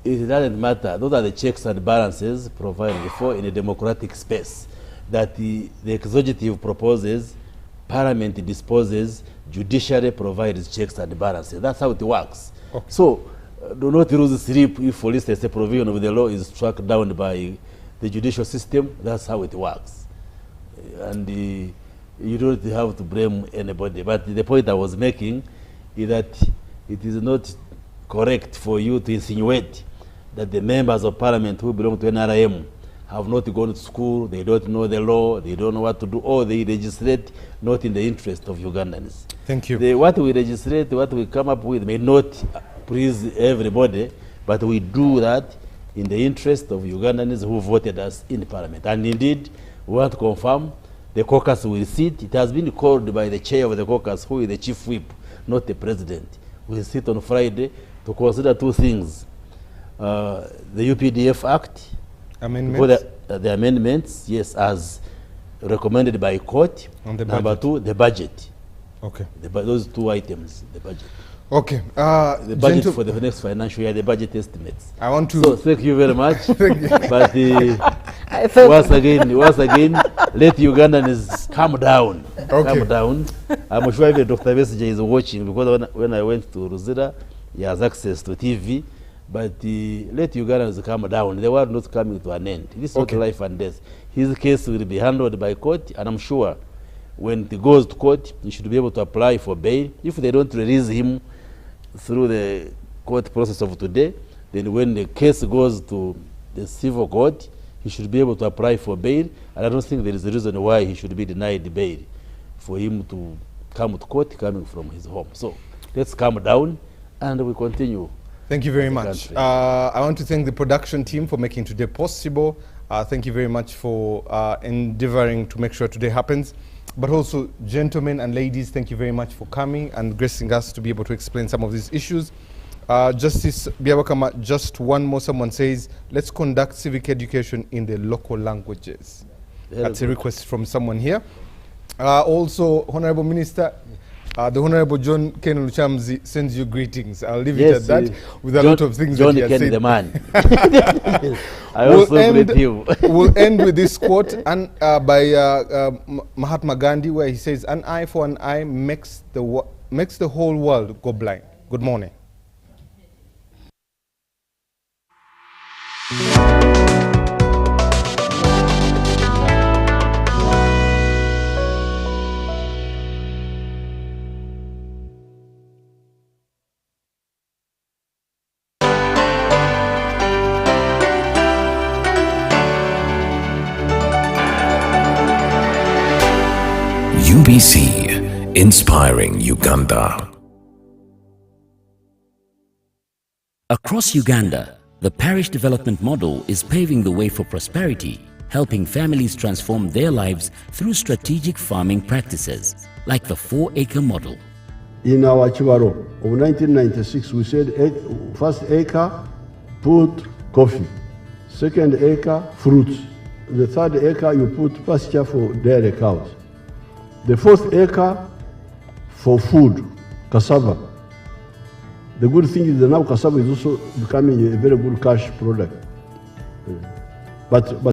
It doesn't matter. Those are the checks and balances provided for in a democratic space. That the executive proposes, Parliament disposes, judiciary provides checks and balances. That's how it works. Okay. So do not lose sleep if, for instance, a provision of the law is struck down by the judicial system. That's how it works. And you don't have to blame anybody. But the point I was making is that it is not correct for you to insinuate that the members of Parliament who belong to NRM have not gone to school, they don't know the law, they don't know what to do, or they legislate not in the interest of Ugandans. Thank you. What we legislate, what we come up with may not please everybody, but we do that in the interest of Ugandans who voted us in Parliament. And indeed, we want to confirm the caucus will sit. It has been called by the chair of the caucus, who is the chief whip, not the president. We will sit on Friday to consider two things. The UPDF Act, amendments. The amendments, yes, as recommended by court. On the Number budget. two, the budget. Okay. Those two items, the budget. Okay. The budget for the next financial year, the budget estimates. I want to. So thank you very much. But once again, let Ugandans calm down. Okay. Calm down. I'm sure even Dr. Besigye is watching, because when I went to Ruzira, he has access to TV. But let Ugandans calm down. The world not coming to an end. This is not life and death. His case will be handled by court, and I'm sure when it goes to court, he should be able to apply for bail. If they don't release him through the court process of today, then when the case goes to the civil court, he should be able to apply for bail. And I don't think there is a reason why he should be denied bail for him to come to court coming from his home. So let's calm down and we continue. Thank you very much. I want to thank the production team for making today possible. Thank you very much for endeavoring to make sure today happens. But also, gentlemen and ladies, thank you very much for coming and gracing us to be able to explain some of these issues. Justice Biabakama, just one more, someone says, let's conduct civic education in the local languages. That's a request from someone here. Also, Honorable Minister, the Honorable John 𝐶𝐞𝐦𝐢𝐳 sends you greetings. I'll leave it at that with a lot of things John that he has said. The man. I also greet you. We'll end with this quote by Mahatma Gandhi, where he says, "An eye for an eye makes the whole world go blind." Good morning. UBC, inspiring Uganda. Across Uganda, the parish development model is paving the way for prosperity, helping families transform their lives through strategic farming practices, like the 4-acre model. In our 𝐒𝐴𝐲𝐲 of 1996, we said first acre, put coffee. Second acre, fruits. The third acre, you put pasture for dairy cows. The fourth acre, for food, cassava. The good thing is that now cassava is also becoming a very good cash product. But